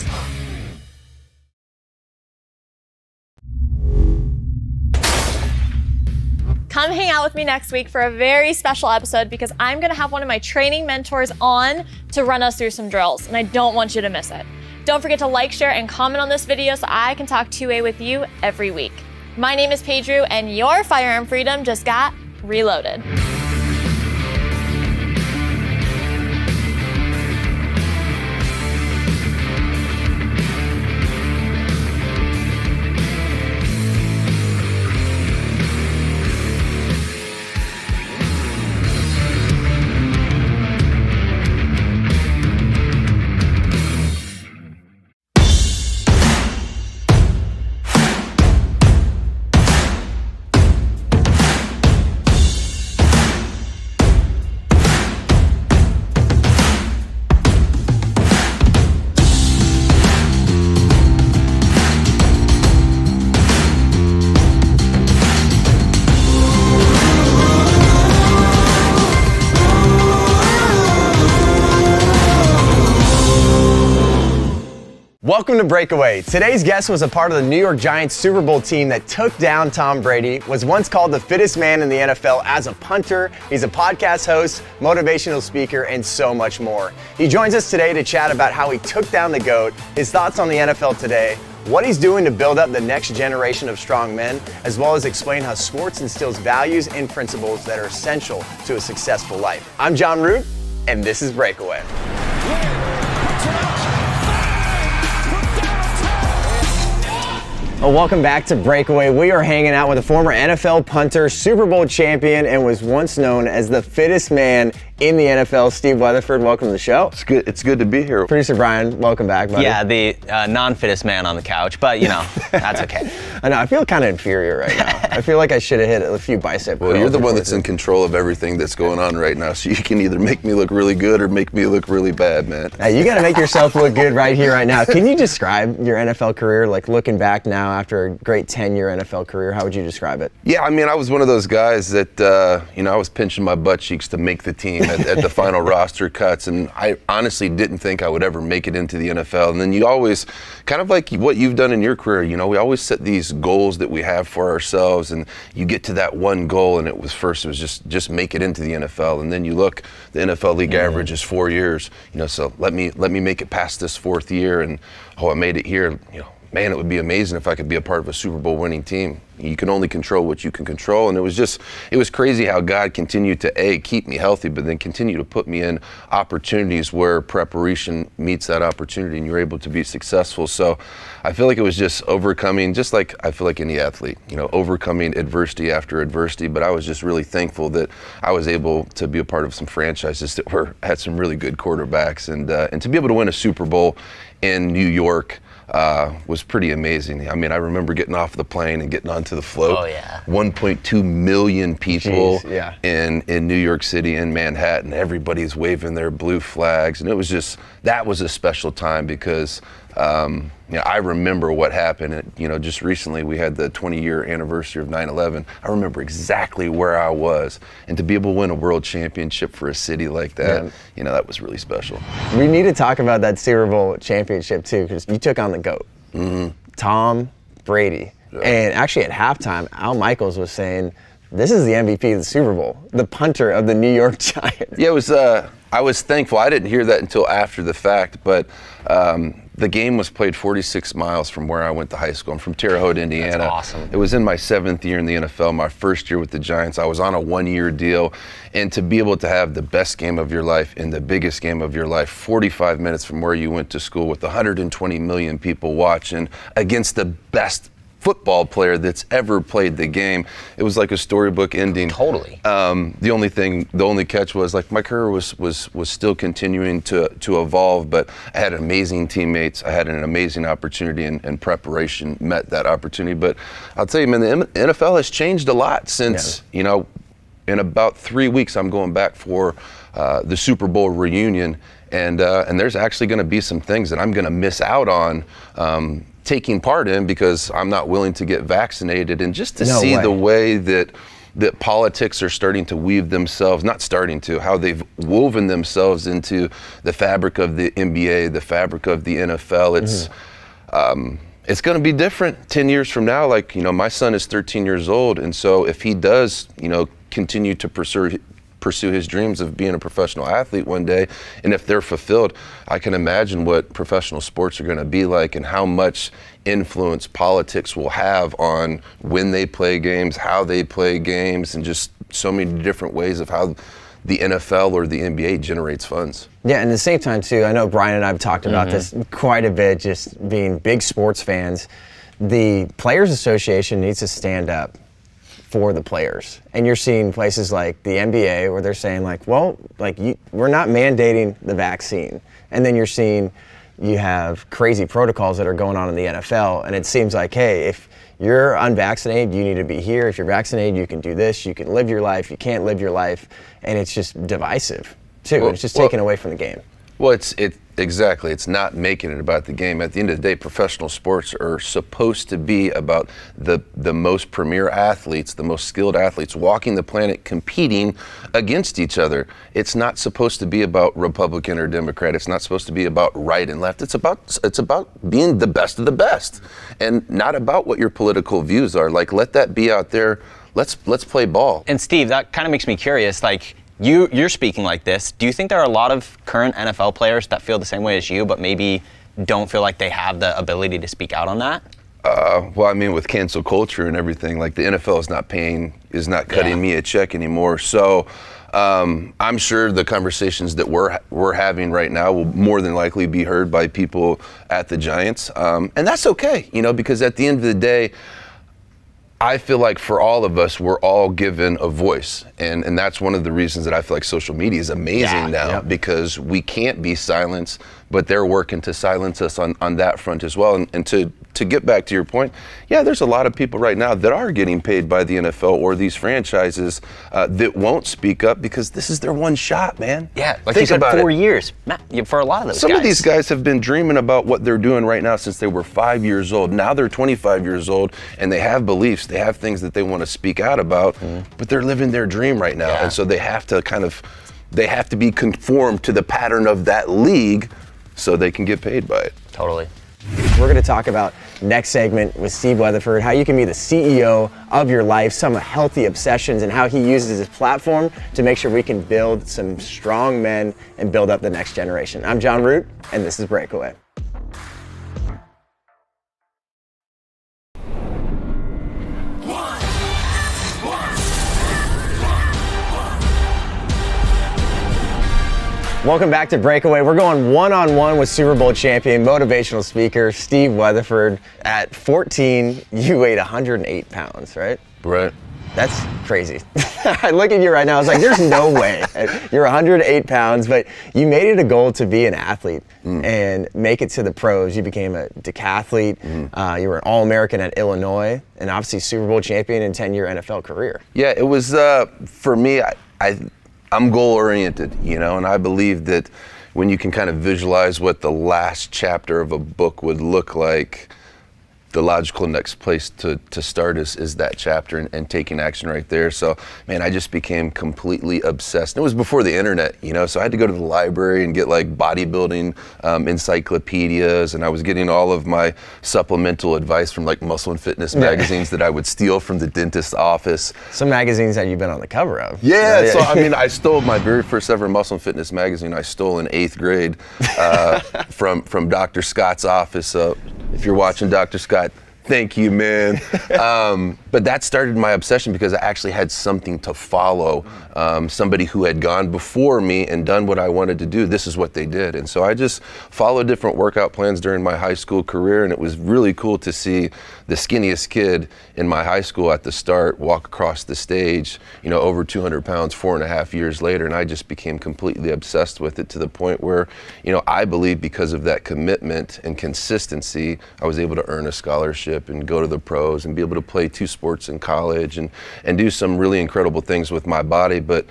Come hang out with me next week for a very special episode because I'm gonna have one of my training mentors on to run us through some drills, and I don't want you to miss it. Don't forget to like, share, and comment on this video so I can talk 2A with you every week. My name is Paige Roux, and your firearm freedom just got reloaded. Welcome to Breakaway. Today's guest was a part of the New York Giants Super Bowl team that took down Tom Brady, was once called the fittest man in the NFL as a punter. He's a podcast host, motivational speaker, and so much more. He joins us today to chat about how he took down the GOAT, his thoughts on the NFL today, what he's doing to build up the next generation of strong men, as well as explain how sports instills values and principles that are essential to a successful life. I'm Jon Root, and this is Breakaway. Well, welcome back to Breakaway. We are hanging out with a former NFL punter, Super Bowl champion, and was once known as the fittest man in the NFL, Steve Weatherford. Welcome to the show. It's good to be here. Producer Brian, welcome back, buddy. Yeah, the non-fittest man on the couch, but you know, that's okay. I know, I feel kind of inferior right now. I feel like I should have hit a few bicep curls. Well, you're the one that's in control of everything that's going on right now, so you can either make me look really good or make me look really bad, man. Hey, you got to make yourself look good right here, right now. Can you describe your NFL career, like looking back now after a great 10-year NFL career? How would you describe it? Yeah, I mean, I was one of those guys that, I was pinching my butt cheeks to make the team at the final roster cuts, and I honestly didn't think I would ever make it into the NFL. And then you always, kind of like what you've done in your career, we always set these goals that we have for ourselves, and you get to that one goal, and it was just make it into the NFL. And then you look, the NFL league average is 4 years, so let me make it past this fourth year, and I made it here, man, it would be amazing if I could be a part of a Super Bowl winning team. You can only control what you can control. And it was crazy how God continued to keep me healthy, but then continue to put me in opportunities where preparation meets that opportunity and you're able to be successful. So I feel like it was just overcoming, just like I feel like any athlete, overcoming adversity after adversity. But I was just really thankful that I was able to be a part of some franchises that had some really good quarterbacks, and to be able to win a Super Bowl in New York was pretty amazing. I mean, I remember getting off the plane and getting onto the float. Oh, yeah. 1.2 million people Jeez, in New York City, in Manhattan. Everybody's waving their blue flags. And that was a special time because, I remember what happened. Just recently we had the 20-year anniversary of 9/11. I remember exactly where I was. And to be able to win a world championship for a city like that, that was really special. We need to talk about that Super Bowl championship too, because you took on the GOAT, Tom Brady. Yeah. And actually at halftime, Al Michaels was saying, this is the MVP of the Super Bowl, the punter of the New York Giants. Yeah, it was, I I was thankful. I didn't hear that until after the fact, but the game was played 46 miles from where I went to high school. I'm from Terre Haute, Indiana. That's awesome. It was in my 7th year in the NFL, my first year with the Giants. I was on a 1-year deal, and to be able to have the best game of your life and the biggest game of your life 45 minutes from where you went to school with 120 million people watching against the best football player that's ever played the game. It was like a storybook ending. Totally. The only catch was like my career was still continuing to evolve, but I had amazing teammates. I had an amazing opportunity, and preparation met that opportunity. But I'll tell you, man, the NFL has changed a lot since, you know, in about 3 weeks, I'm going back for the Super Bowl reunion, and there's actually going to be some things that I'm going to miss out on taking part in because I'm not willing to get vaccinated, and just to see the way that politics are starting to weave themselves, not starting to, how they've woven themselves into the fabric of the NBA, the fabric of the NFL. It's going to be different 10 years from now. Like, you know, my son is 13 years old, and so if he does, you know, continue to pursue his dreams of being a professional athlete one day, and if they're fulfilled, I can imagine what professional sports are going to be like and how much influence politics will have on when they play games, how they play games, and just so many different ways of how the NFL or the NBA generates funds. Yeah, and at the same time too, I know Brian and I have talked about this quite a bit, just being big sports fans. The Players Association needs to stand up for the players. And you're seeing places like the NBA where they're saying like, well, like we're not mandating the vaccine. And then you're seeing you have crazy protocols that are going on in the NFL, and it seems like, hey, if you're unvaccinated, you need to be here. If you're vaccinated, you can do this, you can live your life, you can't live your life, and it's just divisive too. Well, it's just taken away from the game. Well, exactly. It's not making it about the game. At the end of the day, professional sports are supposed to be about the most premier athletes, the most skilled athletes walking the planet, competing against each other. It's not supposed to be about Republican or Democrat. It's not supposed to be about right and left. It's about being the best of the best, and not about what your political views are. Like, let that be out there. Let's play ball. And Steve, that kind of makes me curious. Like, you're speaking like this. Do you think there are a lot of current NFL players that feel the same way as you, but maybe don't feel like they have the ability to speak out on that? Well, I mean, with cancel culture and everything, like the NFL is not cutting me a check anymore. So I'm sure the conversations that we're having right now will more than likely be heard by people at the Giants, and that's okay, you know, because at the end of the day, I feel like for all of us, we're all given a voice. And that's one of the reasons that I feel like social media is amazing now, because we can't be silenced, but they're working to silence us on that front as well. And to get back to your point, yeah, there's a lot of people right now that are getting paid by the NFL or these franchises that won't speak up because this is their one shot, man. Yeah, like you said, 4 years for a lot of those Some of these guys have been dreaming about what they're doing right now since they were 5 years old. Now they're 25 years old, and they have beliefs. They have things that they want to speak out about, but they're living their dream right now. And so they have to be conformed to the pattern of that league so they can get paid by it. Totally. We're going to talk about next segment with Steve Weatherford, how you can be the CEO of your life, some healthy obsessions, and how he uses his platform to make sure we can build some strong men and build up the next generation. I'm Jon Root, and this is Breakaway. Welcome back to Breakaway. We're going one-on-one with Super Bowl champion, motivational speaker, Steve Weatherford. At 14, you weighed 108 pounds, right? Right. That's crazy. I look at you right now, I was like, there's no way. You're 108 pounds, but you made it a goal to be an athlete and make it to the pros. You became a decathlete. You were an All-American at Illinois, and obviously Super Bowl champion in 10-year NFL career. Yeah, it was, for me, I'm goal-oriented, you know, and I believe that when you can kind of visualize what the last chapter of a book would look like, the logical next place to start is that chapter and taking action right there. So, man, I just became completely obsessed. And it was before the internet, you know, so I had to go to the library and get like bodybuilding encyclopedias, and I was getting all of my supplemental advice from like Muscle and Fitness magazines that I would steal from the dentist's office. Some magazines that you've been on the cover of. Yeah, so I mean, I stole my very first ever Muscle and Fitness magazine. I stole in 8th grade from Dr. Scott's office. If you're watching, Dr. Scott, thank you, man. But that started my obsession because I actually had something to follow. Somebody who had gone before me and done what I wanted to do. This is what they did. And so I just followed different workout plans during my high school career, and it was really cool to see the skinniest kid in my high school at the start walk across the stage, you know, over 200 pounds 4.5 years later. And I just became completely obsessed with it to the point where, you know, I believe because of that commitment and consistency, I was able to earn a scholarship and go to the pros and be able to play 2 sports in college and do some really incredible things with my body. But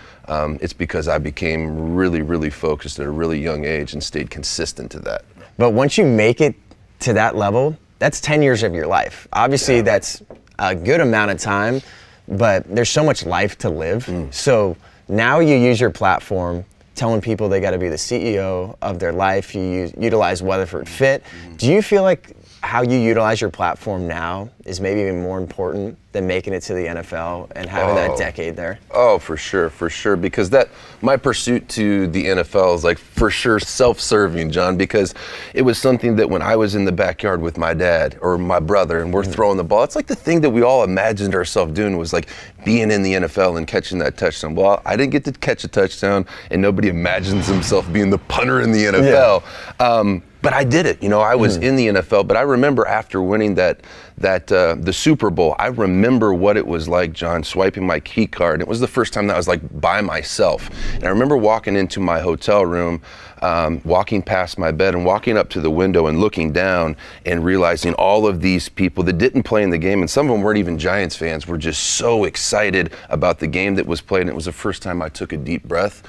it's because I became really, really focused at a really young age and stayed consistent to that. But once you make it to that level, that's 10 years of your life. Obviously, that's a good amount of time, but there's so much life to live. So now you use your platform telling people they got to be the CEO of their life. You utilize Weatherford Fit. Do you feel like how you utilize your platform now is maybe even more important than making it to the NFL and having that decade there? Oh, for sure, because my pursuit to the NFL is like for sure self-serving, John, because it was something that when I was in the backyard with my dad or my brother and we're throwing the ball, it's like the thing that we all imagined ourselves doing was like being in the NFL and catching that touchdown. Well, I didn't get to catch a touchdown, and nobody imagines himself being the punter in the NFL. But I did it, you know, I was in the NFL, but I remember after winning the Super Bowl, I remember what it was like, John, swiping my key card. It was the first time that I was like by myself. And I remember walking into my hotel room, walking past my bed and walking up to the window and looking down and realizing all of these people that didn't play in the game, and some of them weren't even Giants fans, were just so excited about the game that was played. And it was the first time I took a deep breath.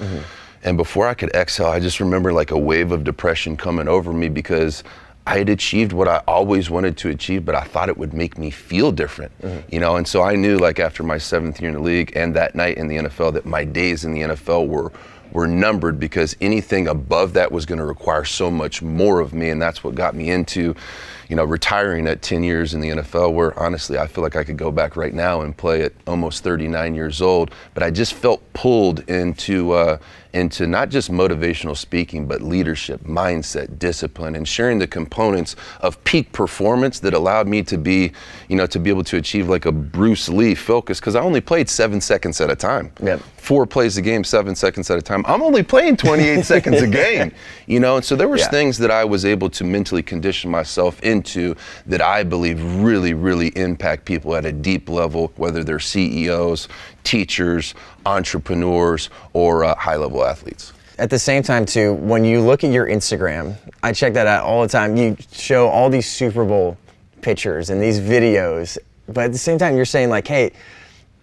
And before I could exhale, I just remember like a wave of depression coming over me because I had achieved what I always wanted to achieve, but I thought it would make me feel different, you know? And so I knew like after my 7th year in the league and that night in the NFL that my days in the NFL were numbered because anything above that was going to require so much more of me. And that's what got me into, you know, retiring at 10 years in the NFL, where honestly, I feel like I could go back right now and play at almost 39 years old. But I just felt pulled into not just motivational speaking, but leadership, mindset, discipline, and sharing the components of peak performance that allowed me to be, you know, to be able to achieve like a Bruce Lee focus, because I only played 7 seconds at a time. 4 plays a game, 7 seconds at a time. I'm only playing 28 seconds a game, you know? And so there was things that I was able to mentally condition myself into that I believe really, really impact people at a deep level, whether they're CEOs, teachers, entrepreneurs, or high-level athletes. At the same time, too, when you look at your Instagram, I check that out all the time. You show all these Super Bowl pictures and these videos, but at the same time, you're saying like, hey,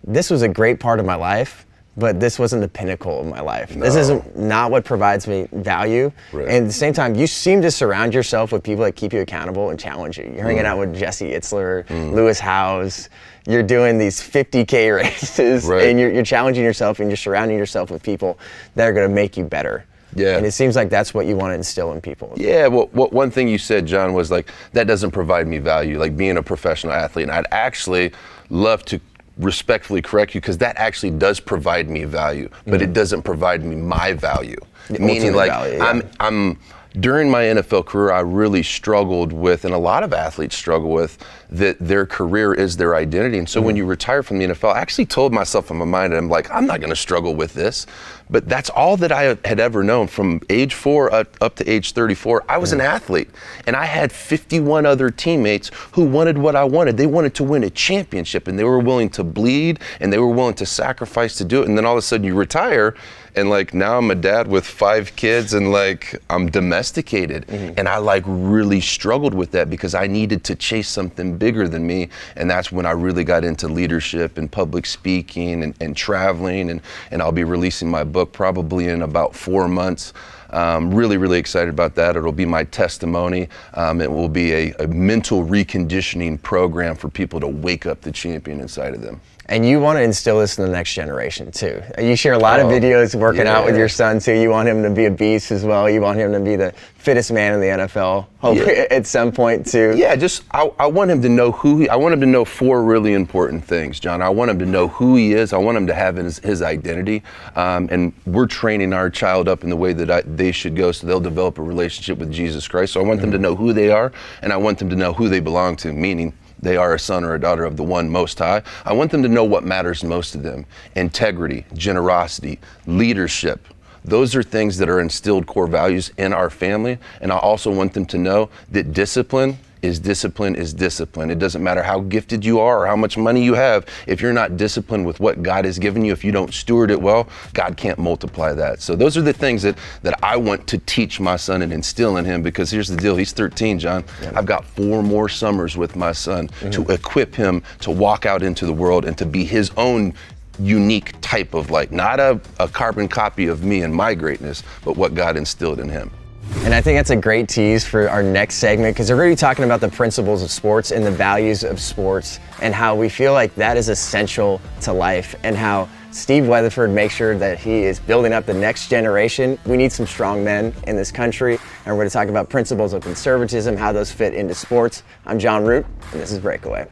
this was a great part of my life, but this wasn't the pinnacle of my life. No. This isn't not what provides me value. Right. And at the same time, you seem to surround yourself with people that keep you accountable and challenge you. You're hanging out with Jesse Itzler, Lewis Howes. You're doing these 50K races, and you're challenging yourself, and you're surrounding yourself with people that are going to make you better. Yeah. And it seems like that's what you want to instill in people. Yeah, well, one thing you said, John, was like, that doesn't provide me value, like being a professional athlete. And I'd actually love to respectfully correct you, because that actually does provide me value, but it doesn't provide me my value. Meaning like value, I'm during my NFL career, I really struggled with, and a lot of athletes struggle with, that their career is their identity. And so when you retire from the NFL, I actually told myself in my mind, I'm like, I'm not going to struggle with this. But that's all that I had ever known. From age 4 up to age 34, I was an athlete. And I had 51 other teammates who wanted what I wanted. They wanted to win a championship, and they were willing to bleed, and they were willing to sacrifice to do it. And then all of a sudden you retire, and like now I'm a dad with 5 kids, and like I'm domesticated. And I like really struggled with that because I needed to chase something bigger than me. And that's when I really got into leadership and public speaking and traveling. And I'll be releasing my book probably in about 4 months. Really, really excited about that. It'll be my testimony. It will be a mental reconditioning program for people to wake up the champion inside of them. And you want to instill this in the next generation too. You share a lot of videos working out with your son too. You want him to be a beast as well. You want him to be the fittest man in the NFL, hopefully at some point too. Yeah, I want him to know I want him to know 4 really important things, John. I want him to know who he is. I want him to have his identity. And we're training our child up in the way that they should go, so they'll develop a relationship with Jesus Christ. So I want them to know who they are, and I want them to know who they belong to, meaning they are a son or a daughter of the one Most High. I want them to know what matters most to them. Integrity, generosity, leadership. Those are things that are instilled core values in our family. And I also want them to know that discipline is discipline is discipline. It doesn't matter how gifted you are or how much money you have. If you're not disciplined with what God has given you, if you don't steward it well, God can't multiply that. So those are the things that I want to teach my son and instill in him, because here's the deal. He's 13, John. I've got 4 more summers with my son to equip him to walk out into the world and to be his own unique type of, like, not a carbon copy of me and my greatness, but what God instilled in him. And I think that's a great tease for our next segment, because we're going to be talking about the principles of sports and the values of sports and how we feel like that is essential to life, and how Steve Weatherford makes sure that he is building up the next generation. We need some strong men in this country, and we're going to talk about principles of conservatism, how those fit into sports. I'm Jon Root, and this is Breakaway.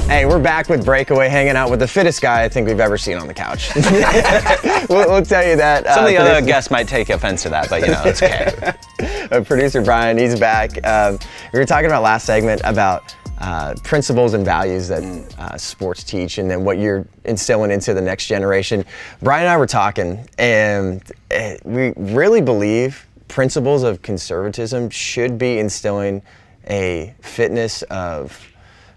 Hey, we're back with Breakaway, hanging out with the fittest guy I think we've ever seen on the couch. we'll tell you that. Some of the other guests might take offense to that, but it's okay. Producer Brian, he's back. We were talking about last segment about principles and values that sports teach, and then what you're instilling into the next generation. Brian and I were talking, and we really believe principles of conservatism should be instilling a fitness of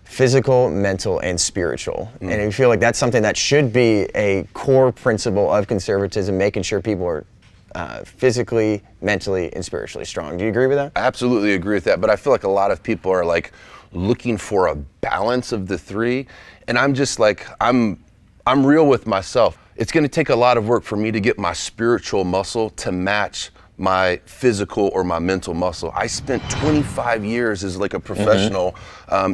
physical, mental, and spiritual. And I feel like that's something that should be a core principle of conservatism, making sure people are physically, mentally, and spiritually strong. Do you agree with that? I absolutely agree with that, but I feel like a lot of people are like looking for a balance of the 3, and I'm just like, I'm real with myself. It's gonna take a lot of work for me to get my spiritual muscle to match my physical or my mental muscle. I spent 25 years as like a professional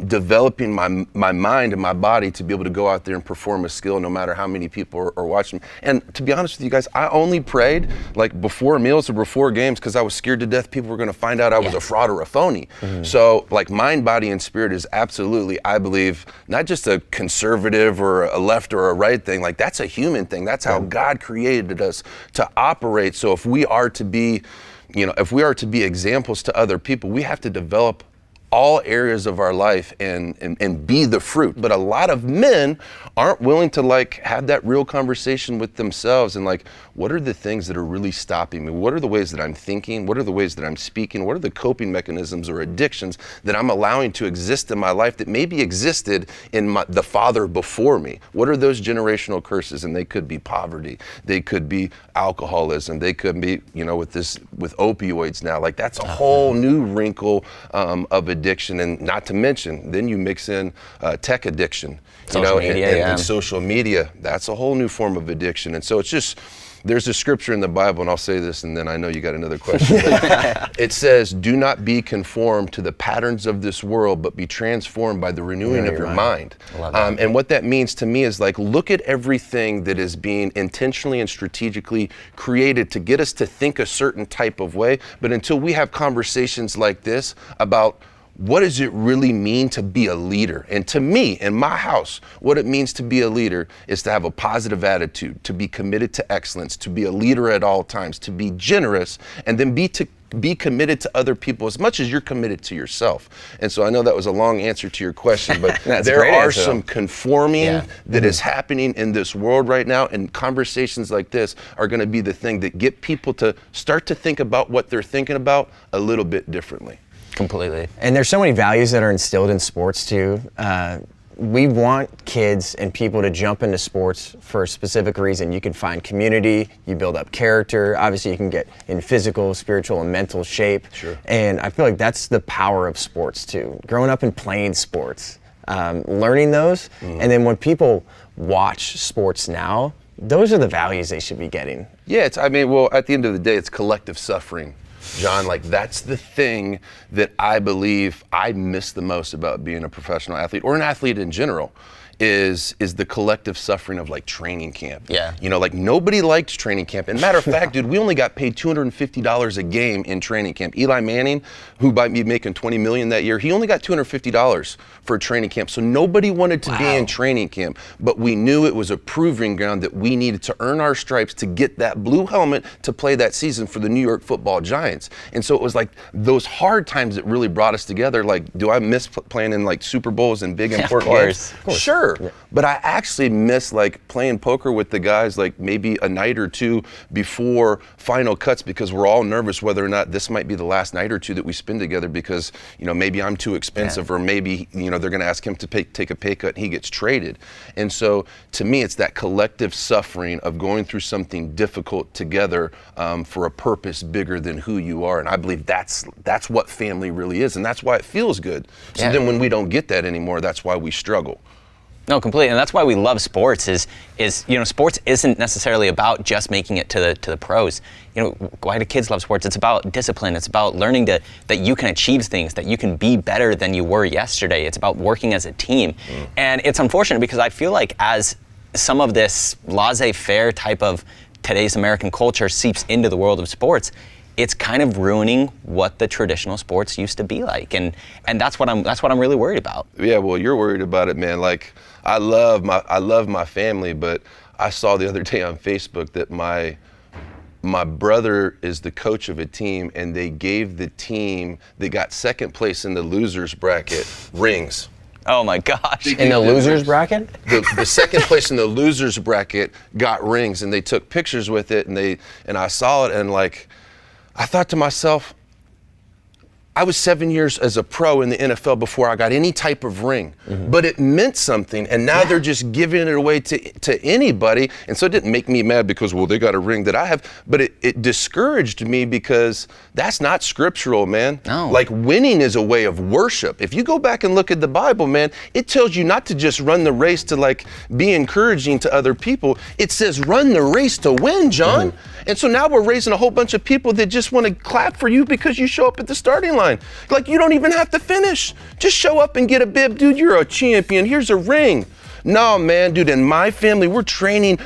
developing my mind and my body to be able to go out there and perform a skill no matter how many people are watching. And to be honest with you guys, I only prayed like before meals or before games because I was scared to death people were gonna find out I was a fraud or a phony. So like mind, body, and spirit is absolutely, I believe, not just a conservative or a left or a right thing. Like, that's a human thing. That's how God created us to operate. So if we are to be examples to other people, we have to develop all areas of our life and be the fruit. But a lot of men aren't willing to like have that real conversation with themselves and like, what are the things that are really stopping me? What are the ways that I'm thinking? What are the ways that I'm speaking? What are the coping mechanisms or addictions that I'm allowing to exist in my life that maybe existed in the father before me? What are those generational curses? And they could be poverty. They could be alcoholism. They could be, with opioids now. Like, that's a whole new wrinkle of addiction. And not to mention, then you mix in tech addiction, and social media. That's a whole new form of addiction. And so it's just, there's a scripture in the Bible, and I'll say this, and then I know you got another question. It says, do not be conformed to the patterns of this world, but be transformed by the renewing of your mind. And what that means to me is like, look at everything that is being intentionally and strategically created to get us to think a certain type of way. But until we have conversations like this about what does it really mean to be a leader? And to me, in my house, what it means to be a leader is to have a positive attitude, to be committed to excellence, to be a leader at all times, to be generous, and then be committed to other people as much as you're committed to yourself. And so I know that was a long answer to your question, but there are some conforming that is happening in this world right now, and conversations like this are gonna be the thing that get people to start to think about what they're thinking about a little bit differently. Completely. And there's so many values that are instilled in sports too. We want kids and people to jump into sports for a specific reason. You can find community, you build up character, obviously you can get in physical, spiritual, and mental shape. Sure. And I feel like that's the power of sports too. Growing up and playing sports, learning those, and then when people watch sports now, those are the values they should be getting. Yeah, at the end of the day, it's collective suffering, John. Like, that's the thing that I believe I miss the most about being a professional athlete, or an athlete in general, is the collective suffering of like training camp. Yeah. You know, like nobody liked training camp. And matter of fact, dude, we only got paid $250 a game in training camp. Eli Manning, who might be making $20 million that year, he only got $250 for training camp. So nobody wanted to be in training camp, but we knew it was a proving ground that we needed to earn our stripes to get that blue helmet to play that season for the New York Football Giants. And so it was like those hard times that really brought us together. Like, do I miss playing in like Super Bowls and big important games? Of course. Sure. Yeah. But I actually miss like playing poker with the guys like maybe a night or two before final cuts, because we're all nervous whether or not this might be the last night or two that we spend together, because, you know, maybe I'm too expensive, or maybe, you know, they're going to ask him to take a pay cut and he gets traded. And so to me, it's that collective suffering of going through something difficult together for a purpose bigger than who you are. And I believe that's what family really is, and that's why it feels good. So then when we don't get that anymore, that's why we struggle. No, completely, and that's why we love sports. Is you know, sports isn't necessarily about just making it to the pros. You know, why do kids love sports? It's about discipline. It's about learning that you can achieve things, that you can be better than you were yesterday. It's about working as a team, and it's unfortunate because I feel like as some of this laissez-faire type of today's American culture seeps into the world of sports, it's kind of ruining what the traditional sports used to be like, and that's what I'm really worried about. Yeah, well, you're worried about it, man. Like, I love my family, but I saw the other day on Facebook that my brother is the coach of a team, and they gave the team that got second place in the losers bracket rings. Oh my gosh! In the losers bracket? The second place in the losers bracket got rings, and they took pictures with it, and I saw it, and like, I thought to myself, I was 7 years as a pro in the NFL before I got any type of ring, but it meant something, and now they're just giving it away to anybody. And so it didn't make me mad because, well, they got a ring that I have, but it discouraged me because that's not scriptural, man. No. Like, winning is a way of worship. If you go back and look at the Bible, man, it tells you not to just run the race to like be encouraging to other people. It says run the race to win, John. And so now we're raising a whole bunch of people that just want to clap for you because you show up at the starting line. Like, you don't even have to finish. Just show up and get a bib. Dude, you're a champion. Here's a ring. No, man, dude, in my family, we're training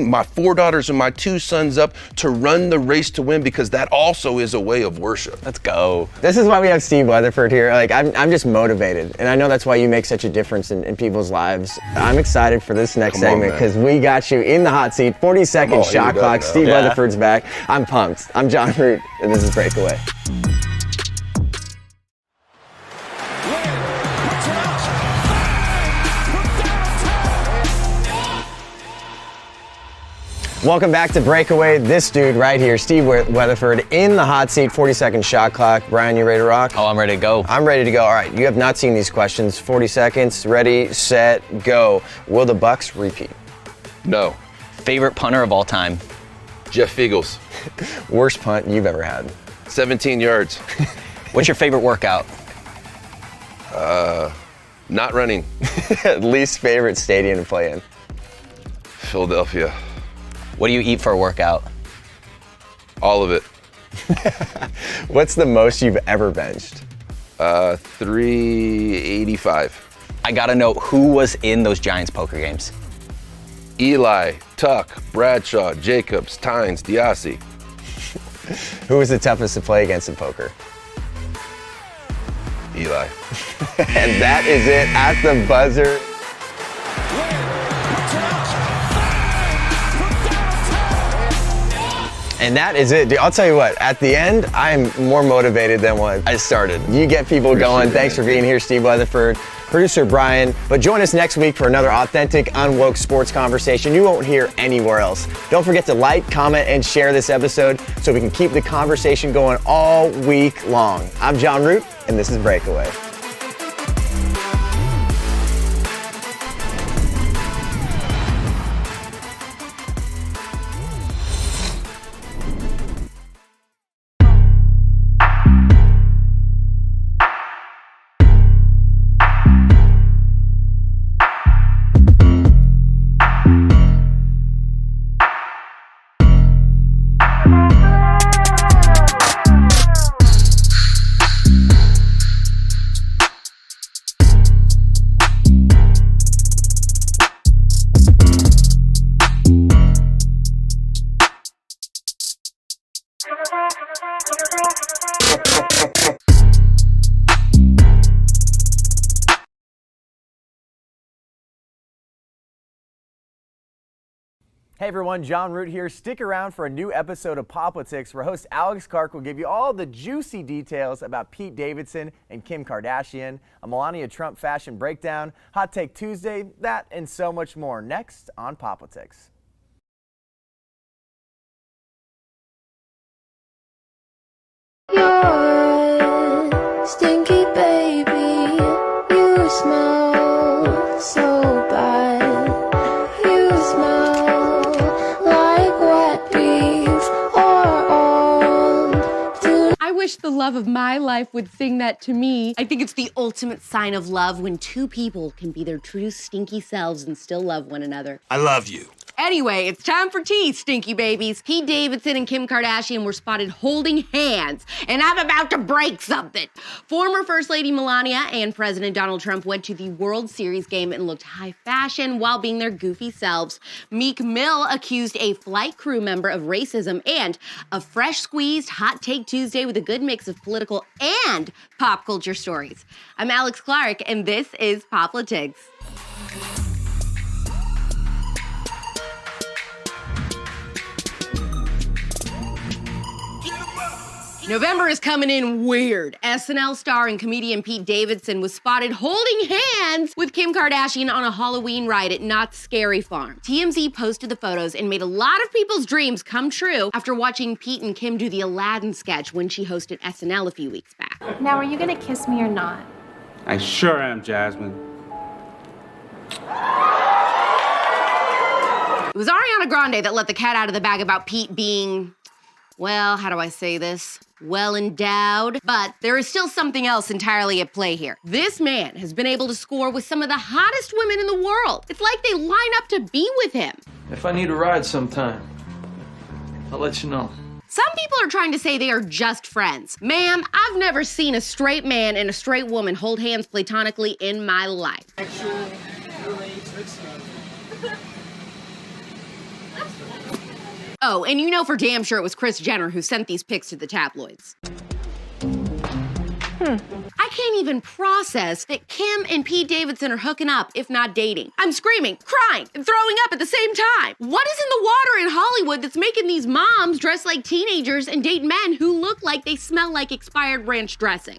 my 4 daughters and my 2 sons up to run the race to win, because that also is a way of worship. Let's go. This is why we have Steve Weatherford here. Like, I'm just motivated, and I know that's why you make such a difference in people's lives. I'm excited for this next segment because we got you in the hot seat. 40-second shot clock. Steve Weatherford's back. I'm pumped. I'm Jon Root, and this is Breakaway. Welcome back to Breakaway. This dude right here, Steve Weatherford, in the hot seat. 40-second shot clock. Brian, you ready to rock? Oh, I'm ready to go. I'm ready to go. All right, you have not seen these questions. 40 seconds. Ready, set, go. Will the Bucks repeat? No. Favorite punter of all time? Jeff Fiegels. Worst punt you've ever had? 17 yards. What's your favorite workout? Not running. Least favorite stadium to play in? Philadelphia. What do you eat for a workout? All of it. What's the most you've ever benched? 385. I gotta know, who was in those Giants poker games? Eli, Tuck, Bradshaw, Jacobs, Tynes, Diassi. Who was the toughest to play against in poker? Eli. And that is it at the buzzer. And that is it, dude. I'll tell you what, at the end, I am more motivated than when I started. You get people going. Thanks for being here, Steve Weatherford, producer Brian. But join us next week for another authentic, unwoke sports conversation you won't hear anywhere else. Don't forget to like, comment, and share this episode so we can keep the conversation going all week long. I'm Jon Root, and this is Breakaway. Hey everyone, Jon Root here. Stick around for a new episode of Politics where host Alex Clark will give you all the juicy details about Pete Davidson and Kim Kardashian, a Melania Trump fashion breakdown, Hot Take Tuesday, that and so much more next on Politics. You're a stinky baby, you smell so bad. You smell like wet beef or old. I wish the love of my life would sing that to me. I think it's the ultimate sign of love when two people can be their true stinky selves and still love one another. I love you. Anyway, it's time for tea, stinky babies. Pete Davidson and Kim Kardashian were spotted holding hands, and I'm about to break something. Former First Lady Melania and President Donald Trump went to the World Series game and looked high fashion while being their goofy selves. Meek Mill accused a flight crew member of racism, and a fresh squeezed Hot Take Tuesday with a good mix of political and pop culture stories. I'm Alex Clark, and this is Politics. November is coming in weird. SNL star and comedian Pete Davidson was spotted holding hands with Kim Kardashian on a Halloween ride at Knott's Scary Farm. TMZ posted the photos and made a lot of people's dreams come true after watching Pete and Kim do the Aladdin sketch when she hosted SNL a few weeks back. Now, are you gonna kiss me or not? I sure am, Jasmine. It was Ariana Grande that let the cat out of the bag about Pete being, well, how do I say this? Well endowed. But there is still something else entirely at play here. This man has been able to score with some of the hottest women in the world. It's like they line up to be with him. If I need a ride sometime, I'll let you know. Some people are trying to say they are just friends. Ma'am, I've never seen a straight man and a straight woman hold hands platonically in my life. Oh, and you know for damn sure it was Kris Jenner who sent these pics to the tabloids. I can't even process that Kim and Pete Davidson are hooking up, if not dating. I'm screaming, crying, and throwing up at the same time. What is in the water in Hollywood that's making these moms dress like teenagers and date men who look like they smell like expired ranch dressing?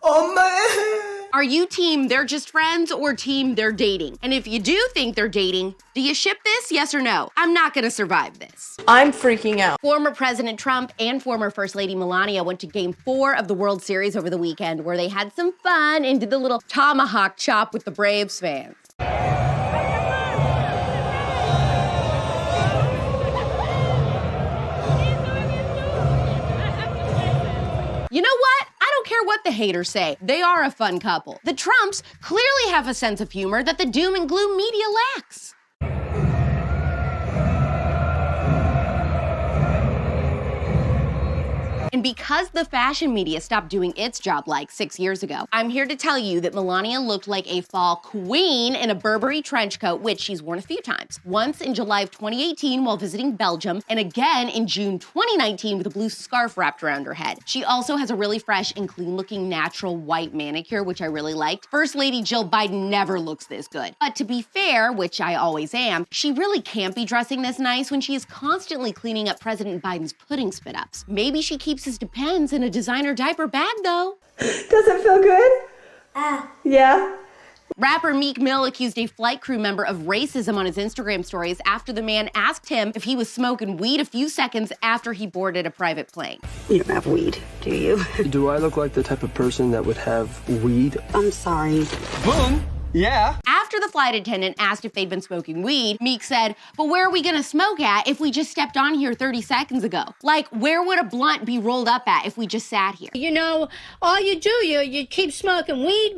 Oh man! Are you team they're just friends or team they're dating? And if you do think they're dating, do you ship this, yes or no? I'm not gonna survive this. I'm freaking out. Former President Trump and former First Lady Melania went to Game 4 of the World Series over the weekend where they had some fun and did the little tomahawk chop with the Braves fans. You know what? I don't care what the haters say. They are a fun couple. The Trumps clearly have a sense of humor that the doom and gloom media lacks. And because the fashion media stopped doing its job like 6 years ago, I'm here to tell you that Melania looked like a fall queen in a Burberry trench coat, which she's worn a few times. Once in July of 2018 while visiting Belgium, and again in June 2019 with a blue scarf wrapped around her head. She also has a really fresh and clean-looking natural white manicure, which I really liked. First Lady Jill Biden never looks this good. But to be fair, which I always am, she really can't be dressing this nice when she is constantly cleaning up President Biden's pudding spit-ups. Maybe she keeps his Depends in a designer diaper bag, though. Does it feel good? Yeah. Rapper Meek Mill accused a flight crew member of racism on his Instagram stories after the man asked him if he was smoking weed a few seconds after he boarded a private plane. You don't have weed, do you? Do I look like the type of person that would have weed? I'm sorry. Boom. Yeah. After the flight attendant asked if they'd been smoking weed, Meek said, but where are we gonna smoke at if we just stepped on here 30 seconds ago? Like, where would a blunt be rolled up at if we just sat here? You know, all you do, you keep smoking weed.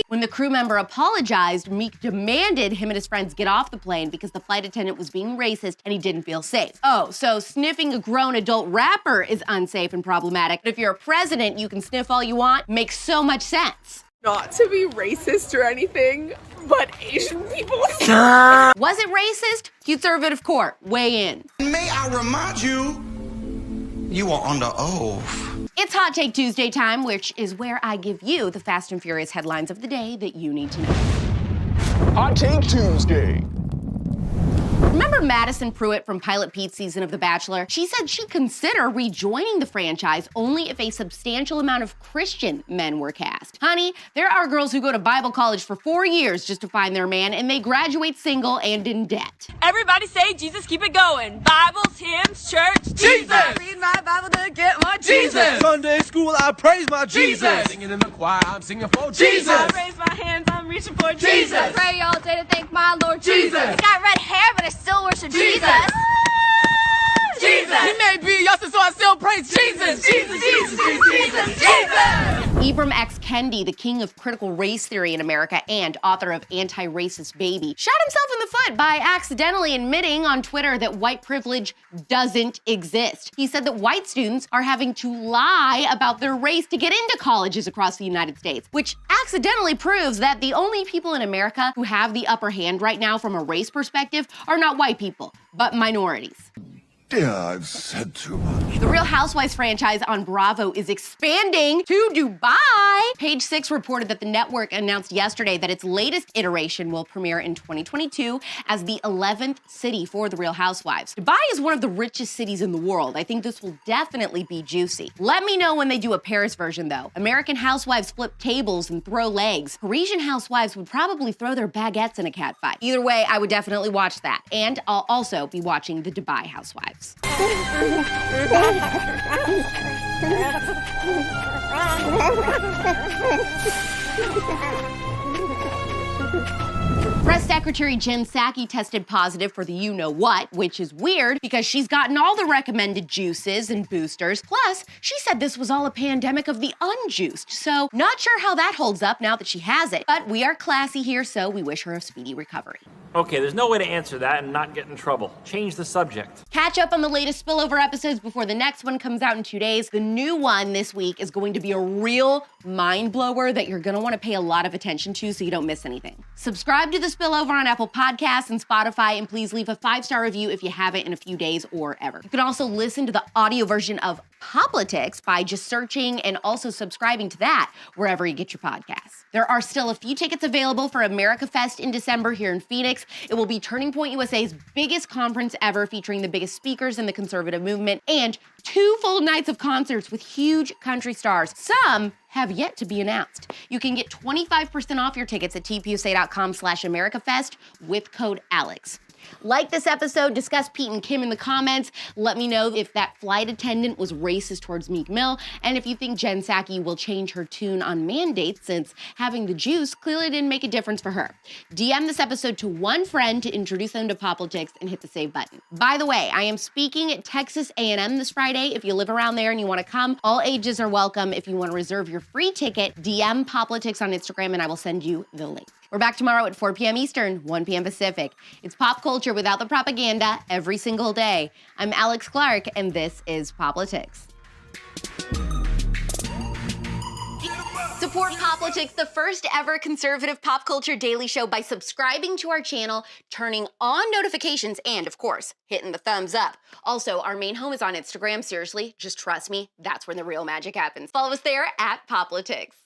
When the crew member apologized, Meek demanded him and his friends get off the plane because the flight attendant was being racist and he didn't feel safe. Oh, so sniffing a grown adult rapper is unsafe and problematic. But if you're a president, you can sniff all you want. Makes so much sense. Not to be racist or anything, but Asian people. Was it racist? Conservative court, weigh in. May I remind you, you are under oath. It's Hot Take Tuesday time, which is where I give you the Fast and Furious headlines of the day that you need to know. Hot Take Tuesday. Remember Madison Pruitt from Pilot Pete's season of The Bachelor? She said she'd consider rejoining the franchise only if a substantial amount of Christian men were cast. Honey, there are girls who go to Bible college for 4 years just to find their man, and they graduate single and in debt. Everybody say Jesus, keep it going. Bibles, hymns, church, Jesus. I read my Bible to get my Jesus. Sunday school, I praise my Jesus. Singing in the choir, I'm singing for Jesus. I raise my hands, I'm reaching for Jesus. I pray all day to thank my Lord Jesus. I got red hair, but I still worship Jesus. Jesus. He may be Yusuf, so I still praise Jesus. Jesus, Jesus, Jesus, Jesus. Ibram X. Kendi, the king of critical race theory in America and author of Anti-Racist Baby, shot himself in the foot by accidentally admitting on Twitter that white privilege doesn't exist. He said that white students are having to lie about their race to get into colleges across the United States, which accidentally proves that the only people in America who have the upper hand right now from a race perspective are not white people, but minorities. Yeah, I've said too much. The Real Housewives franchise on Bravo is expanding to Dubai. Page 6 reported that the network announced yesterday that its latest iteration will premiere in 2022 as the 11th city for The Real Housewives. Dubai is one of the richest cities in the world. I think this will definitely be juicy. Let me know when they do a Paris version, though. American housewives flip tables and throw legs. Parisian housewives would probably throw their baguettes in a catfight. Either way, I would definitely watch that. And I'll also be watching the Dubai Housewives. Press Secretary Jen Psaki tested positive for the you-know-what, which is weird because she's gotten all the recommended juices and boosters. Plus, she said this was all a pandemic of the unjuiced, so not sure how that holds up now that she has it. But we are classy here, so we wish her a speedy recovery. Okay, there's no way to answer that and not get in trouble. Change the subject. Catch up on the latest spillover episodes before the next one comes out in 2 days. The new one this week is going to be a real mind blower that you're gonna wanna pay a lot of attention to so you don't miss anything. Subscribe to the spillover on Apple Podcasts and Spotify, and please leave a 5-star review if you haven't in a few days or ever. You can also listen to the audio version of Politics by just searching and also subscribing to that wherever you get your podcasts. There are still a few tickets available for America Fest in December here in Phoenix. It will be Turning Point USA's biggest conference ever, featuring the biggest speakers in the conservative movement and 2 full nights of concerts with huge country stars. Some have yet to be announced. You can get 25% off your tickets at tpusa.com/AmericaFest with code ALEX. Like this episode, discuss Pete and Kim in the comments. Let me know if that flight attendant was racist towards Meek Mill, and if you think Jen Psaki will change her tune on mandates since having the juice clearly didn't make a difference for her. DM this episode to one friend to introduce them to Politics and hit the save button. By the way, I am speaking at Texas A&M this Friday. If you live around there and you want to come, all ages are welcome. If you want to reserve your free ticket, DM Politics on Instagram and I will send you the link. We're back tomorrow at 4 p.m. Eastern, 1 p.m. Pacific. It's pop culture without the propaganda every single day. I'm Alex Clark, and this is Politics. Support Politics, the first ever conservative pop culture daily show, by subscribing to our channel, turning on notifications, and of course, hitting the thumbs up. Also, our main home is on Instagram. Seriously, just trust me, that's where the real magic happens. Follow us there at Politics.